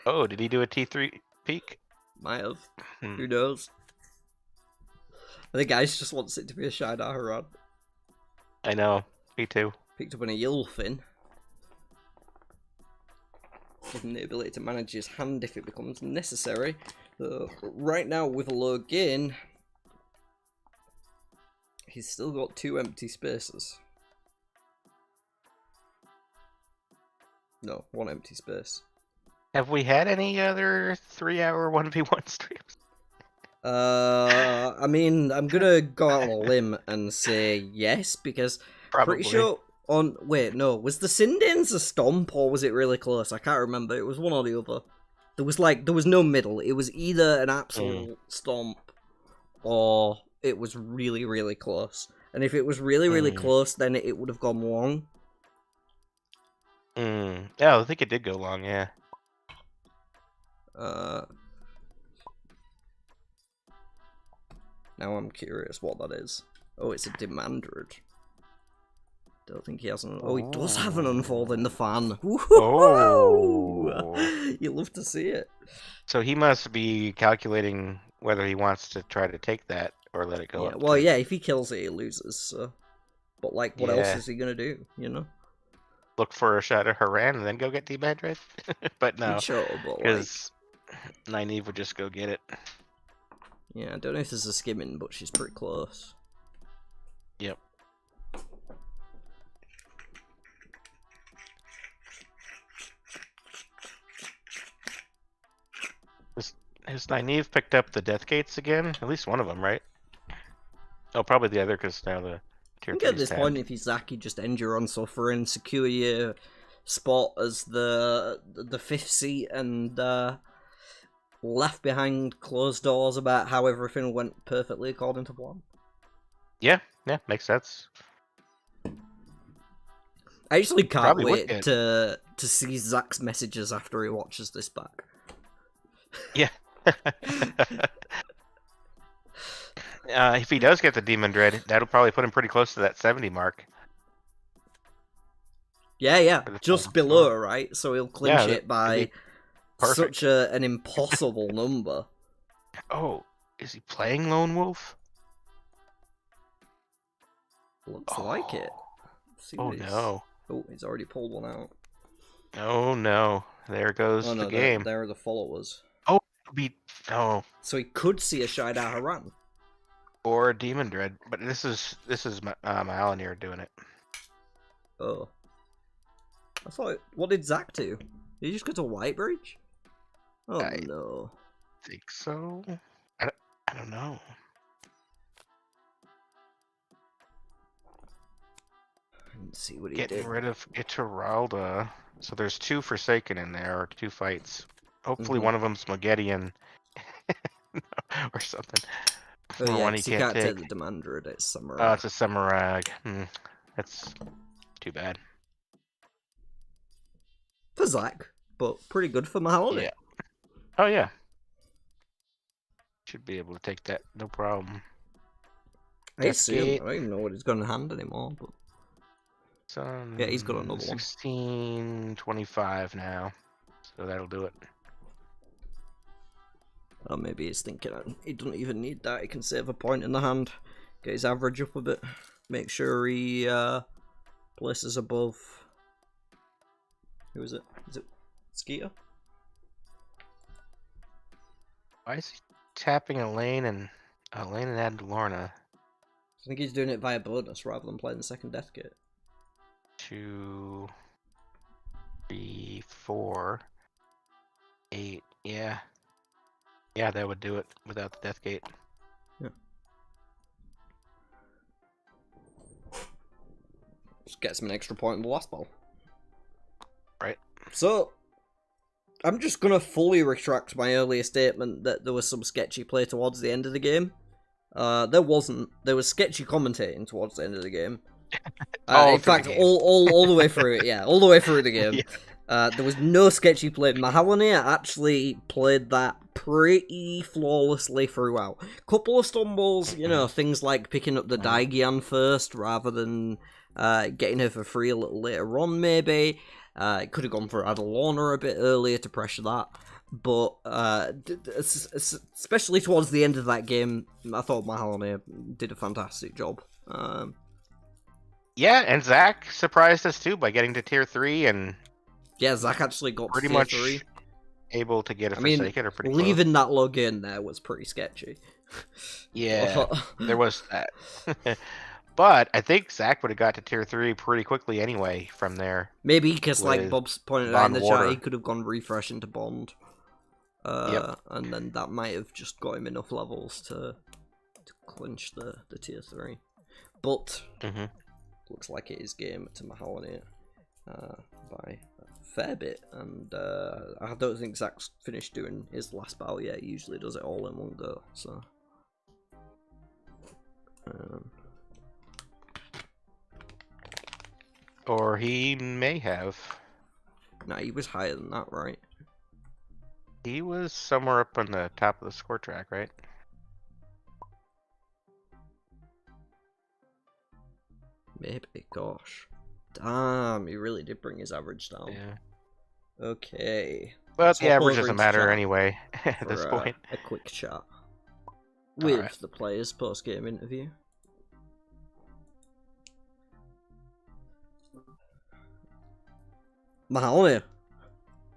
Oh, did he do a T3 peak? Might have. Who knows? I think Ice just wants it to be a Shidar Haran. I know. Me too. Picked up on a Yulfin. Given the ability to manage his hand if it becomes necessary. So, right now, with a low gain, he's still got 2 empty spaces. No, 1 empty space. Have we had any other 3-hour 1v1 streams? I mean, I'm gonna go out on a limb and say yes, because Probably. pretty sure on... Wait, no, was the Sindanes a stomp, or was it really close? I can't remember, it was one or the other. There was no middle, it was either an absolute stomp, or it was really, really close. And if it was really, really close, then it would have gone long. Yeah, I think it did go long, yeah. Now I'm curious what that is. Oh, it's a Demandrid. Don't think he has an... Oh, he does have an Unfold in the fan. Oh. You love to see it. So he must be calculating whether he wants to try to take that or let it go up. Well, yeah, if he kills it, he loses, so... But, like, what else is he gonna do, you know? Look for a shot at Haran and then go get Demandrid? But no, sure, but because Nynaeve would just go get it. Yeah, I don't know if there's a skimming, but she's pretty close. Yep. Has Nynaeve picked up the Death Gates again? At least one of them, right? Oh, probably the other, because now the tier 3 at this point, if he's Zach, you just end your own suffering, secure your spot as the 5th seat, and left behind closed doors about how everything went perfectly according to plan. Yeah, makes sense. I actually can't wait to see Zach's messages after he watches this back. Yeah. If he does get the Demon Dread, that'll probably put him pretty close to that 70 mark. Yeah, just below, right? So he'll clinch it by such an impossible number. Oh, is he playing Lone Wolf? Looks like it. See Oh what he's... no. Oh, he's already pulled one out. Oh no. There goes Oh no, the game. there are the followers. Oh, oh. So he could see a Shidar Haran. Or a Demon Dread, but this is Malinir doing it. Oh. I thought... What did Zach do? Did he just go to White Breach? Oh no. Think so? I don't know. Let's see what he Getting did. rid of Ituralda. So there's 2 Forsaken in there, or 2 fights. Hopefully one of them's Magedian. Or something. Oh Or yeah, one 'cause you can't take the Demandred, it's Samurai. Oh, it's a Samarag. That's too bad. For Zach, but pretty good for Mahaloni. Yeah. Oh yeah. Should be able to take that, no problem. I assume. I don't even know what he's got in hand anymore, but... yeah, he's got another 1625 now. So that'll do it. Or maybe he's thinking he doesn't even need that, he can save a point in the hand. Get his average up a bit. Make sure he places above... Who is it? Is it Skeeter? Why is he tapping Elaine and add Lorna? I think he's doing it via bonus rather than playing the second Death Gate. 2, 3, 4, 8. Yeah. Yeah, that would do it without the Death Gate. Yeah. Just gets him an extra point in the last ball. Right. So, I'm just gonna fully retract my earlier statement that there was some sketchy play towards the end of the game. There wasn't. There was sketchy commentating towards the end of the game. In fact, all the way through it, yeah, all the way through the game. Yeah. There was no sketchy play. Mahaloni actually played that pretty flawlessly throughout. Couple of stumbles, you know, things like picking up the Daigian first rather than getting her for free a little later on, maybe. It could have gone for Adalorna a bit earlier to pressure that. But especially towards the end of that game, I thought Mahaloni did a fantastic job. Yeah, and Zach surprised us too by getting to tier 3 and... Yeah, Zach actually got pretty to tier much 3. Able to get a Forsaken, or pretty close. Leaving that log in there was pretty sketchy. Yeah, there was that. But I think Zach would have got to tier 3 pretty quickly anyway from there. Maybe because, like Bob's pointed out in the chat, he could have gone refresh into Bond. And then that might have just got him enough levels to clinch the tier 3. But looks like it is game to Mahaloni by a fair bit. And I don't think Zach's finished doing his last battle yet. He usually does it all in one go. So. Or he may have. Nah, he was higher than that, right? He was somewhere up on the top of the score track, right? Maybe, gosh. Damn, he really did bring his average down. Yeah. Okay. Well, the average doesn't matter anyway at this point. A quick chat with the players post-game interview. Mahaloni,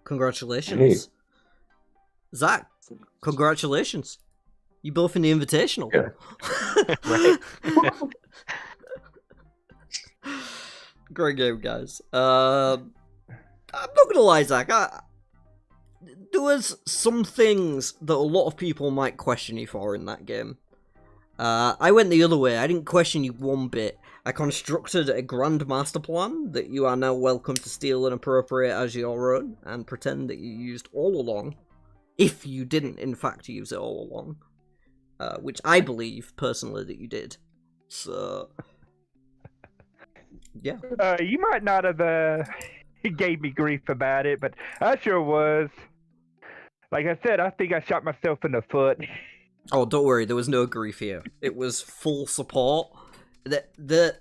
congratulations. Hey. Zach, congratulations. You both in the Invitational. Yeah. Right. Great game, guys. I'm not gonna lie, Zach. There was some things that a lot of people might question you for in that game. I went the other way. I didn't question you one bit. I constructed a grand master plan that you are now welcome to steal and appropriate as your own, and pretend that you used all along, if you didn't in fact use it all along. Which I believe, personally, that you did. So... yeah. You might not have gave me grief about it, but I sure was. Like I said, I think I shot myself in the foot. Oh, don't worry, there was no grief here. It was full support. The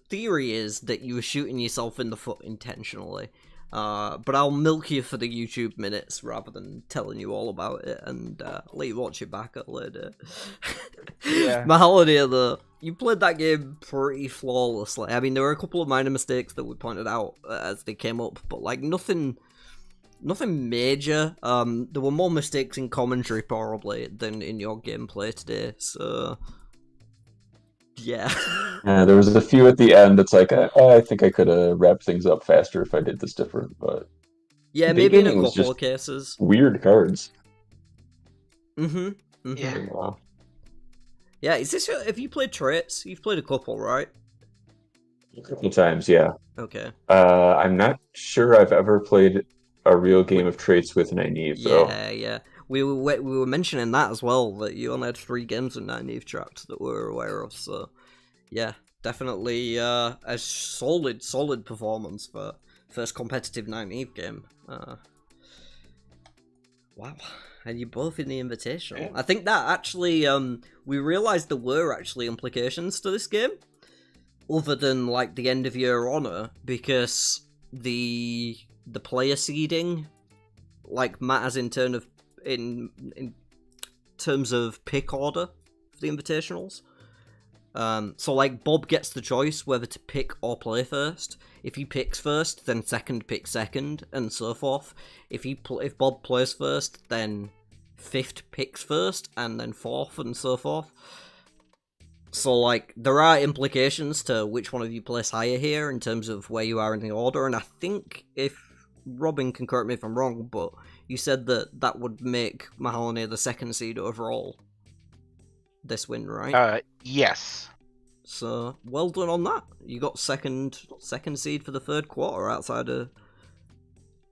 theory is that you were shooting yourself in the foot intentionally. But I'll milk you for the YouTube minutes rather than telling you all about it and let you watch it back at later. Yeah. Mahalonia, though, you played that game pretty flawlessly. I mean, there were a couple of minor mistakes that we pointed out as they came up, but like nothing major. There were more mistakes in commentary probably than in your gameplay today, so yeah. Yeah, there was a few at the end. It's like I think I could have wrapped things up faster if I did this different, but Yeah, the maybe in a beginning was couple just of cases. weird cards. Yeah. Wow. Yeah, is this have you played traits? You've played a couple, right? A couple times, yeah. Okay. I'm not sure I've ever played a real game of traits with Nynaeve, though. Yeah. We were mentioning that as well, that you only had 3 games in Nynaeve tracked that we're aware of, so yeah, definitely a solid performance for first competitive Nynaeve game. Wow. And you're both in the Invitational. Yeah. I think that actually, we realised there were actually implications to this game, other than like the end of year honor, because the player seeding like matters in terms of pick order for the Invitationals. So like Bob gets the choice whether to pick or play first. If he picks first, then second picks second, and so forth. If Bob plays first, then fifth picks first, and then fourth, and so forth. So like there are implications to which one of you place higher here in terms of where you are in the order, and I think if Robin can correct me if I'm wrong, but you said that would make Mahalonia the second seed overall. This win, right? Yes. So well done on that. You got second seed for the third quarter outside of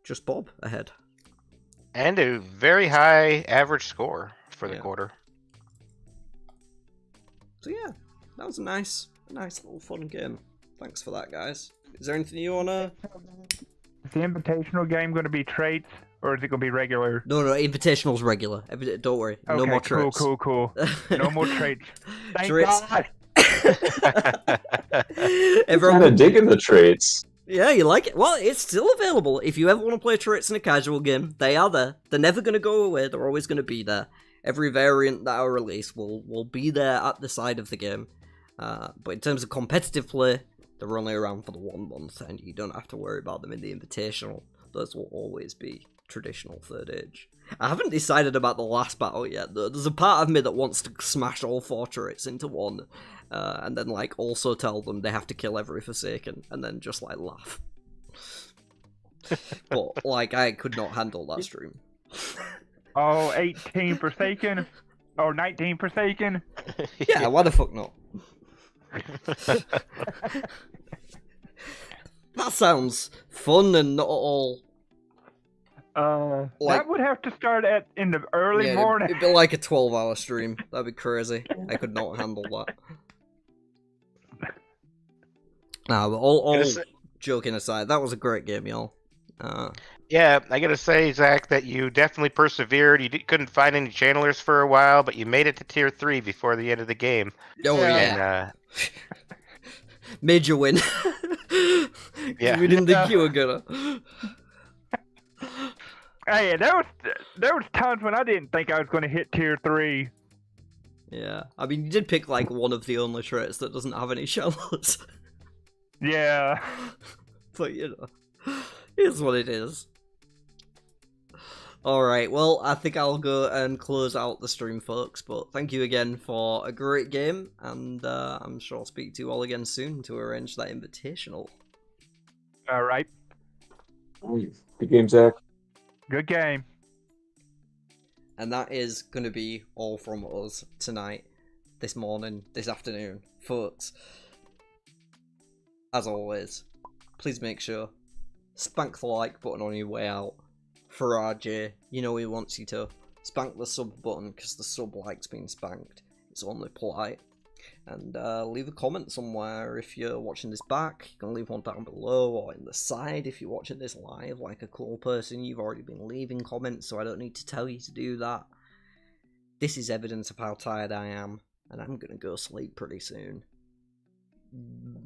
just Bob ahead. And a very high average score for the quarter. So yeah, that was a nice little fun game. Thanks for that, guys. Is there anything you wanna? Is the Invitational game going to be traits, or is it going to be regular? No, Invitational's regular. Don't worry. No Okay, more traits. Cool. No more traits. Thank Traits. God. Everyone Kind of digging the traits. Yeah, you like it? Well, it's still available. If you ever want to play traits in a casual game, they are there. They're never going to go away. They're always going to be there. Every variant that I release will be there at the side of the game. But in terms of competitive play, they're only around for the 1 month, and you don't have to worry about them in the Invitational. Those will always be traditional Third Age. I haven't decided about the last battle yet, though. There's a part of me that wants to smash all 4 traits into one, and then, like, also tell them they have to kill every Forsaken, and then just, like, laugh. But, like, I could not handle that stream. Oh, 18 Forsaken? Or 19 Forsaken? Yeah, why the fuck not? That sounds fun and not at all. That would have to start in the early morning. It'd be like a 12-hour stream. That'd be crazy. I could not handle that. Nah, but all joking aside, that was a great game, y'all. Yeah, I gotta say, Zach, that you definitely persevered. You couldn't find any channelers for a while, but you made it to tier 3 before the end of the game. Oh yeah. And, Major win. Yeah. We didn't think you were gonna. Hey, there was times when I didn't think I was going to hit tier 3. Yeah, I mean, you did pick like one of the only traits that doesn't have any shells. Yeah. But you know, here's what it is. Alright, well, I think I'll go and close out the stream, folks, but thank you again for a great game, and I'm sure I'll speak to you all again soon to arrange that invitational. Alright. Good game, Zach. Good game. And that is going to be all from us tonight, this morning, this afternoon, folks. As always, please make sure, spank the like button on your way out. For RJ, you know he wants you to. Spank the sub button, because the sub like's been spanked. It's only polite. And leave a comment somewhere if you're watching this back. You can leave one down below or in the side if you're watching this live like a cool person. You've already been leaving comments, so I don't need to tell you to do that. This is evidence of how tired I am, and I'm gonna go sleep pretty soon.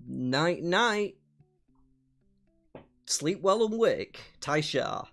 Night night. sleep well and wake, Tai'Shar.